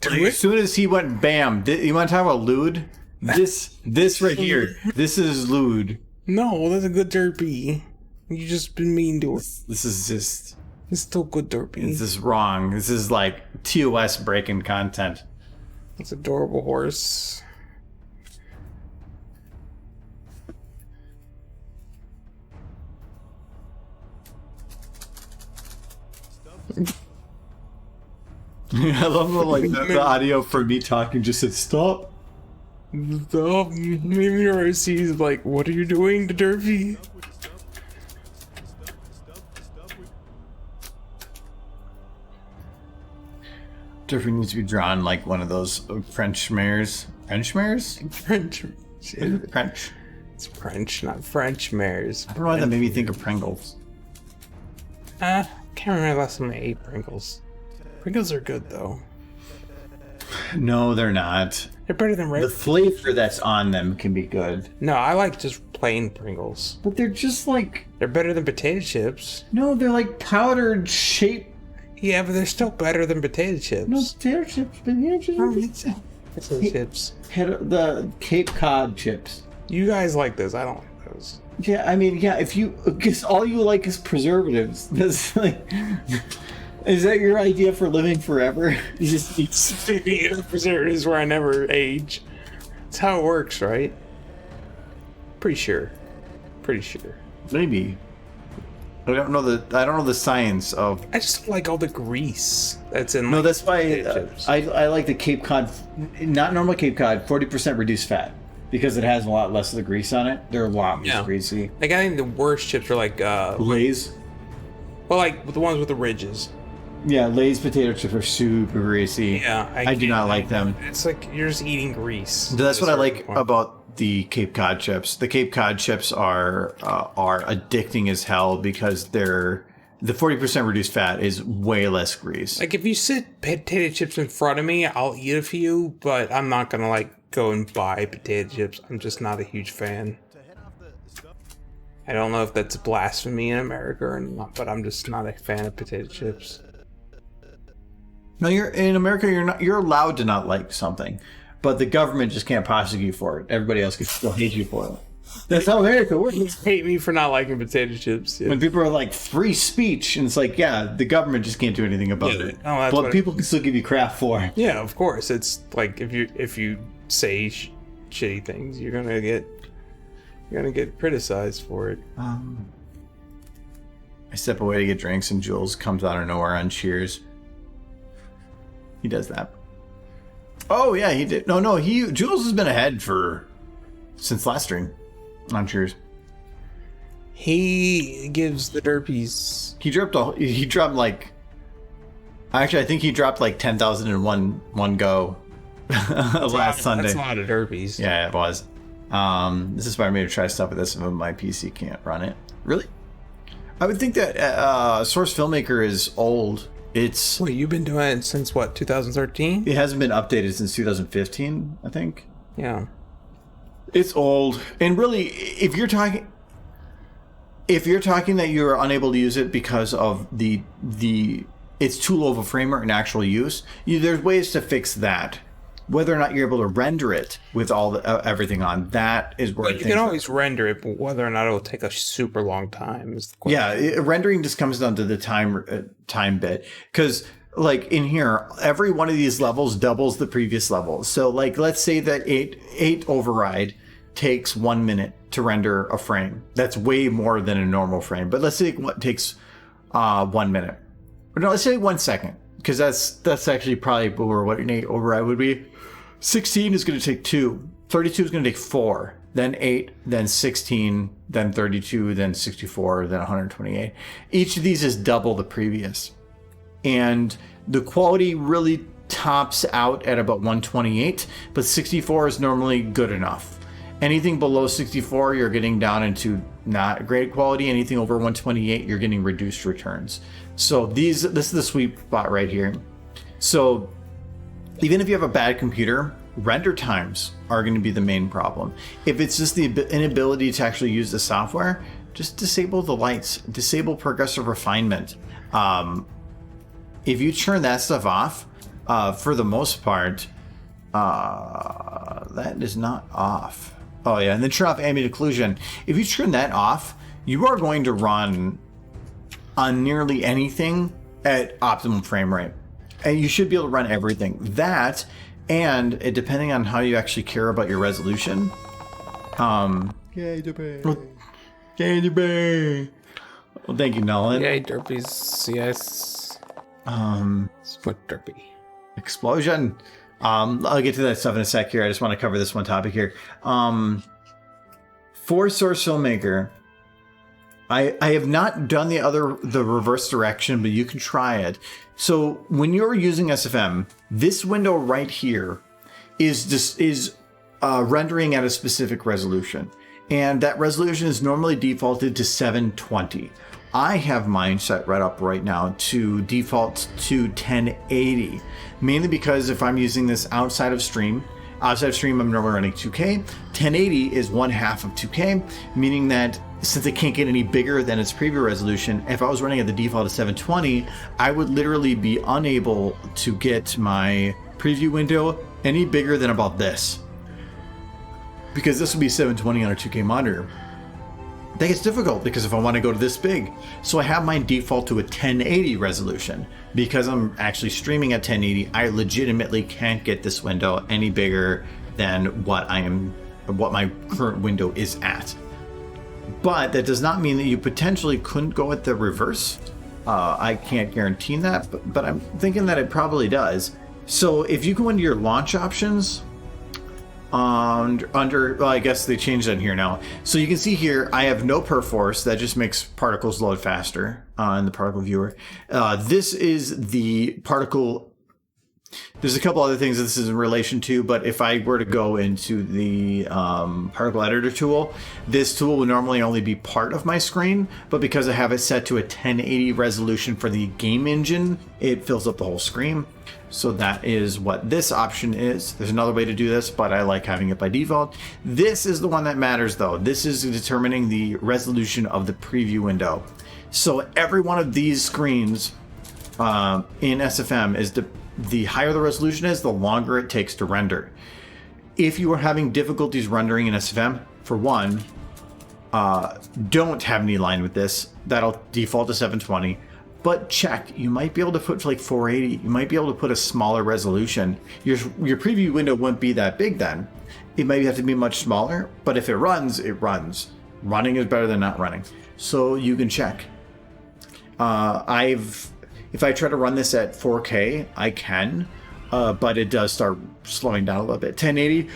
Like, as soon as he went bam, you want to talk about lewd? This right here, this is lewd. No, that's a good derpy. You just been mean to her. This is just, It's still good derpy. this is wrong. This is like TOS breaking content. It's adorable horse. I love the audio for me talking just said stop. Stop. Maybe your sees like, what are you doing to derpy? Derpy needs to be drawn like one of those French mares. French mares? French. French. It's French, not French mares. I don't know why that made me think of Pringles. Can't remember last time I ate Pringles. Pringles are good though. No, they're not. They're better than The red. flavor that's on them can be good. No, I like just plain Pringles. But they're just like, They're better than potato chips. no, they're like powdered shape. Yeah, but they're still better than potato chips. No, potato chips. Potato chips. Potato chips. The Cape Cod chips. You guys like those. I don't like those. Yeah, I mean, yeah, if you, because all you like is preservatives. That's like, is that your idea for living forever? You just eat Preservatives where I never age. That's how it works, right? Pretty sure. Pretty sure. maybe. I don't know the science of. I just don't like all the grease that's in. No, like, that's why potato chips. I like the Cape Cod, not normal Cape Cod, 40% reduced fat, because it has a lot less of the grease on it. They're a lot less Yeah. greasy. Like I think the worst chips are like Lay's. well, like the ones with the ridges. Yeah, Lay's potato chips are super greasy. Yeah, I do not like them. It's like you're just eating grease. That's to what a I like certain point. about the Cape Cod chips. The Cape Cod chips are addicting as hell because the 40% reduced fat is way less grease. Like if you sit potato chips in front of me, I'll eat a few, but I'm not gonna like go and buy potato chips. I'm just not a huge fan. I don't know if that's blasphemy in America or not, but I'm just not a fan of potato chips. No, you're in America. You're allowed to not like something, but the government just can't prosecute you for it. Everybody else can still hate you for it. That's how America works. Hate me for not liking potato chips. Yeah. When people are like free speech, and it's like, yeah, the government just can't do anything about it. Oh, that's but what people can still give you crap for it. Yeah, of course. It's like if you say shitty things, you're gonna get criticized for it. I step away to get drinks, and Jules comes out of nowhere on Cheers. He does that. Oh yeah, he did. No, Jules has been ahead since last stream on Cheers. He gives the derpies. He dropped like. Actually, I think he dropped like 10,000 in one go last Sunday. That's a lot of derpies. Yeah, it was. This inspired me to try stuff with this, but my PC can't run it. Really? I would think that Source Filmmaker is old. Wait, you've been doing it since what, 2013? It hasn't been updated since 2015, I think. Yeah. It's old. And really, if you're talking that you're unable to use it because of the it's too low of a frame rate in actual use, there's ways to fix that. Whether or not you're able to render it with all everything on, that is where you can always render it, but whether or not it will take a super long time is the question. Yeah, rendering just comes down to the time bit. Because, like, in here, every one of these levels doubles the previous level. So, like, let's say that 8 override takes 1 minute to render a frame. That's way more than a normal frame. But let's say what takes 1 minute. Or no, let's say 1 second. Because that's actually probably what an 8 override would be. 16 is going to take 2. 32 is going to take 4. Then 8, then 16, then 32, then 64, then 128. Each of these is double the previous. And the quality really tops out at about 128, but 64 is normally good enough. Anything below 64, you're getting down into not great quality. Anything over 128, you're getting reduced returns. So this is the sweet spot right here. So even if you have a bad computer, render times are going to be the main problem. If it's just the inability to actually use the software, just disable the lights, disable progressive refinement. If you turn that stuff off, for the most part, that is not off. Oh yeah, and then turn off ambient occlusion. If you turn that off, you are going to run on nearly anything at optimum frame rate. And you should be able to run everything. That, and it, depending on how you actually care about your resolution. Candy Bay. Well, thank you, Nolan. Yay, derpies. Yes. Split derpy. Explosion. I'll get to that stuff in a sec here. I just want to cover this one topic here. For Source Filmmaker, I have not done the reverse direction, but you can try it. So when you're using SFM, this window right here is rendering at a specific resolution, and that resolution is normally defaulted to 720. I have mine set right up right now to default to 1080, mainly because if I'm using this outside of stream, I'm normally running 2K. 1080 is 1/2 of 2K, meaning that since it can't get any bigger than its preview resolution, if I was running at the default of 720, I would literally be unable to get my preview window any bigger than about this. Because this would be 720 on a 2K monitor. That gets difficult because if I want to go to this big. So I have mine default to a 1080 resolution. Because I'm actually streaming at 1080, I legitimately can't get this window any bigger than what my current window is at. But that does not mean that you potentially couldn't go at the reverse. I can't guarantee that, but I'm thinking that it probably does. So if you go into your launch options, well, I guess they changed that in here now. So you can see here, I have no perf force. That just makes particles load faster in the particle viewer. This is the particle. There's a couple other things that this is in relation to, but if I were to go into the particle editor tool, this tool would normally only be part of my screen, but because I have it set to a 1080 resolution for the game engine, it fills up the whole screen. So that is what this option is. There's another way to do this, but I like having it by default. This is the one that matters though. This is determining the resolution of the preview window. So every one of these screens in SFM the higher the resolution is, the longer it takes to render. If you are having difficulties rendering in SFM, for one, don't have any line with this. That'll default to 720. But check, you might be able to put like 480. You might be able to put a smaller resolution. Your preview window won't be that big then. It might have to be much smaller, but if it runs, it runs. Running is better than not running. So you can check. If I try to run this at 4K, I can, but it does start slowing down a little bit. 1080,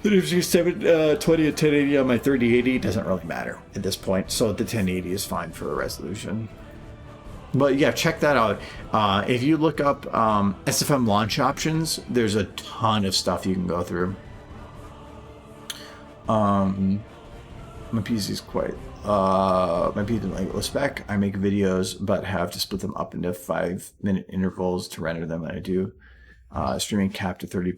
the difference between 720 and 1080 on my 3080 doesn't really matter at this point. So the 1080 is fine for a resolution. But yeah, check that out. If you look up SFM launch options, there's a ton of stuff you can go through. My PC is quite... my PC is like low spec. I make videos, but have to split them up into 5-minute intervals to render them. And I do streaming capped to 30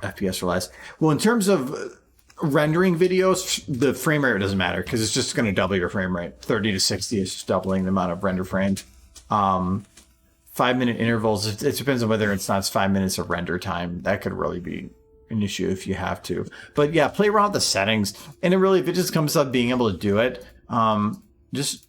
FPS or less. Well, in terms of rendering videos, the frame rate doesn't matter because it's just going to double your frame rate. 30 to 60 is just doubling the amount of render frames. 5-minute intervals, it depends on whether it's not 5 minutes of render time. That could really be an issue if you have to. But yeah, play around with the settings. And if it just comes up being able to do it, just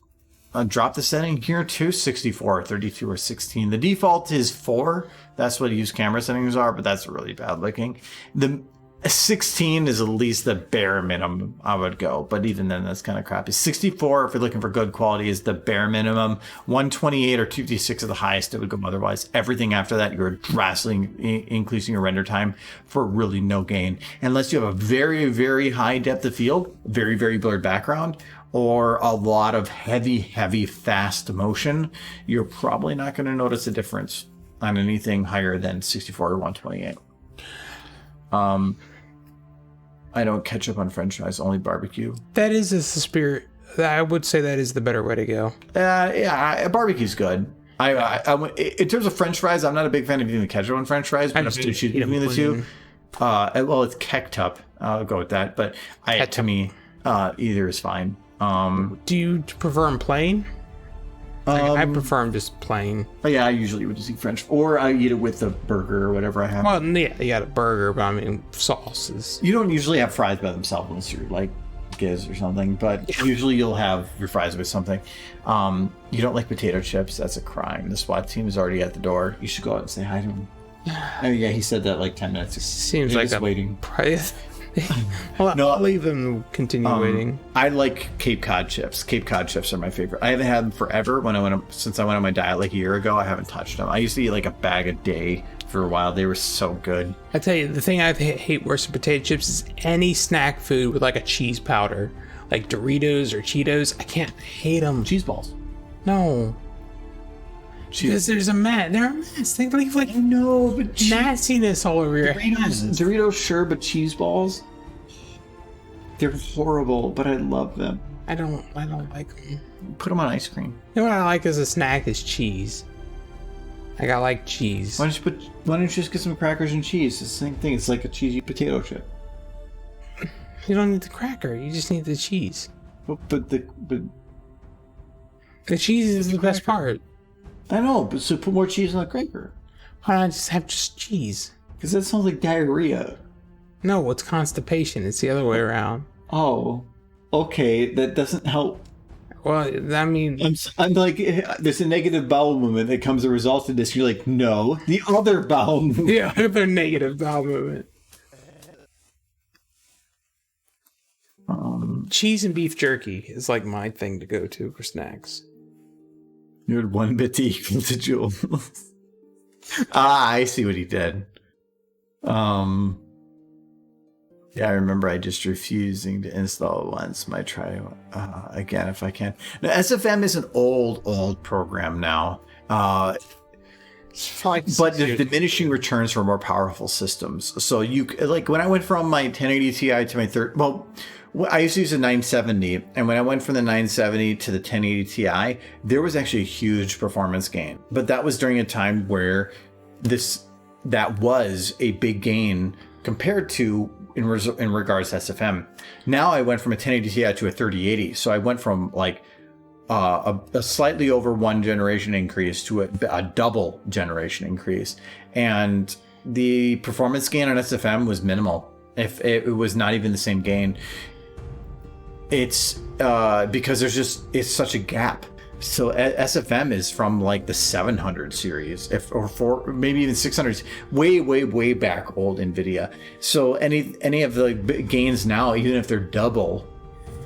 drop the setting here to 64, 32, or 16. The default is 4. That's what use camera settings are, but that's really bad looking. The 16 is at least the bare minimum I would go, but even then that's kind of crappy. 64, if you're looking for good quality, is the bare minimum. 128 or 256 are the highest it would go. Otherwise, everything after that, you're drastically increasing your render time for really no gain. Unless you have a very, very high depth of field, very, very blurred background, or a lot of heavy, fast motion, you're probably not going to notice a difference on anything higher than 64 or 128. I don't ketchup up on French fries, only barbecue. That is the spirit. I would say that is the better way to go. Yeah, barbecue's good. In terms of French fries, I'm not a big fan of eating the ketchup on French fries, but I'm still choosing between the two. Well, it's ketchup. I'll go with that. But to me, either is fine. Do you prefer them plain? I prefer them just plain. Yeah, I usually would just eat French, or I eat it with the burger or whatever I have. Well, yeah, you got a burger, but I mean, sauces. You don't usually have fries by themselves unless you're like Giz or something, but usually you'll have your fries with something. You don't like potato chips? That's a crime. The SWAT team is already at the door. You should go out and say hi to him. Oh yeah, he said that like 10 minutes ago. Seems like waiting. Well, no, I'll leave them continue waiting. I like Cape Cod chips. Cape Cod chips are my favorite. I haven't had them forever. Since I went on my diet like a year ago, I haven't touched them. I used to eat like a bag a day for a while. They were so good. I tell you, the thing I hate worse than potato chips is any snack food with like a cheese powder, like Doritos or Cheetos. I can't hate them. Cheese balls. No. Because there's a mat. They're a mess. They leave like but nastiness all over your hands. Doritos, sure, but cheese balls, they're horrible. But I love them. I don't like them. Put them on ice cream. You know what I like as a snack is cheese. Like I like cheese. Why don't you just get some crackers and cheese? It's the same thing. It's like a cheesy potato chip. You don't need the cracker. You just need the cheese. But the cheese is the best part. I know, but so put more cheese on the cracker. Why not just have just cheese? Because that sounds like diarrhea. No, it's constipation. It's the other way around. Oh, okay. That doesn't help. Well, I mean... I'm like, there's a negative bowel movement that comes as a result of this. You're like, no, the other bowel movement. Yeah, the negative bowel movement. Cheese and beef jerky is like my thing to go to for snacks. You had 1 bit to equal to Jules. I see what he did. Yeah, I remember I just refusing to install it once. Might try again if I can. Now, SFM is an old program now. But there's diminishing returns for more powerful systems. So you like when I went from my 1080 Ti to my I used to use a 970, and when I went from the 970 to the 1080 Ti, there was actually a huge performance gain. But that was during a time where that was a big gain compared to in regards to SFM. Now I went from a 1080 Ti to a 3080, so I went from like a slightly over 1 generation increase to a double generation increase, and the performance gain on SFM was minimal. If it was not even the same gain, it's because it's such a gap. So SFM is from like the 700 series, maybe even 600, way back old NVIDIA. So any of the gains now, even if they're double,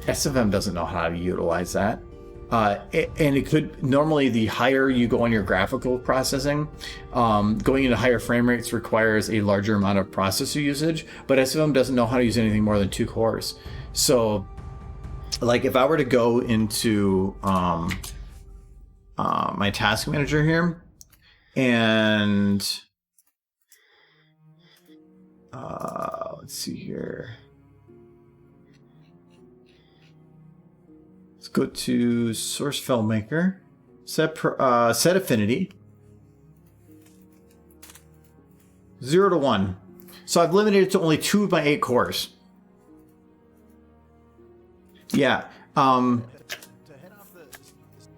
SFM doesn't know how to utilize that. And it could normally, the higher you go on your graphical processing, going into higher frame rates requires a larger amount of processor usage, but SFM doesn't know how to use anything more than 2 cores. So like if I were to go into my task manager here and let's see here. Let's go to Source FileMaker, set affinity, 0 to 1. So I've limited it to only 2 of my 8 cores. Yeah,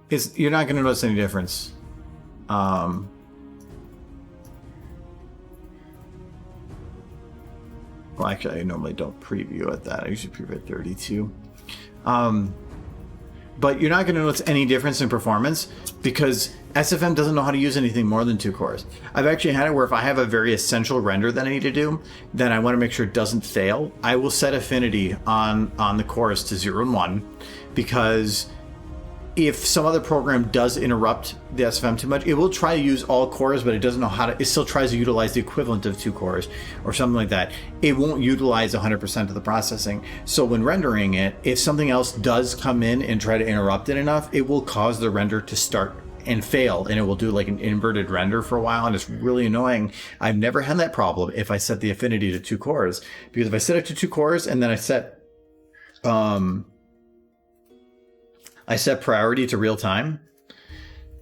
you're not going to notice any difference. Well, actually, I normally don't preview at that. I usually preview at 32. But you're not going to notice any difference in performance because SFM doesn't know how to use anything more than 2 cores. I've actually had it where if I have a very essential render that I need to do, then I want to make sure it doesn't fail. I will set affinity on the cores to 0 and 1 because if some other program does interrupt the SFM too much, it will try to use all cores, but it doesn't know how to. It still tries to utilize the equivalent of 2 cores or something like that. It won't utilize 100% of the processing. So when rendering it, if something else does come in and try to interrupt it enough, it will cause the render to start and fail, and it will do like an inverted render for a while, and it's really annoying. I've never had that problem if I set the affinity to 2 cores, because if I set it to 2 cores and then I set priority to real time,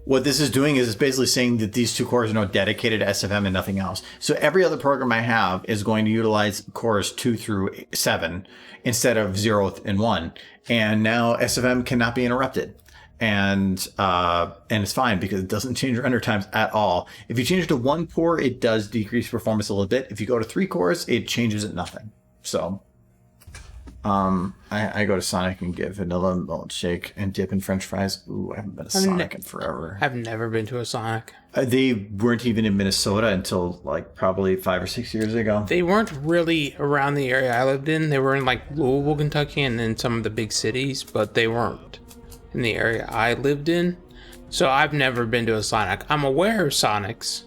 what this is doing is it's basically saying that these 2 cores are now dedicated to SFM and nothing else. So every other program I have is going to utilize cores 2 through 7 instead of 0 and 1. And now SFM cannot be interrupted. And it's fine because it doesn't change render times at all. If you change it to 1 core, it does decrease performance a little bit. If you go to 3 cores, it changes at nothing. So I go to Sonic and get vanilla milkshake and dip in French fries. Ooh, I haven't been to Sonic in forever. I've never been to a Sonic. They weren't even in Minnesota until like probably 5 or 6 years ago. They weren't really around the area I lived in. They were in like Louisville, Kentucky, and in some of the big cities, but they weren't in the area I lived in. So I've never been to a Sonic. I'm aware of Sonics,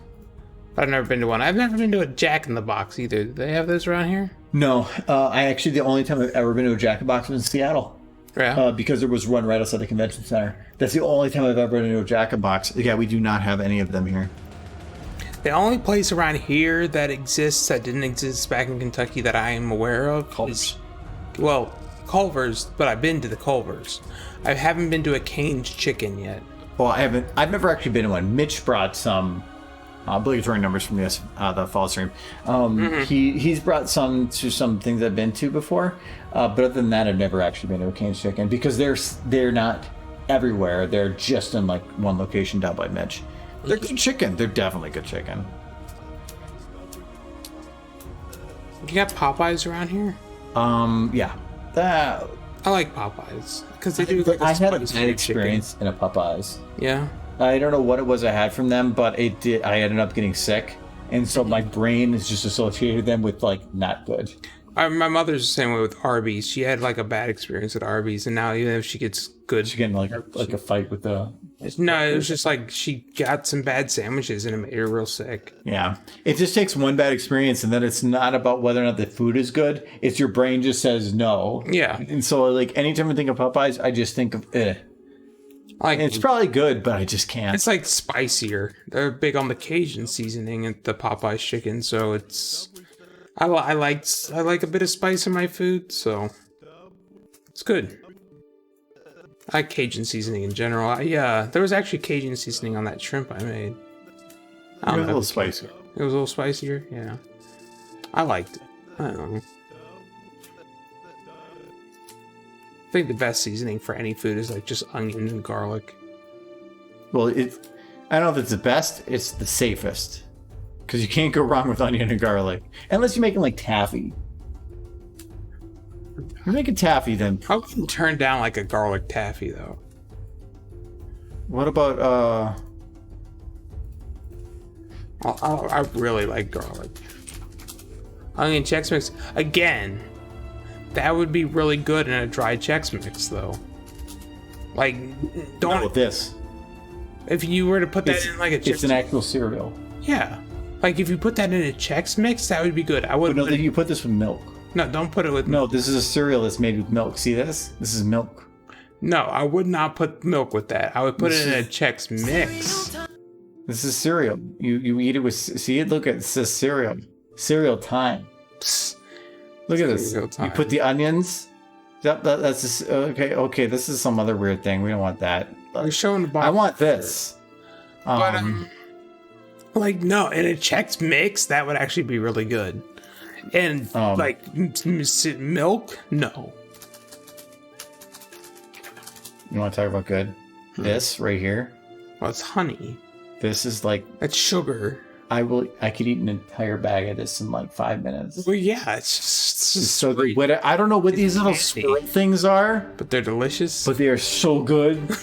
but I've never been to one. I've never been to a Jack in the Box either. Do they have those around here? No, the only time I've ever been to a Jack in the Box was in Seattle. Yeah. Because there was one right outside the convention center. That's the only time I've ever been to a Jack in the Box. Yeah, we do not have any of them here. The only place around here that exists that didn't exist back in Kentucky that I am aware of is, well, Culver's, but I've been to the Culver's. I haven't been to a Cane's Chicken yet. Well, I haven't. I've never actually been to one. Mitch brought some obligatory numbers from the fall stream. He's brought some to some things I've been to before, but other than that, I've never actually been to a Cane's Chicken because they're not everywhere. They're just in like one location down by Mitch. They're good chicken. They're definitely good chicken. You got Popeyes around here? Yeah. That I like Popeyes because they do. Like I had a bad experience in a Popeyes. Yeah. I don't know what it was I had from them, but it did. I ended up getting sick, and so my brain is just associated them with like not good. My mother's the same way with Arby's. She had like a bad experience at Arby's, and now even if she gets good, she's getting like a fight with the. No, it was just like she got some bad sandwiches and it made her real sick. Yeah, it just takes one bad experience, and then it's not about whether or not the food is good. It's your brain just says no. Yeah, and so like anytime I think of Popeyes, I just think of Like, it's probably good, but I just can't. It's like spicier. They're big on the Cajun seasoning at the Popeyes chicken, so it's. I like a bit of spice in my food, so it's good. I like Cajun seasoning in general. There was actually Cajun seasoning on that shrimp I made. It was a little spicy. It was a little spicier, yeah. I liked it. I don't know. I think the best seasoning for any food is like just onion and garlic. Well, I don't know if it's the best. It's the safest. Because you can't go wrong with onion and garlic. Unless you're making like taffy. If you're making taffy, then... I wouldn't turn down like a garlic taffy though. What about, I really like garlic. Onion Chex Mix. Again, that would be really good in a dry Chex Mix though. Like, don't... Not with this. If you were to put that in like a Chex... It's an actual cereal. Yeah. Like if you put that in a Chex Mix, that would be good. I would. But no, you put this with milk. No, don't put it with. No, this is a cereal that's made with milk. See this? This is milk. No, I would not put milk with that. I would put it in a Chex Mix. This is cereal. You eat it with. See it? Look at it. It says cereal. Cereal time. Psst. Look at this. Cereal time. You put the onions. Yep, that's just, okay. Okay, this is some other weird thing. We don't want that. We're showing the bottom. I want this. But like no, in a Chex Mix, that would actually be really good. And like milk, no. You want to talk about good? This right here. Well, it's honey. This is like That's sugar. I could eat an entire bag of this in like 5 minutes. Well, yeah, it's just So sweet, I don't know what these little nasty. swirl things are, but they're delicious. but they are so good.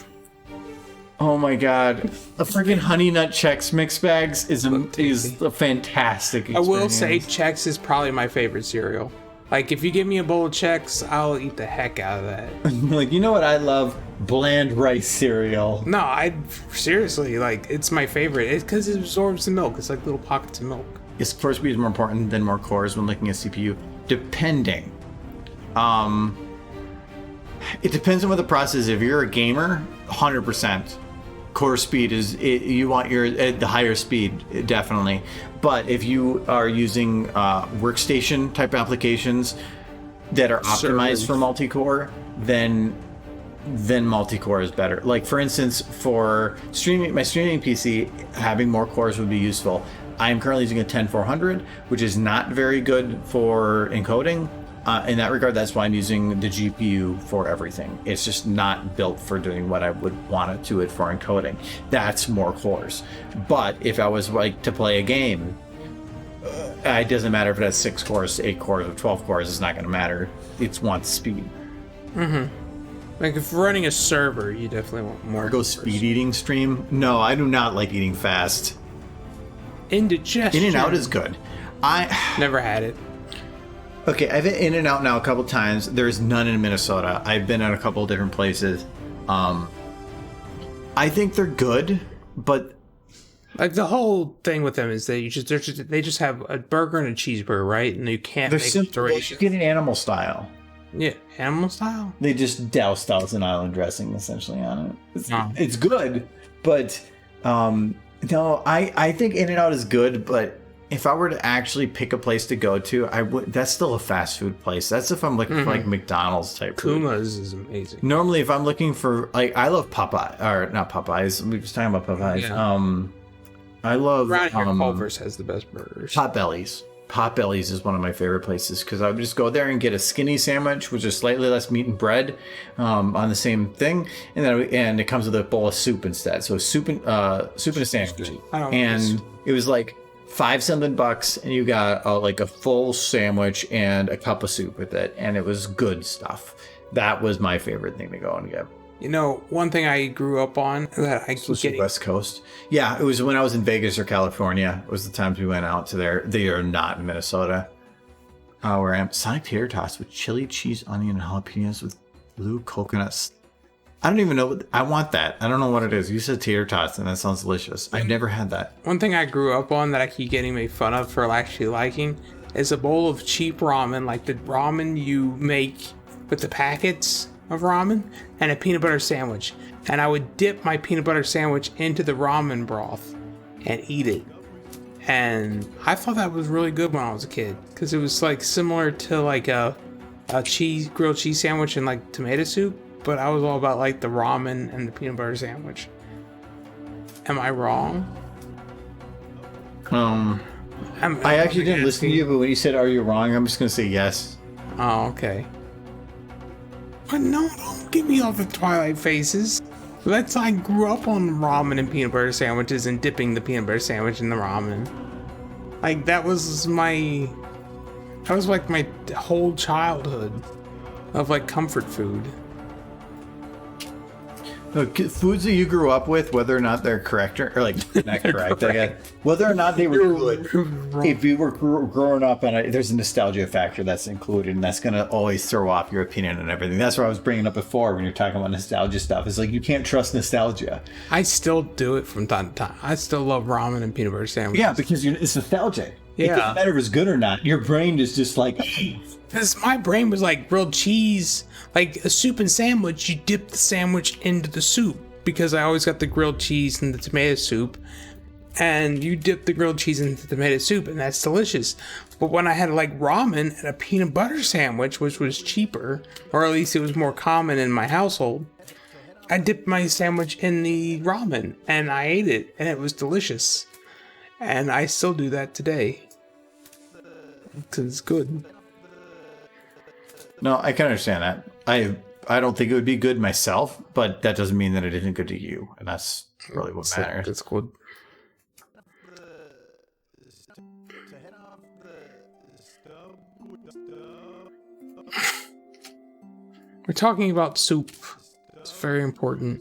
Oh my god, a freaking honey nut Chex Mix bags is a fantastic experience. I will say Chex is probably my favorite cereal. Like if you give me a bowl of Chex, I'll eat the heck out of that. Like, you know what I love? Bland rice cereal. No, I seriously like it's my favorite. It's because it absorbs the milk. It's like little pockets of milk. Is core speed more important than more cores when looking at CPU? Depending. It depends on what the process is. If you're a gamer, 100%. Core speed you want the higher speed, definitely. But if you are using workstation type applications that are optimized for multi-core, then multi-core is better. Like for instance, for my streaming PC, having more cores would be useful. I am currently using a 10400, which is not very good for encoding. In that regard, that's why I'm using the GPU for everything. It's just not built for doing what I would want it to for encoding. That's more cores. But if I was like to play a game, it doesn't matter if it has 6 cores, 8 cores, or 12 cores. It's not going to matter. It's wants speed. Like if you're running a server, you definitely want more. Go speed eating stream? No, I do not like eating fast. Indigestion. In-N-Out is good. I never had it. Okay, I've been In-N-Out now a couple times. There's none in Minnesota. I've been at a couple of different places. I think they're good, but like the whole thing with them is they just have a burger and a cheeseburger, right? And you can't they're make simple. You alterations. get an animal style. Yeah, animal style. They just douse Thousand Island dressing essentially on it. Oh. It's good, but no, I think In-N-Out is good, but if I were to actually pick a place to go to, I would. That's still a fast food place. That's if I'm looking for like McDonald's type food. Kuma's is amazing. Normally, if I'm looking for like, I love Popeye or not Popeyes. We were just talking about Popeyes. Yeah. I love Around here, Culver's has the best burgers. Potbelly's. Potbelly's is one of my favorite places because I would just go there and get a skinny sandwich, which is slightly less meat and bread, on the same thing, and it comes with a bowl of soup instead. So soup and a sandwich, and it was like $5 and you got like a full sandwich and a cup of soup with it, and it was good stuff. That was my favorite thing to go and get. You know, one thing I grew up on that I keep getting... West Coast. Yeah, it was when I was in Vegas or California. It was the times we went out to there. They are not in Minnesota. Where I am. Sonic tater tots with chili, cheese, onion, and jalapenos with blue coconuts. I don't even know. I want that. I don't know what it is. You said tater tots, and that sounds delicious. I've never had that. One thing I grew up on that I keep getting made fun of for actually liking is a bowl of cheap ramen, like the ramen you make with the packets of ramen, and a peanut butter sandwich. And I would dip my peanut butter sandwich into the ramen broth and eat it. And I thought that was really good when I was a kid, because it was like similar to like a grilled cheese sandwich and like tomato soup, but I was all about like the ramen and the peanut butter sandwich. Am I wrong? I actually didn't listen to you, but when you said "Are you wrong?" I'm just gonna say yes. Oh, okay. But no, don't give me all the Twilight faces. I grew up on ramen and peanut butter sandwiches and dipping the peanut butter sandwich in the ramen. Like, that was like my whole childhood of like comfort food. Look, foods that you grew up with, whether or not they're correct or like not correct, I guess, whether or not they were good. If you were growing up on it, there's a nostalgia factor that's included, and that's gonna always throw off your opinion and everything. That's what I was bringing up before when you're talking about nostalgia stuff. It's like you can't trust nostalgia. I still do it from time to time. I still love ramen and peanut butter sandwiches. Yeah, because it's nostalgic. Yeah. It doesn't matter if it's good or not. Your brain is just like. Because my brain was like grilled cheese, like a soup and sandwich. You dip the sandwich into the soup because I always got the grilled cheese and the tomato soup, and you dip the grilled cheese into the tomato soup, and that's delicious. But when I had like ramen and a peanut butter sandwich, which was cheaper, or at least it was more common in my household, I dipped my sandwich in the ramen and I ate it, and it was delicious. And I still do that today because it's good. No, I can understand that. I don't think it would be good myself, but that doesn't mean that it isn't good to you, and that's really what matters. That's good. We're talking about soup. It's very important.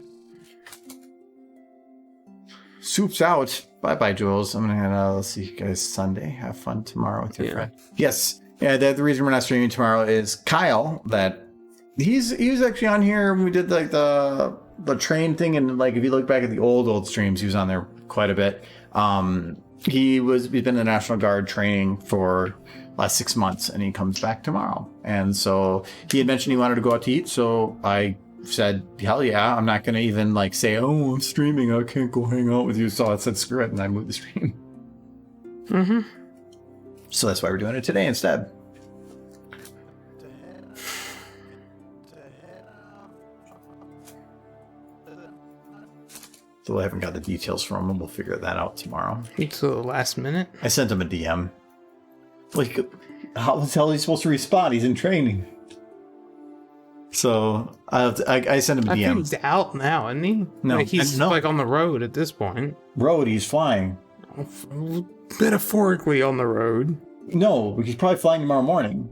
Soup's out. Bye, Jules. I'm gonna see you guys Sunday. Have fun tomorrow with your friend. Yes. Yeah, the reason we're not streaming tomorrow is Kyle. He was actually on here when we did like the train thing, and like if you look back at the old streams, he was on there quite a bit. He's been in the National Guard training for last 6 months, and he comes back tomorrow. And so he had mentioned he wanted to go out to eat, so I said, hell yeah, I'm not gonna even like say, oh, I'm streaming, I can't go hang out with you. So I said screw it, and I moved the stream. Mm-hmm. So that's why we're doing it today instead. So I haven't got the details from him. We'll figure that out tomorrow. Until the last minute. I sent him a DM. Like, how the hell is he supposed to respond? He's in training. So I sent him a DM. I think he's out now, isn't he? No, like he's like on the road at this point. Road, he's flying. Metaphorically on the road. No, he's probably flying tomorrow morning.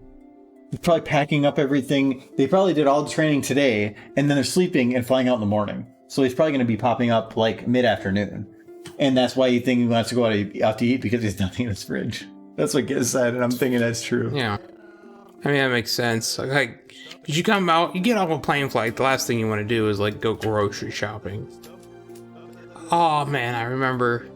He's probably packing up everything. They probably did all the training today, and then they're sleeping and flying out in the morning. So he's probably going to be popping up like mid-afternoon. And that's why you think he wants to go out to eat, because there's nothing in his fridge. That's what Giz said, and I'm thinking that's true. Yeah. I mean, that makes sense. Like, because you come out, you get off a plane flight, the last thing you want to do is like go grocery shopping. Oh man, I remember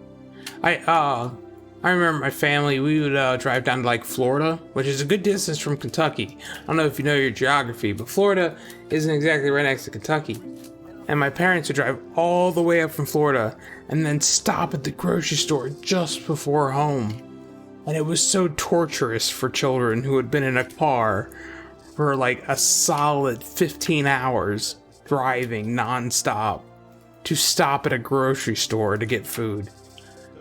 my family, we would drive down to like Florida, which is a good distance from Kentucky. I don't know if you know your geography, but Florida isn't exactly right next to Kentucky. And my parents would drive all the way up from Florida and then stop at the grocery store just before home. And it was so torturous for children who had been in a car for like a solid 15 hours driving nonstop to stop at a grocery store to get food.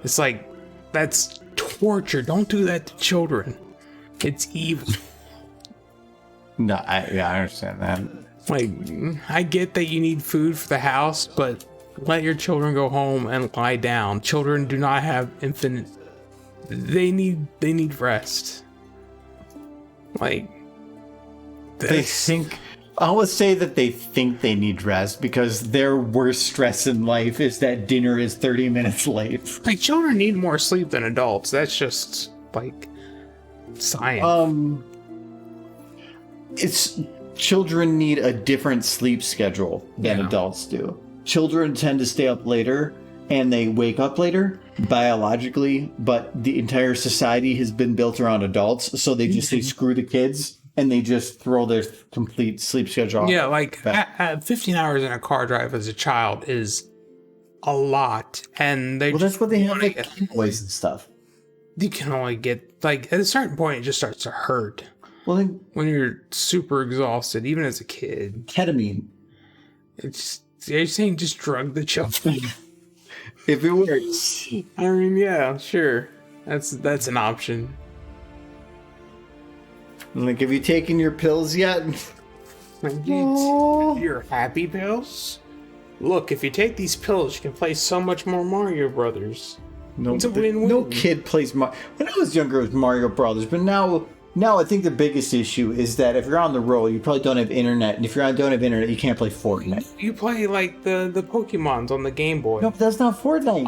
It's like, that's torture. Don't do that to children. It's evil. No, I understand that. Like, I get that you need food for the house, but let your children go home and lie down. Children do not have infinite. They need rest. Like, they think. I would say that they think they need rest because their worst stress in life is that dinner is 30 minutes late. Like, children need more sleep than adults. That's just like science. It's children need a different sleep schedule than adults do. Children tend to stay up later and they wake up later biologically, but the entire society has been built around adults, so they just say screw the kids and they just throw their complete sleep schedule off. Yeah, like 15 hours in a car drive as a child is a lot, and that's what they have like boys and stuff. You can only get like at a certain point it just starts to hurt. Well, then, when you're super exhausted, even as a kid. Ketamine. It's you're saying just drug the children. If it works. I mean, yeah, sure. That's an option. Like, have you taken your pills yet? Your happy pills? Look, if you take these pills, you can play so much more Mario Brothers. No, It's a win-win. no kid plays Mario. When I was younger, it was Mario Brothers, but now I think the biggest issue is that if you're on the road, you probably don't have internet, and if you don't have internet, you can't play Fortnite. You play like the Pokemons on the Game Boy. No, but that's not Fortnite.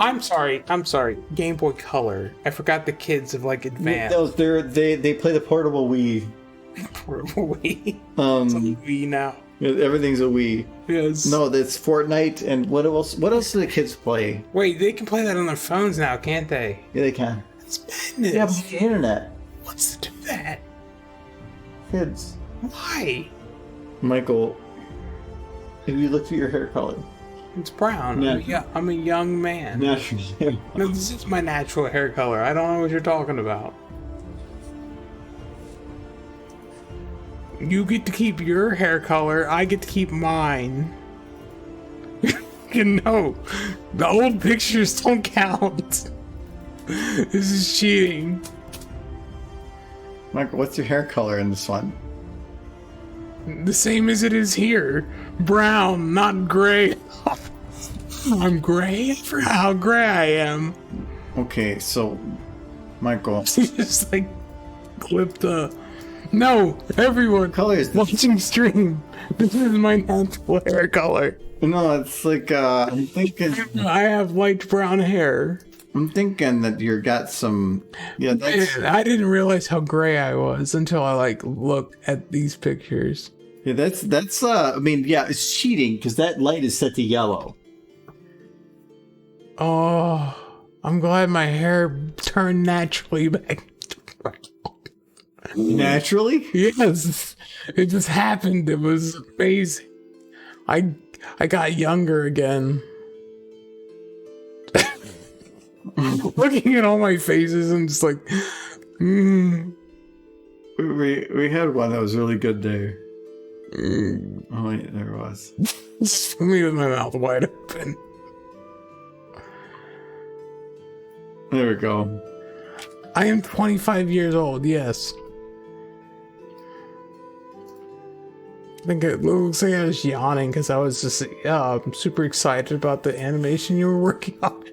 I'm sorry. Game Boy Color. I forgot the kids of like advanced. They play the portable Wii. Wii. Um, Wii now. Everything's a Wii. Yes. No, that's Fortnite, and what else? What else do the kids play? Wait, they can play that on their phones now, can't they? Yeah, they can. It's madness. Yeah, but the internet. What's to do that? Kids. Why? Michael, have you looked at your hair color? It's brown. Yeah. I'm a young man. Natural hair. No, this is my natural hair color. I don't know what you're talking about. You get to keep your hair color. I get to keep mine. No, the old pictures don't count. This is cheating. Michael, what's your hair color in this one? The same as it is here. Brown, not gray. I'm gray for how gray I am. Okay, so, Michael. Just like clipped the. No, everyone. What color is this? Watching stream. This is my natural hair color. No, it's like, I'm thinking I have light brown hair. that you got some. Yeah, that's. I didn't realize how gray I was until I like looked at these pictures. Yeah, that's. I mean, yeah, it's cheating because that light is set to yellow. Oh, I'm glad my hair turned naturally back. Naturally? Yes, it just happened. It was amazing. I got younger again. Looking at all my faces, I'm just like, We had one that was really good there. Oh wait, there was. Just me with my mouth wide open. There we go. I am 25 years old, yes. I think it looks like I was yawning because I was just I'm super excited about the animation you were working on.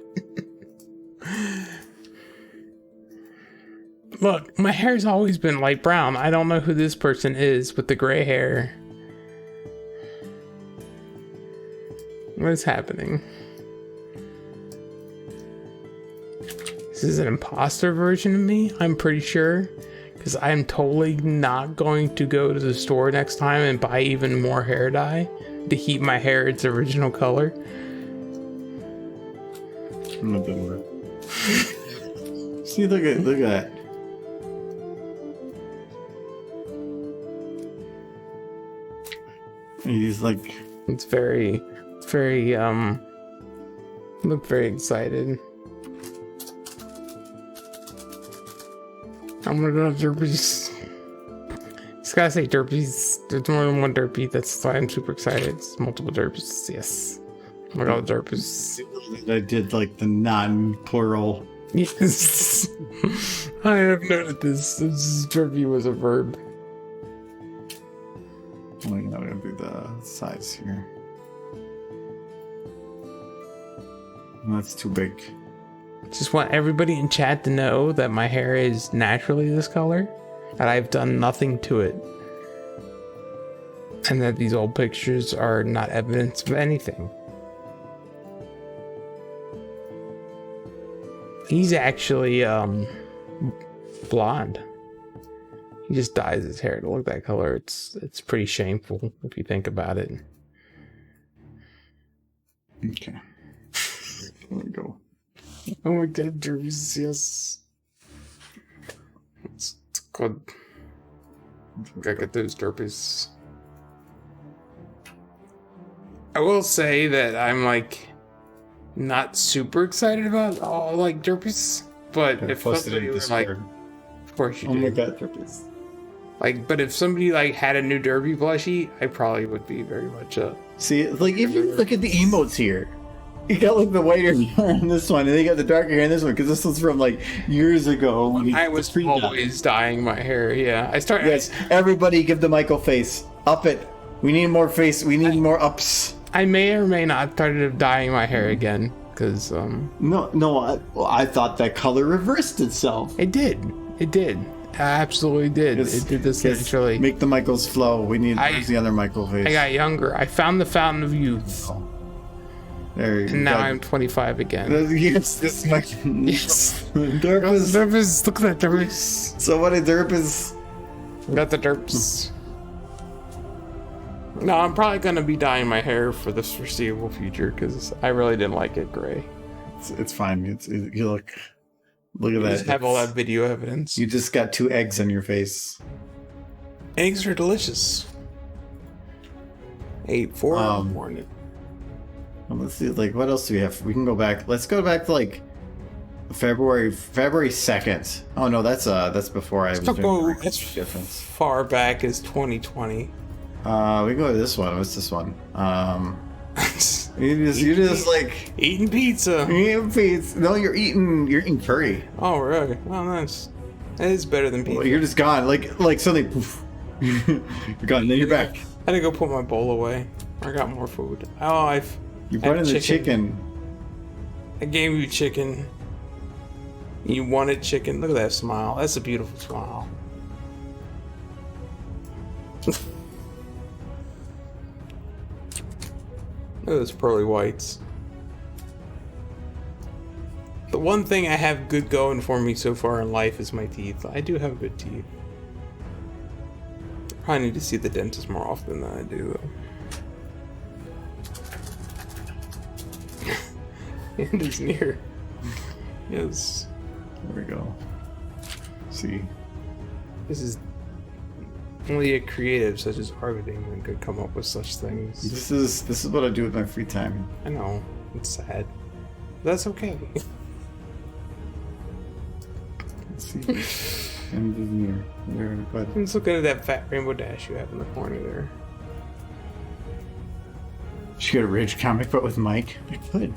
Look, my hair's always been light brown. I don't know who this person is with the gray hair. What is happening? This is an imposter version of me, I'm pretty sure. Because I'm totally not going to go to the store next time and buy even more hair dye to keep my hair its original color. That didn't work. See, look at that. He's like. It's very, look very excited. I'm gonna go derpies. Just gotta say derpies. There's more than one derpy. That's why I'm super excited. It's multiple derpies. Yes. Oh my god, derpies. I did like the non-plural. Yes. I have noted this. This derpy was a verb. I'm gonna do the size here. That's too big. Just want everybody in chat to know that my hair is naturally this color, that I've done nothing to it, and that these old pictures are not evidence of anything. He's actually blonde. He just dyes his hair to look that color. It's pretty shameful if you think about it. Okay. There we go. Oh my god, derbies, yes. It's good. Gotta get those derbies. I will say that I'm like not super excited about all like derbies, but if somebody was like, of course you do. Oh my god, derbies. Like, but if somebody like had a new derby plushie, I probably would be very much See, like even look at the emotes here. You got like the whiter hair on this one, and they got the darker hair on this one, because this was from like years ago. When I was always dyeing my hair. Yeah, I started. Yes, everybody give the Michael face. Up it. We need more face. We need more ups. I may or may not started dyeing my hair again because No. I thought that color reversed itself. it did. It did. I absolutely did. It did this naturally. Make the Michaels flow. We need. Where's the other Michael face? I got younger. I found the fountain of youth. There you go. And now I'm 25 again. Yes, this Michael. Yes. Derp is. Look at that derps. So what a derp is. Got the derps. No, I'm probably gonna be dyeing my hair for the foreseeable future because I really didn't like it gray. It's fine. You look at You that. just have all that video evidence. You just got 2 eggs on your face. Eggs are delicious. I ate 4 in the morning. Let's see. Like, what else do we have? We can go back. Let's go back to like February 2nd. Oh no, that's before I was doing That's difference. far back as 2020. We go to this one. What's this one? You just like Eating pizza. eating pizza. No, you're eating curry. Oh, really? Well, that is better than pizza. Well, you're just gone. Like suddenly, poof. You're gone. Then you're back. I had to go put my bowl away. I got more food. Oh, You brought in the chicken. I gave you chicken. You wanted chicken. Look at that smile. That's a beautiful smile. Look at those pearly whites. The one thing I have good going for me so far in life is my teeth. I do have good teeth. I probably need to see the dentist more often than I do, though. End is near. Yes. There we go. See. This is only a creative such as Arviding could come up with such things. This is what I do with my free time. I know. It's sad. That's okay. Let's see. End is near. There, but Let's look at that fat rainbow dash you have in the corner there. should go to Ridge Comic, but with Mike. I could.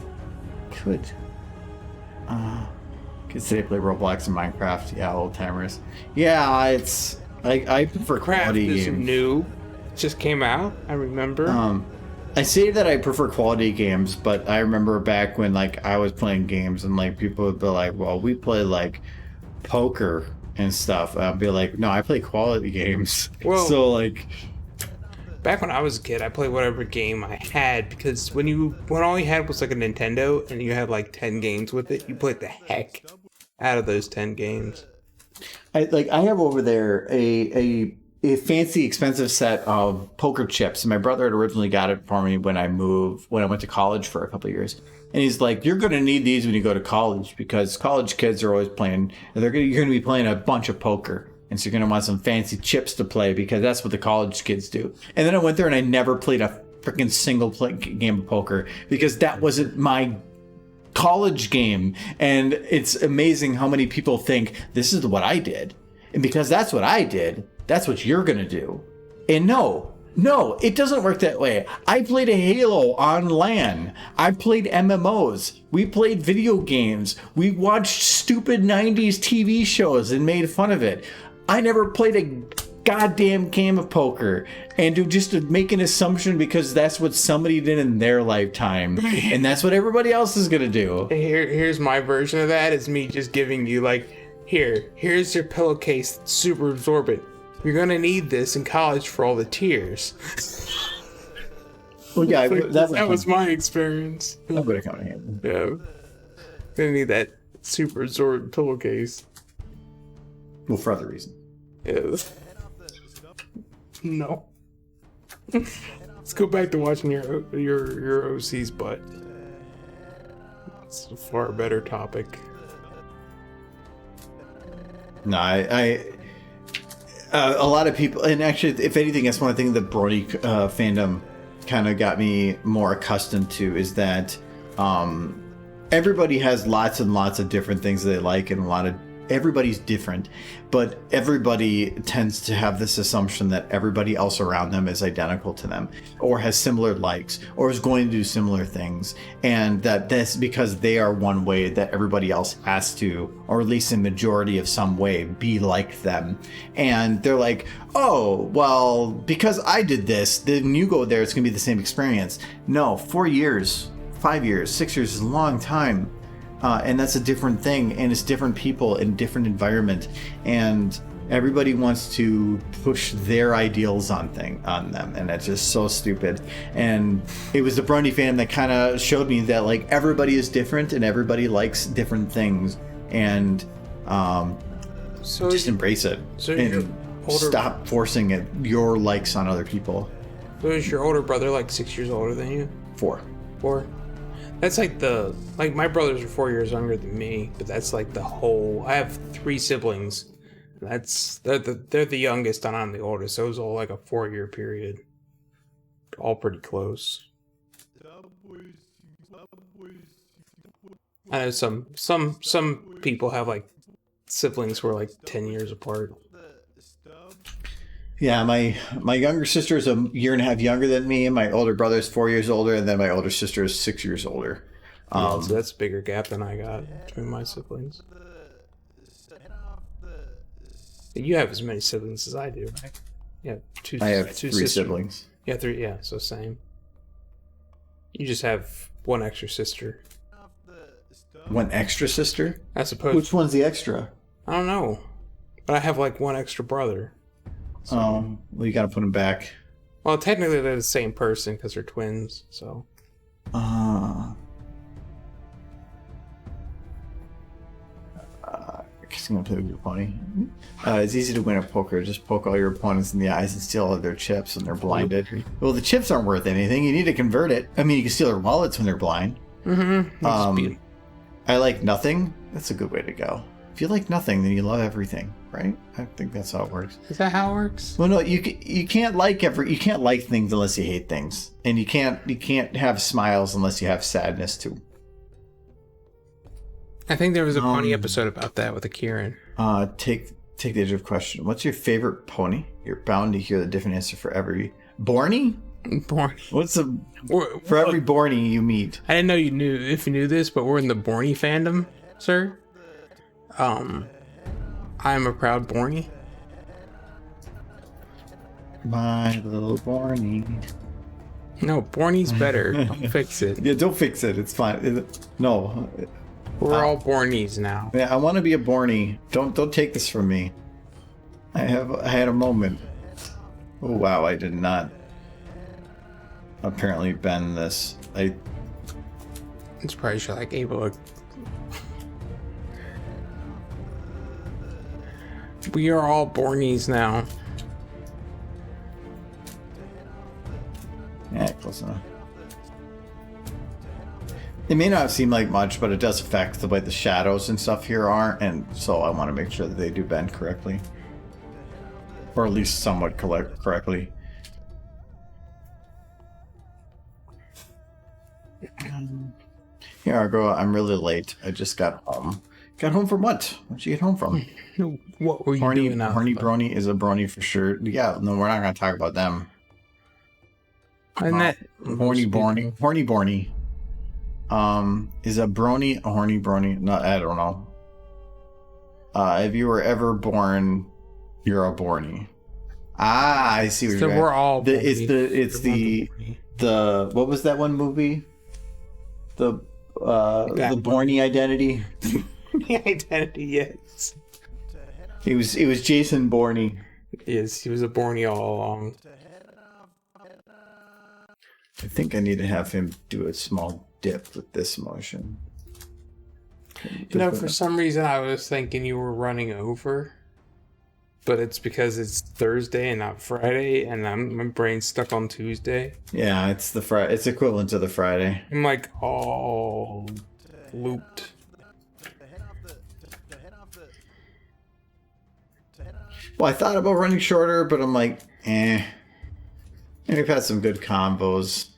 Could say play Roblox and Minecraft. Yeah, old timers. Yeah, it's I prefer Craft quality is games. new. It just came out. I remember. I say that I prefer quality games, but I remember back when like I was playing games and like people would be like, "Well, we play like poker and stuff." I'd be like, "No, I play quality games." Well- so like, Back when I was a kid, I played whatever game I had because when all you had was like a Nintendo and you had like 10 games with it, you played the heck out of those 10 games. I have over there a fancy expensive set of poker chips. And my brother had originally got it for me when I went to college for a couple of years. And he's like, "You're going to need these when you go to college because college kids are always playing. You're going to be playing a bunch of poker. And so you're going to want some fancy chips to play because that's what the college kids do." And then I went there and I never played a freaking single game of poker because that wasn't my college game. And it's amazing how many people think this is what I did. And because that's what I did, that's what you're going to do. And no, it doesn't work that way. I played a Halo on LAN. I played MMOs. We played video games. We watched stupid 90s TV shows and made fun of it. I never played a goddamn game of poker and to make an assumption because that's what somebody did in their lifetime and that's what everybody else is gonna do. Here's my version of that. Is me just giving you like, here's your pillowcase that's super absorbent. You're gonna need this in college for all the tears. Well, yeah, That was my experience. I'm gonna come in handy. Yeah. Gonna need that super absorbent pillowcase. Well, for other reasons. Yeah. No. Let's go back to watching your OC's butt. It's a far better topic. No, I a lot of people, and actually, if anything, that's one thing that Brony fandom kind of got me more accustomed to is that everybody has lots and lots of different things they like and a lot of everybody's different, but everybody tends to have this assumption that everybody else around them is identical to them, or has similar likes, or is going to do similar things, and that this, because they are one way, that everybody else has to, or at least a majority of some way, be like them. And they're like, oh, well, because I did this, then you go there, it's going to be the same experience. No, 4 years, 5 years, 6 years is a long time. And that's a different thing, and it's different people in different environment, and everybody wants to push their ideals on them, and that's just so stupid. And it was the Brony fan that kind of showed me that like everybody is different and everybody likes different things, and So just embrace it so and stop forcing your likes on other people. So is your older brother like 6 years older than you? 4. 4? That's like my brothers are 4 years younger than me, but that's like the whole. I have 3 siblings. They're the youngest and I'm the oldest, so it was all like a 4-year period. All pretty close. I know some people have like siblings who are like 10 years apart. Yeah, my younger sister is a year and a half younger than me, and my older brother is 4 years older, and then my older sister is 6 years older. So that's a bigger gap than I got between my siblings. You have as many siblings as I do, right? Yeah, I have two 3 sisters. siblings. Yeah, 3. Yeah, so same. You just have 1 extra sister. 1 extra sister? I suppose. Which one's the extra? I don't know, but I have like 1 extra brother. So, well, you gotta put them back. well, technically they're the same person because they're twins. So. I guess I'm gonna play with your pony. It's easy to win at poker. Just poke all your opponents in the eyes and steal all of their chips when they're blinded. Well, the chips aren't worth anything. You need to convert it. I mean, you can steal their wallets when they're blind. Mm-hmm. I like nothing. That's a good way to go. If you like nothing, then you love everything, right? I think that's how it works. Is that how it works? Well, no, you can't like things unless you hate things, and you can't have smiles unless you have sadness too. I think there was a funny episode about that with a Kieran. Take the edge of question. What's your favorite pony? You're bound to hear the different answer for every Borny. Borny. What's for every Borny you meet? I didn't know you knew this, but we're in the Borny fandom, sir. I'm a proud Borny. My little Borny. No, Borny's better. Don't fix it. Yeah, don't fix it. It's fine. No. We're all Bornies now. Yeah, I want to be a Borny. Don't take this from me. I had a moment. Oh wow, I did not apparently bend this. I'm surprised you're like able to. We are all Bornies now. Yeah, close enough. It may not seem like much, but it does affect the way the shadows and stuff here are, and so I want to make sure that they do bend correctly. Or at least somewhat correctly. Here, Argo, I'm really late. I just got home. Got home from what? Where'd you get home from? What were you doing now? Horny Brony is a Brony for sure. Yeah, no, we're not going to talk about them. And that Horny Borny is a Brony a horny Brony? No, I don't know. If you were ever born, you're a Borny. Ah, I see what so you're we're all it's the what was that one movie? The Borny Identity. The identity, yes. It was Jason Borny. Yes, he was a Borny all along. I think I need to have him do a small dip with this motion. For some reason I was thinking you were running over, but it's because it's Thursday and not Friday, and my brain's stuck on Tuesday. Yeah, it's the Friday. It's equivalent to the Friday. I'm like all looped. Well, I thought about running shorter, but I'm like, eh. And we've had some good combos.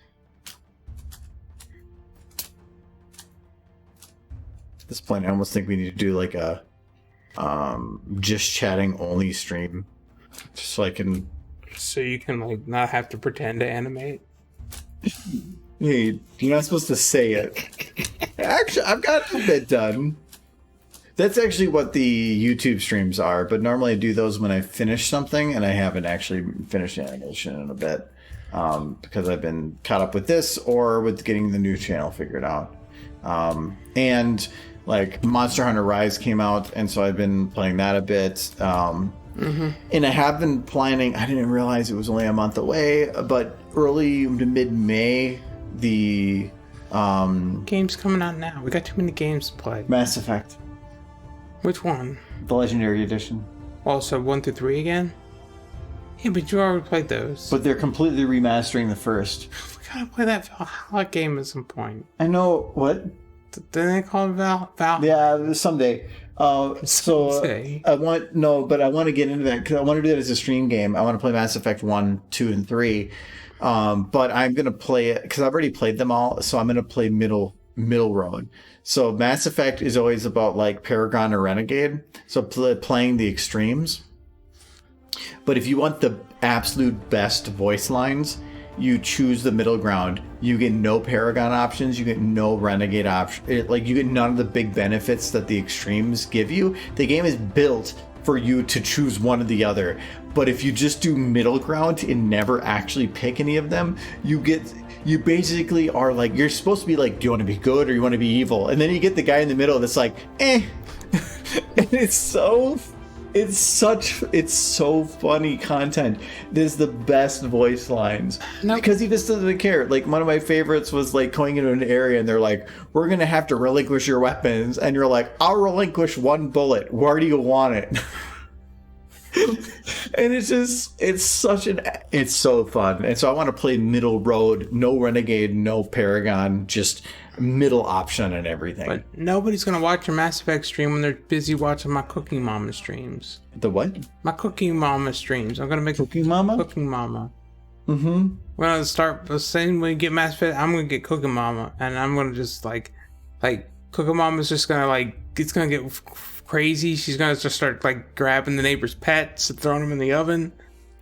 At this point, I almost think we need to do like a just chatting only stream, just so I can. So you can like not have to pretend to animate. Hey, you're not supposed to say it. Actually, I've got a bit done. That's actually what the YouTube streams are, but normally I do those when I finish something, and I haven't actually finished the animation in a bit because I've been caught up with this or with getting the new channel figured out. And like Monster Hunter Rise came out, and so I've been playing that a bit. And I have been planning, I didn't realize it was only a month away, but early to mid-May, the Game's coming out now. We got too many games to play. Mass Effect, Which one? the Legendary Edition. Also 1 through 3 again? Yeah, but you already played those. But they're completely remastering the first. We gotta play that Valhalla game at some point. I know, what? Didn't they call it Val? Yeah, someday. Someday. I want to get into that because I want to do that as a stream game. I want to play Mass Effect 1, 2, and 3. But I'm going to play it because I've already played them all. So I'm going to play middle road. So Mass Effect is always about like Paragon or Renegade. So playing the extremes. But if you want the absolute best voice lines, you choose the middle ground. You get no Paragon options. You get no Renegade option. Like you get none of the big benefits that the extremes give you. The game is built for you to choose one or the other. But if you just do middle ground and never actually pick any of them, you basically are like, you're supposed to be like, do you want to be good or you want to be evil? And then you get the guy in the middle that's like, eh. And it's so funny content. There's the best voice lines. No. Because he just doesn't care. Like one of my favorites was like going into an area and they're like, we're going to have to relinquish your weapons. And you're like, I'll relinquish one bullet. Where do you want it? And it's so fun. And so I want to play middle road, no Renegade, no Paragon, just middle option and everything. But nobody's gonna watch your Mass Effect stream when they're busy watching my Cooking Mama streams. The what? My Cooking Mama streams. I'm gonna make Cooking Mama? Cooking Mama. Mm-hmm. When I start the same when you get Mass Effect, I'm gonna get Cooking Mama, and I'm gonna just like Cooking Mama's just gonna like it's gonna get crazy. She's gonna just start like grabbing the neighbor's pets and throwing them in the oven,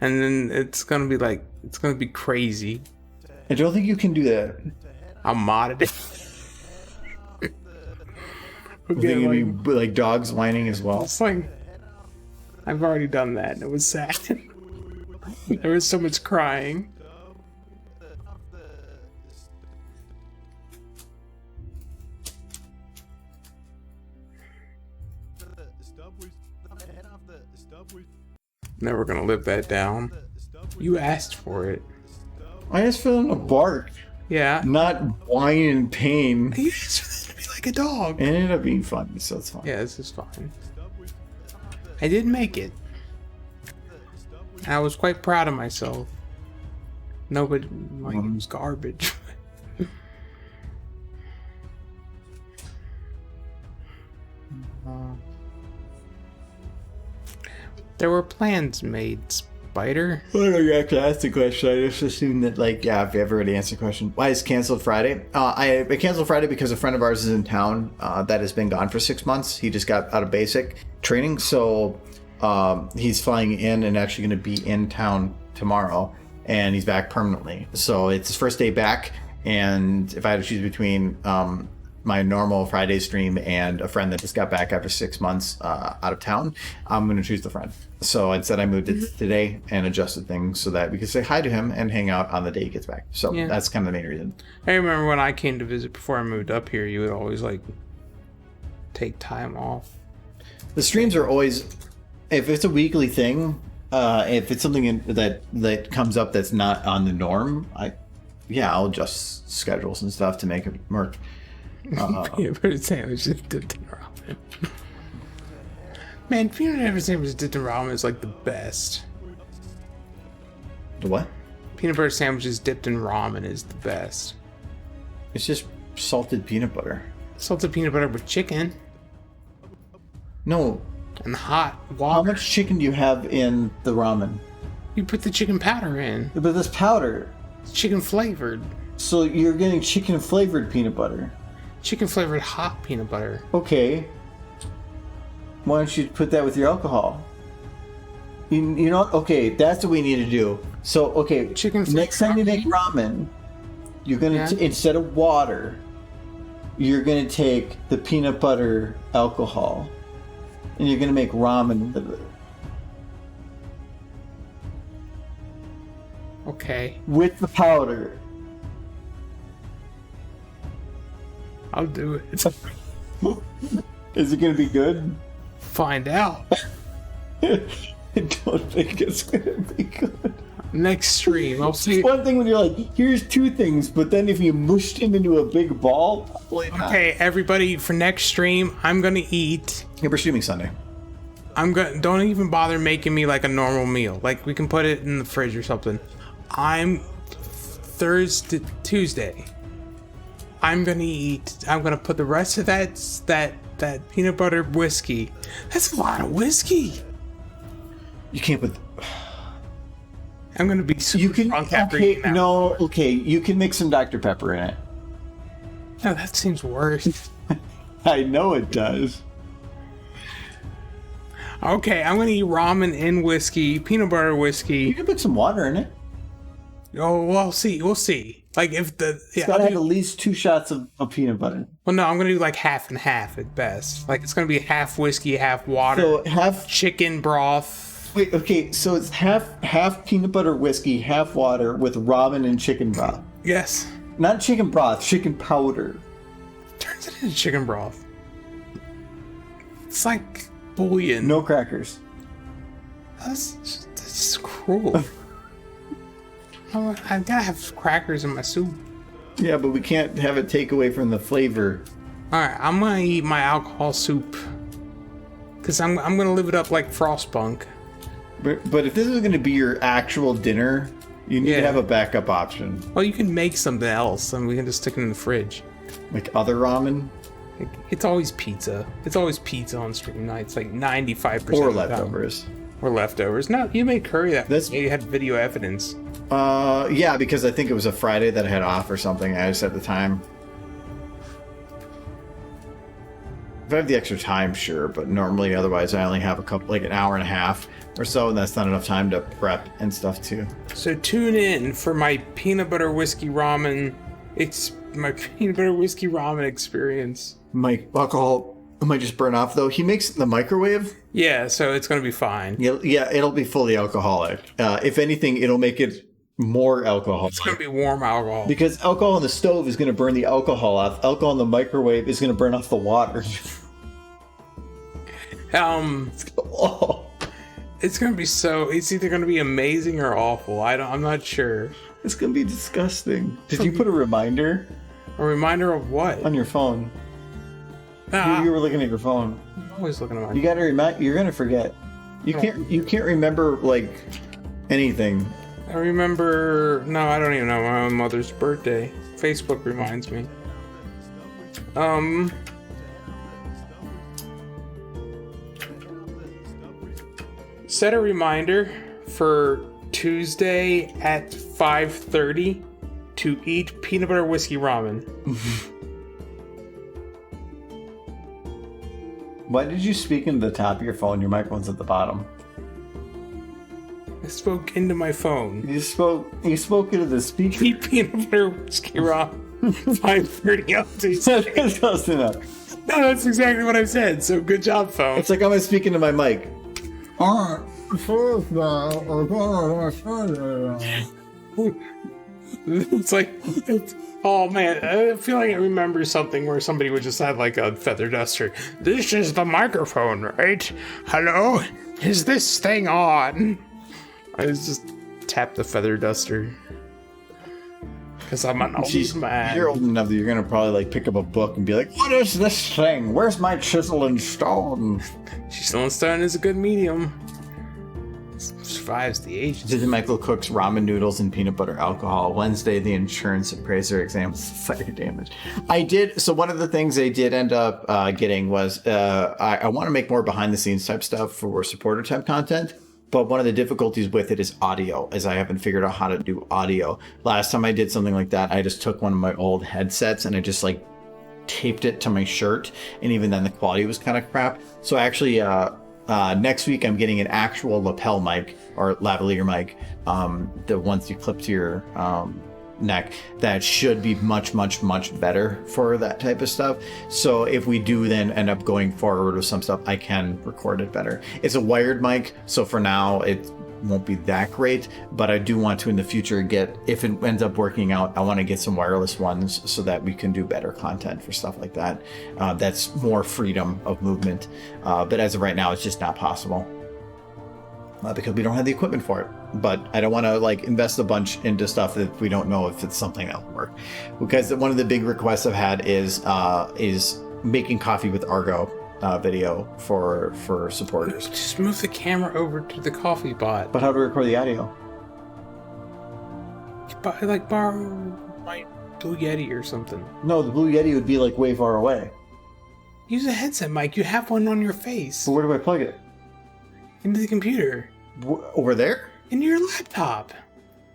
and then it's gonna be crazy. I don't think you can do that. I modded it. Okay, like dogs whining as well. It's like I've already done that, and it was sad. There was so much crying. Never gonna live that down. You asked for it. I asked for them to bark, Yeah. not whine in pain. You asked for them to be like a dog. It ended up being fun, so it's fine. Yeah, this is fine. I did make it. I was quite proud of myself. Nobody, like, it was garbage. There were plans made, Spider. I don't know you actually asked the question. I just assumed that, like, yeah, if you ever already answered the question. Why is canceled Friday? I canceled Friday because a friend of ours is in town that has been gone for 6 months. He just got out of basic training, so he's flying in and actually going to be in town tomorrow, and he's back permanently. So it's his first day back, and if I had to choose between my normal Friday stream and a friend that just got back after 6 months out of town, I'm going to choose the friend. So instead I moved it today and adjusted things so that we could say hi to him and hang out on the day he gets back. So Yeah. that's kind of the main reason. I remember when I came to visit before I moved up here, you would always, like, take time off. The streams are always, if it's a weekly thing, if it's something that comes up that's not on the norm, I'll adjust schedules and stuff to make it work. Peanut butter sandwiches dipped in ramen. Man, peanut butter sandwiches dipped in ramen is like the best. The what? Peanut butter sandwiches dipped in ramen is the best. It's just salted peanut butter. Salted peanut butter with chicken No. and hot How water. much chicken do you have in the ramen? You put the chicken powder in. But this powder. It's chicken flavored. So you're getting chicken flavored peanut butter. Chicken flavored hot peanut butter. Okay. Why don't you put that with your alcohol? You know, okay, that's what we need to do. So, okay, next time you make ramen, you're gonna instead of water, you're gonna take the peanut butter alcohol, and you're gonna make ramen with it. Okay. With the powder. I'll do it. Is it gonna be good? Find out. I don't think it's gonna be good. Next stream, I'll see. One thing when you're like, here's two things, but then if you mushed them into a big ball, probably not. Okay, everybody, for next stream, I'm gonna eat. Yeah, we're streaming Sunday. Don't even bother making me like a normal meal. Like, we can put it in the fridge or something. Tuesday. I'm gonna put the rest of that peanut butter whiskey. That's a lot of whiskey. You can't put. I'm gonna be super drunk after eating that. No, okay, you can mix some Dr. Pepper in it. No, that seems worse. I know it does. Okay, I'm gonna eat ramen in whiskey, peanut butter whiskey. You can put some water in it. Oh, we'll see. Like, if It's gotta have at least 2 shots of peanut butter. Well, no, I'm gonna do like half and half at best. Like, it's gonna be half whiskey, half water. So half chicken broth. Wait, okay, so it's half peanut butter whiskey, half water with ramen and chicken broth. Yes. Not chicken broth, chicken powder. Turns it into chicken broth. It's like bouillon. No crackers. That's cruel. I've gotta have crackers in my soup. Yeah, but we can't have it take away from the flavor. Alright, I'm gonna eat my alcohol soup. Because I'm gonna live it up like Frostpunk. But if this is going to be your actual dinner, you need to have a backup option. Well, you can make something else and we can just stick it in the fridge. Like other ramen? It's always pizza. It's always pizza on stream nights, like 95% Or of the time. leftovers. Or leftovers. No, you made curry that. You had video evidence. Yeah, because I think it was a Friday that I had off or something. I just had the time. If I have the extra time, sure, but normally otherwise I only have an hour and a half or so, and that's not enough time to prep and stuff too. So tune in for my peanut butter whiskey ramen. It's my peanut butter whiskey ramen experience. My alcohol might just burn off though. He makes it in the microwave. Yeah, so it's gonna be fine. Yeah, it'll be fully alcoholic. If anything, it'll make it more alcoholic. It's gonna be warm alcohol. Because alcohol on the stove is gonna burn the alcohol off. Alcohol in the microwave is gonna burn off the water. It's gonna be it's either gonna be amazing or awful. I'm not sure. It's gonna be disgusting. Did you put a reminder? A reminder of what? On your phone. You were looking at your phone. I'm always looking at my You gotta remind. You're gonna forget. You can't remember like anything. I remember. No, I don't even know my own mother's birthday. Facebook reminds me. Set a reminder for Tuesday at 5:30 to eat peanut butter whiskey ramen. Why did you speak into the top of your phone? Your microphone's at the bottom. I spoke into my phone. You spoke into the speaker. Eat peanut butter whiskey ramen. 5:30 on Tuesday. That's close enough. No, that's exactly what I said. So good job, phone. It's like I'm speaking to my mic. It's like, oh man, I feel like I remember something where somebody would just have like a feather duster. This is the microphone, right? Hello? Is this thing on? I just tap the feather duster. Because I'm an old man. You're old enough that you're gonna probably like pick up a book and be like, what is this thing? Where's my chisel and stone? Chisel and stone is a good medium. Survives the age. Did Michael Cook's ramen noodles and peanut butter alcohol. Wednesday, the insurance appraiser exam was fire damage. I did. So one of the things I did end up getting was I want to make more behind the scenes type stuff for supporter type content. But one of the difficulties with it is audio, as I haven't figured out how to do audio. Last time I did something like that, I just took one of my old headsets and I just like taped it to my shirt, and even then the quality was kind of crap. So actually, next week I'm getting an actual lapel mic or lavalier mic, the ones you clip to your neck, that should be much better for that type of stuff. So if we do then end up going forward with some stuff, I can record it better. It's a wired mic, so for now it won't be that great, but I do want to in the future get, if it ends up working out, I want to get some wireless ones so that we can do better content for stuff like that. That's more freedom of movement, but as of right now it's just not possible because we don't have the equipment for it. But I don't want to like invest a bunch into stuff that we don't know if it's something that will work, because one of the big requests I've had is making coffee with Argo video for supporters. Just move the camera over to the coffee pot. But how to record the audio? Borrow my Blue Yeti or something. No, the Blue Yeti would be like way far away. Use a headset mic. You have one on your face. But where do I plug it? Into the computer. Over there? Into your laptop.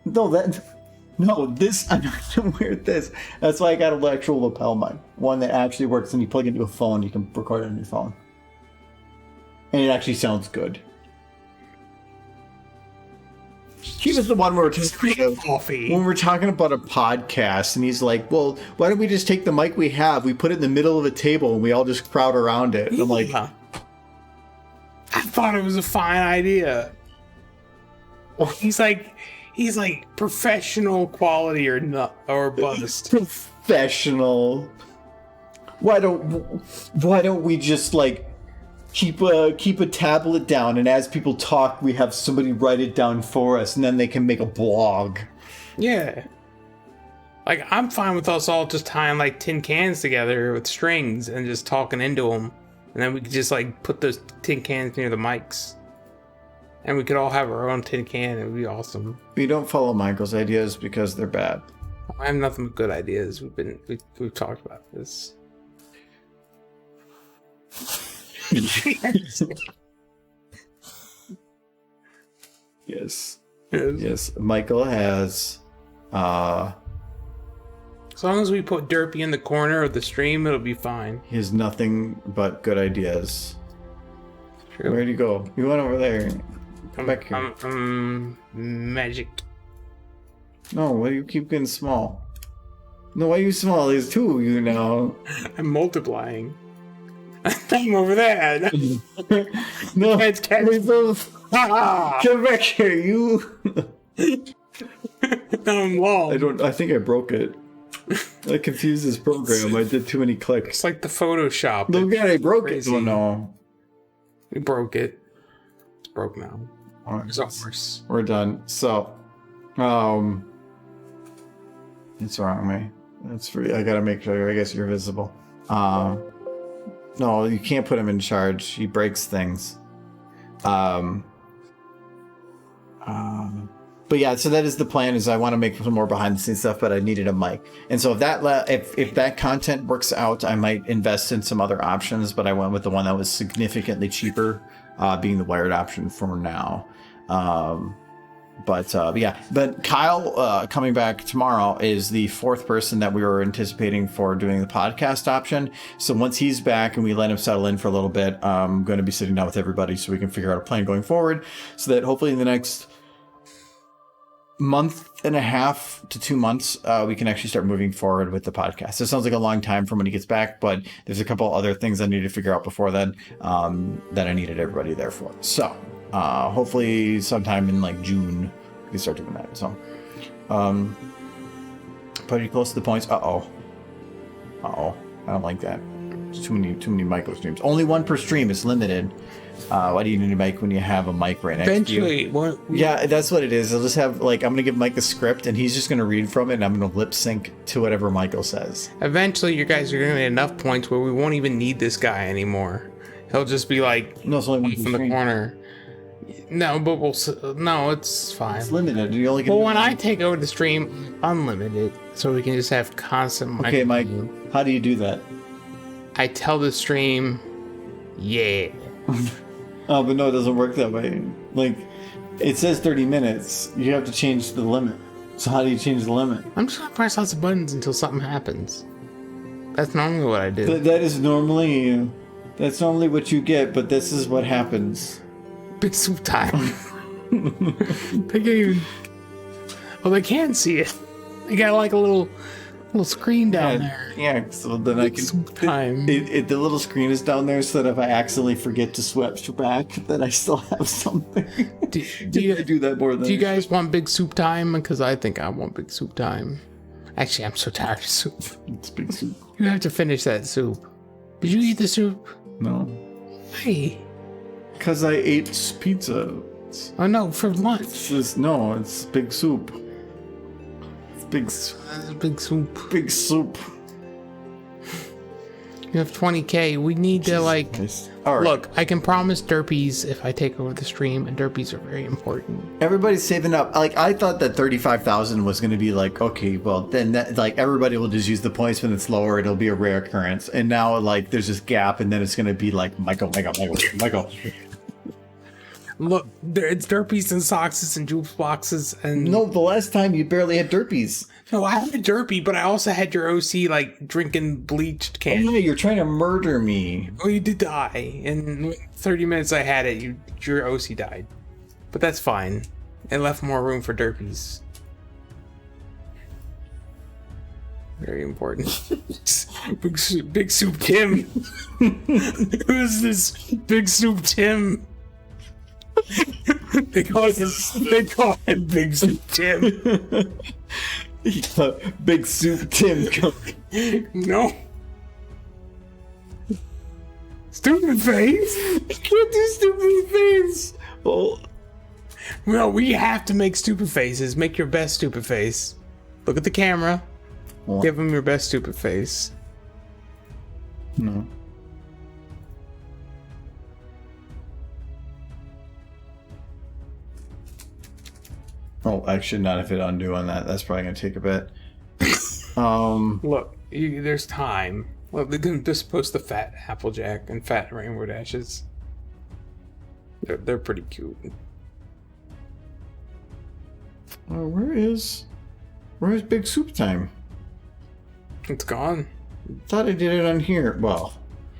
No, this, I'm not going to wear this. That's why I got an actual lapel mic. One that actually works, and you plug it into a phone, you can record it on your phone. And it actually sounds good. He was the one where when we're talking about a podcast, and he's like, well, why don't we just take the mic we have, we put it in the middle of a table, and we all just crowd around it. And I'm like, I thought it was a fine idea. He's like professional quality or bust. Professional. Why don't we just like keep a tablet down, and as people talk, we have somebody write it down for us, and then they can make a blog. Yeah. Like, I'm fine with us all just tying like tin cans together with strings and just talking into them, and then we could just like put those tin cans near the mics. And we could all have our own tin can. It would be awesome. We don't follow Michael's ideas because they're bad. I have nothing but good ideas. We've talked about this. Yes. Michael has. As long as we put Derpy in the corner of the stream, it'll be fine. He has nothing but good ideas. True. Where'd you go? You went over there. Come back here. Magic. No, why do you keep getting small? No, why are you small? There's two of you now. I'm multiplying. I'm over there. No, It's come back here, you. I'm long. I think I broke it. I confused this program. I did too many clicks. It's like the Photoshop. Look at it, I broke crazy. it. Oh no. We broke it. It's broke now. All right, It's worse. we're done. So, it's wrong me. That's free. I gotta make sure. I guess you're visible. No, you can't put him in charge. He breaks things. But yeah, so that is the plan. Is I want to make some more behind the scenes stuff, but I needed a mic. And so if that content works out, I might invest in some other options. But I went with the one that was significantly cheaper, being the wired option for now. But Kyle coming back tomorrow is the fourth person that we were anticipating for doing the podcast option. So once he's back and we let him settle in for a little bit, I'm going to be sitting down with everybody so we can figure out a plan going forward, so that hopefully in the next month and a half to 2 months, we can actually start moving forward with the podcast. It sounds like a long time from when he gets back, but there's a couple other things I need to figure out before then that I needed everybody there for. So hopefully sometime in like June we can start doing that. So pretty close to the points. I don't like that. It's too many micro streams. Only one per stream. It's limited. Why do you need a mic when you have a mic right next to you? Yeah, that's what it is. I'll just have I'm gonna give Mike a script, and he's just gonna read from it, and I'm gonna lip sync to whatever Michael says. Eventually, you guys are gonna get enough points where we won't even need this guy anymore. He'll just be like, no, it's only one from the corner. No, but it's fine. It's limited. You only get when I take over the stream, unlimited, so we can just have constant. Okay, Mike. How do you do that? I tell the stream, yeah. Oh, but no, it doesn't work that way. Like, it says 30 minutes. You have to change the limit. So how do you change the limit? I'm just gonna press lots of buttons until something happens. That's normally what I do. That's normally what you get, but this is what happens. Big soup time. They can't even. Well, they can see it. They got like a little screen down there. Yeah, so then I Big can. soup time. The little screen is down there so that if I accidentally forget to switch back, that I still have something. Do you I do that more than Do you guys want big soup time? Because I think I want big soup time. Actually, I'm so tired of soup. It's big soup. You have to finish that soup. Did you eat the soup? No. Hey. Because I ate pizza. Oh no, for lunch. It's big soup. It's big, That's big soup. big soup. You have 20K. We need to like. Nice. All right. Look, I can promise derpies if I take over the stream, and derpies are very important. Everybody's saving up. Like, I thought that 35,000 was going to be like, okay, well, then that, like, everybody will just use the points when it's lower. It'll be a rare occurrence. And now, like, there's this gap, and then it's going to be like, Michael. Look, it's derpies and soxes and juice boxes and. No, the last time you barely had derpies. No, I had a derpy, but I also had your OC like drinking bleached Oh, can. yeah, you're trying to murder me. Oh, you did die. In 30 minutes I had it, your OC died. But that's fine. It left more room for derpies. Very important. Big Soup Tim. Who's this Big Soup Tim? They call him Big Soup Tim. Big Soup Tim. No. Stupid face. I can't do stupid face. Oh. Well, we have to make stupid faces. Make your best stupid face. Look at the camera. What? Give him your best stupid face. No. Oh, actually, not if it undo on that. That's probably gonna take a bit. Look, there's time. Well, they're supposed to fat Applejack and fat Rainbow Dashes. They're pretty cute. Where's Big Soup Time? It's gone. Thought I did it on here. Well,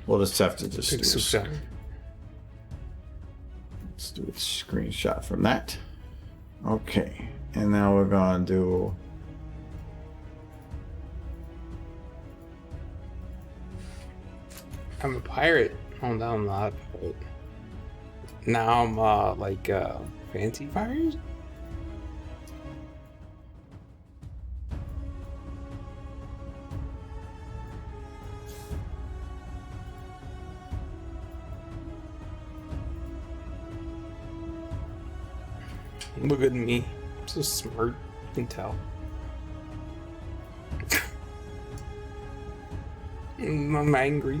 we'll just have to just Big Soup Time. let's do a screenshot from that. Okay, and now we're gonna do. I'm a pirate. Oh, no, I'm not a pirate. Now I'm like fancy fires. Look at me. I'm so smart. You can tell. I'm angry.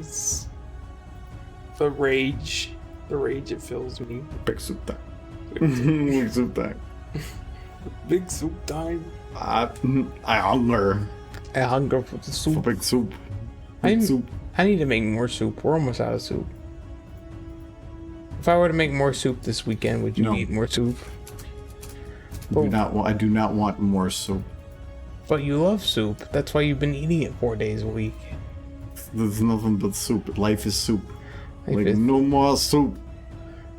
The rage it fills me. Big Soup Time. Big Soup Time. Big soup time. I hunger I hunger for the for soup. big soup. I Big need, soup. I need to make more soup. We're almost out of soup. If I were to make more soup this weekend, would you No. eat more soup? I do not want more soup. But you love soup. That's why you've been eating it 4 days a week. There's nothing but soup. Life is soup. Life is- no more soup,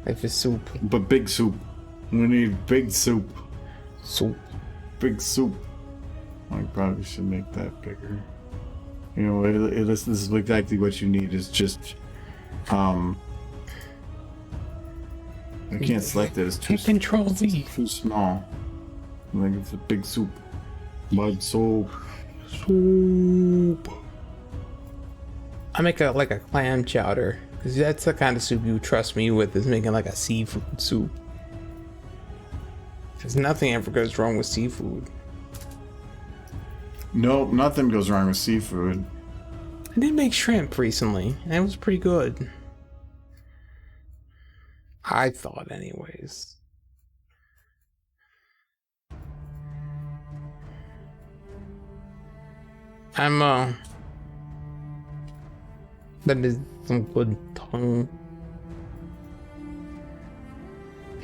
Life is soup. but big soup. We need big soup. Soup. Big soup. I probably should make that bigger. You know, this is exactly what you need. Is just, I can't select it. It's too Hit Control V. too small. Like it's a big soup. Mud soup. Soup. I make like a clam chowder because that's the kind of soup you trust me with, is making like a seafood soup. Because nothing ever goes wrong with seafood. Nope, nothing goes wrong with seafood. I did make shrimp recently, and it was pretty good. I thought, anyways. That is some good tongue.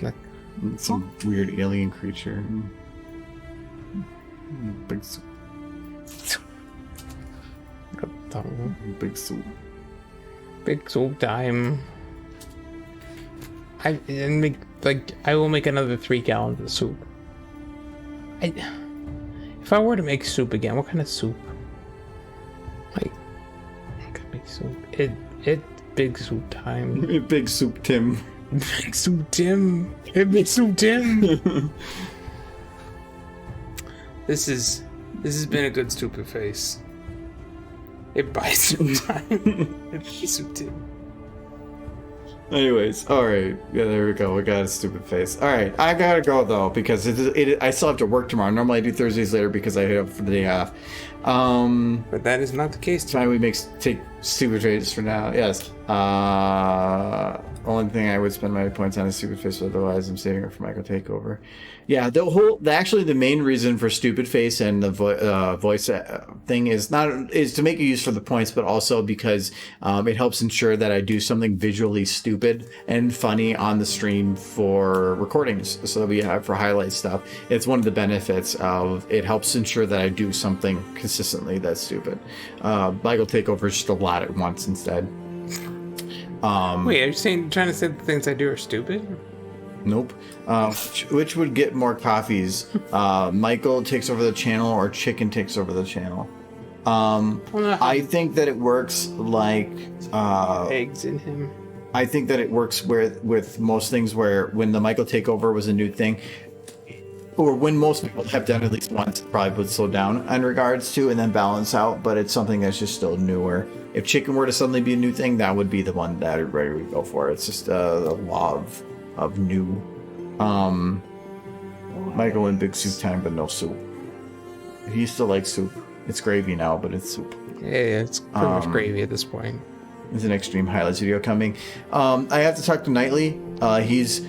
Like, Some weird alien creature. Big soup. Big soup. Big soup time. I will make another 3 gallons of soup. If I were to make soup again, what kind of soup? Like, I could make soup. It big soup time. Big soup, Tim. Big soup Tim. Big soup Tim. This has been a good stupid face. It buys soup time. It buys soup Tim. Anyways, all right. Yeah, there we go. We got a stupid face. All right, I gotta go though because I still have to work tomorrow. Normally I do Thursdays later because I hit up for the day off. But that is not the case. Time we take stupid face for now. Yes. Only thing I would spend my points on is stupid face. Otherwise, I'm saving it for Michael Takeover. Yeah, actually the main reason for stupid face and the voice thing is to make a use for the points, but also because it helps ensure that I do something visually stupid and funny on the stream for recordings. So that we have for highlight stuff. It's one of the benefits of it helps ensure that I do something consistently that's stupid. Michael Takeover is just a lot at once instead. Wait, are you trying to say the things I do are stupid? Nope. Which would get more coffees? Michael takes over the channel or Chicken takes over the channel? I think that it works like eggs in him. I think that it works with most things where when the Michael takeover was a new thing, or when most people have done at least once, it probably would slow down in regards to and then balance out, but it's something that's just still newer. If Chicken were to suddenly be a new thing, that would be the one that everybody would go for. It's just the law of new. Michael in big soup time, but no soup. He still likes soup. It's gravy now, but it's soup. Yeah, it's pretty much gravy at this point. There's an extreme highlights video coming. I have to talk to Knightley. Knightley's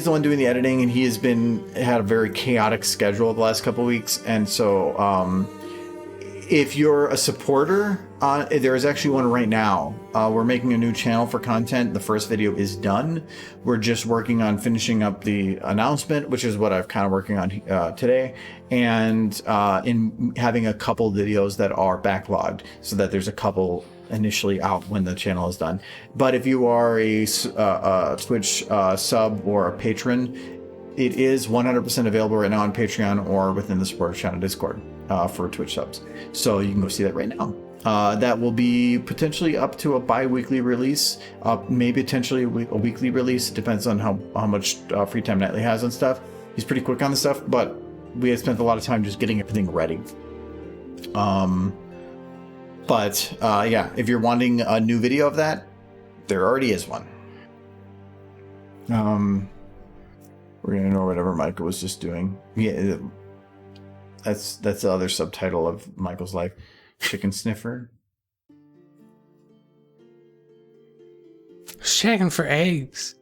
the one doing the editing, and he had a very chaotic schedule the last couple weeks, and so if you're a supporter, there is actually one right now. We're making a new channel for content. The first video is done. We're just working on finishing up the announcement, which is what I'm kind of working on today, and in having a couple videos that are backlogged so that there's a couple initially out when the channel is done. But if you are a Twitch sub or a patron, it is 100% available right now on Patreon or within the supporter channel Discord for Twitch subs. So you can go see that right now. That will be potentially up to a bi-weekly release, maybe potentially a weekly release. It depends on how much free time Knightley has on stuff. He's pretty quick on the stuff, but we have spent a lot of time just getting everything ready. But yeah, if you're wanting a new video of that, there already is one. We're gonna ignore whatever Michael was just doing. Yeah, that's the other subtitle of Michael's life. Chicken sniffer. Checking for eggs.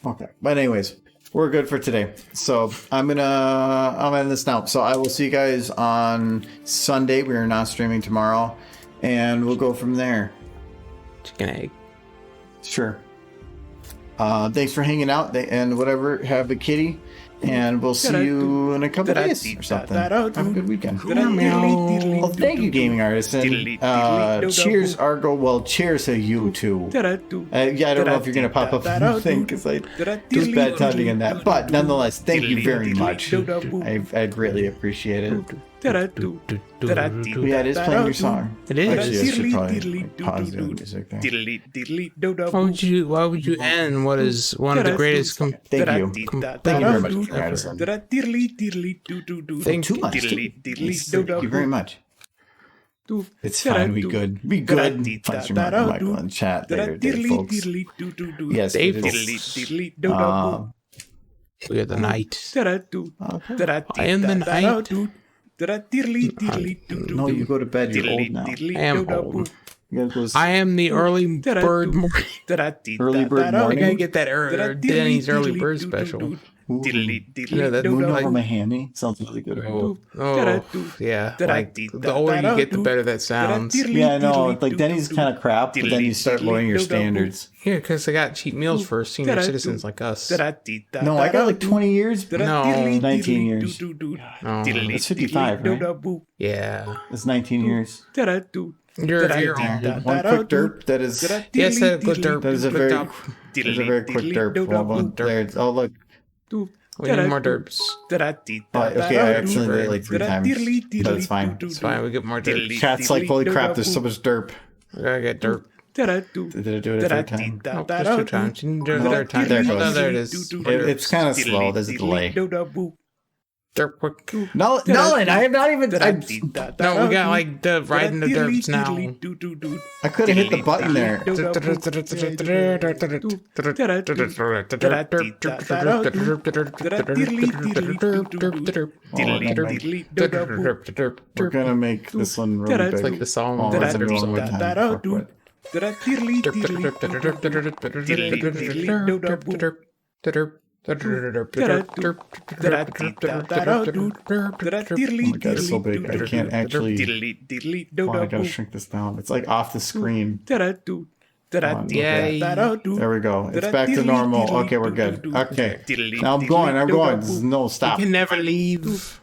Okay, but anyways, we're good for today. So I'm end this now. So I will see you guys on Sunday. We are not streaming tomorrow, and we'll go from there. Chicken egg. Sure. Thanks for hanging out and whatever. Have a kitty, and we'll see you in a couple of days or something. Have a good weekend. Well, thank you, gaming artisan. Cheers, Argo. Well, cheers to you too. Yeah, I don't know if you're gonna pop up anything because I just bad timing in that, but nonetheless, thank you very much. I greatly appreciate it. Yeah, it is playing your song. It is. Actually, I should probably pause the music there. Why would you end what is one of the greatest? Thank you. Thank you very much, Madison. Thank Too much. Thank you very much. It's fine. We good. We good. Punch your Michael in chat there, folks. Yes, it is. We are the night. Okay. I am the night. No, you go to bed. You're old now. I am old. You gotta go I am the early bird morning. early bird I gotta morning. get that Denny's early bird special. Yeah, that Moon like, over my hammy sounds really good. oh, yeah. Like the older you get, the better that sounds. Yeah, I know. Like Denny's kind of crap, but then you start lowering your standards. Yeah, because they got cheap meals for senior citizens like us. No, I got like 20 years. No, 19 years. no. It's 55, right? Yeah. It's 19 years. You're old. One quick derp. That is. Yes, that good derp. That is a Good very. derp. There's a very quick derp. There's, oh look. We need more derps. Okay, I accidentally did it like 3 times, but it's fine. It's fine. We get more derps. Chat's like, holy crap! There's so much derp. We gotta get derp. Did I do it a third time? Nope, just 2 times. You need to do it a third time. There it goes. Oh, there it is. It's kind of slow. There's a delay. Derp quick. Nolan, I have not even. No, we got like the riding the derps now. I could have hit the button there. We're gonna make this one really big. It's like the song. Oh, That's that's a a derp one song. time. Oh my god, it's so big. I can't actually. Oh, I gotta shrink this down. It's like off the screen. Yay. There we go. It's back to normal. Okay, we're good. Okay. Now I'm going. This is no stop. You can never leave.